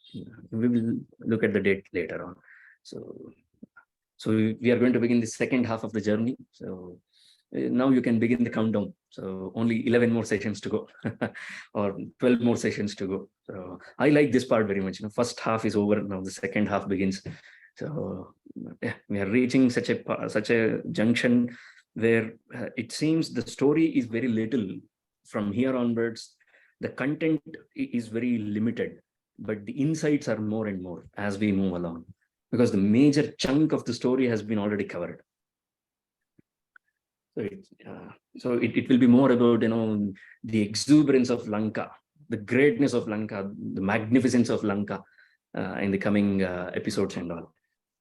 Speaker 1: We will look at the date later on. So we are going to begin the second half of the journey. So now you can begin the countdown. So only 11 more sessions to go or 12 more sessions to go. So I like this part very much. First half is over. Now the second half begins. So yeah, we are reaching such a junction where it seems the story is very little from here onwards. The content is very limited, but the insights are more and more as we move along, because the major chunk of the story has been already covered. So it will be more about, the exuberance of Lanka, the greatness of Lanka, the magnificence of Lanka in the coming episodes and all.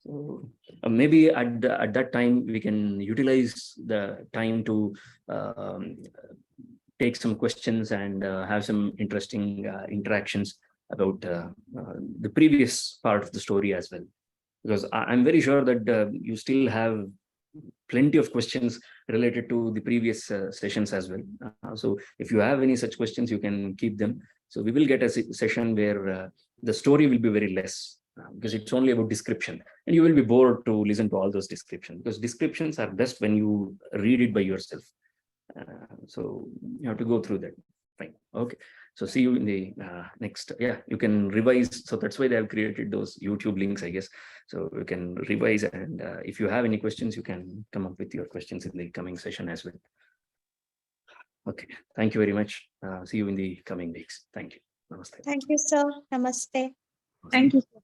Speaker 1: So maybe at that time, we can utilize the time to take some questions and have some interesting interactions about the previous part of the story as well. Because I'm very sure that you still have plenty of questions related to the previous sessions as well. So if you have any such questions, you can keep them. So we will get a session where the story will be very less, because it's only about description, and you will be bored to listen to all those descriptions, because descriptions are best when you read it by yourself. So you have to go through that. Fine. Okay. So see you in the next. Yeah, you can revise. So that's why they have created those YouTube links, I guess. So you can revise, and if you have any questions, you can come up with your questions in the coming session as well. Okay. Thank you very much. See you in the coming weeks. Thank you. Namaste.
Speaker 3: Thank you, sir. Namaste.
Speaker 4: Thank you, sir.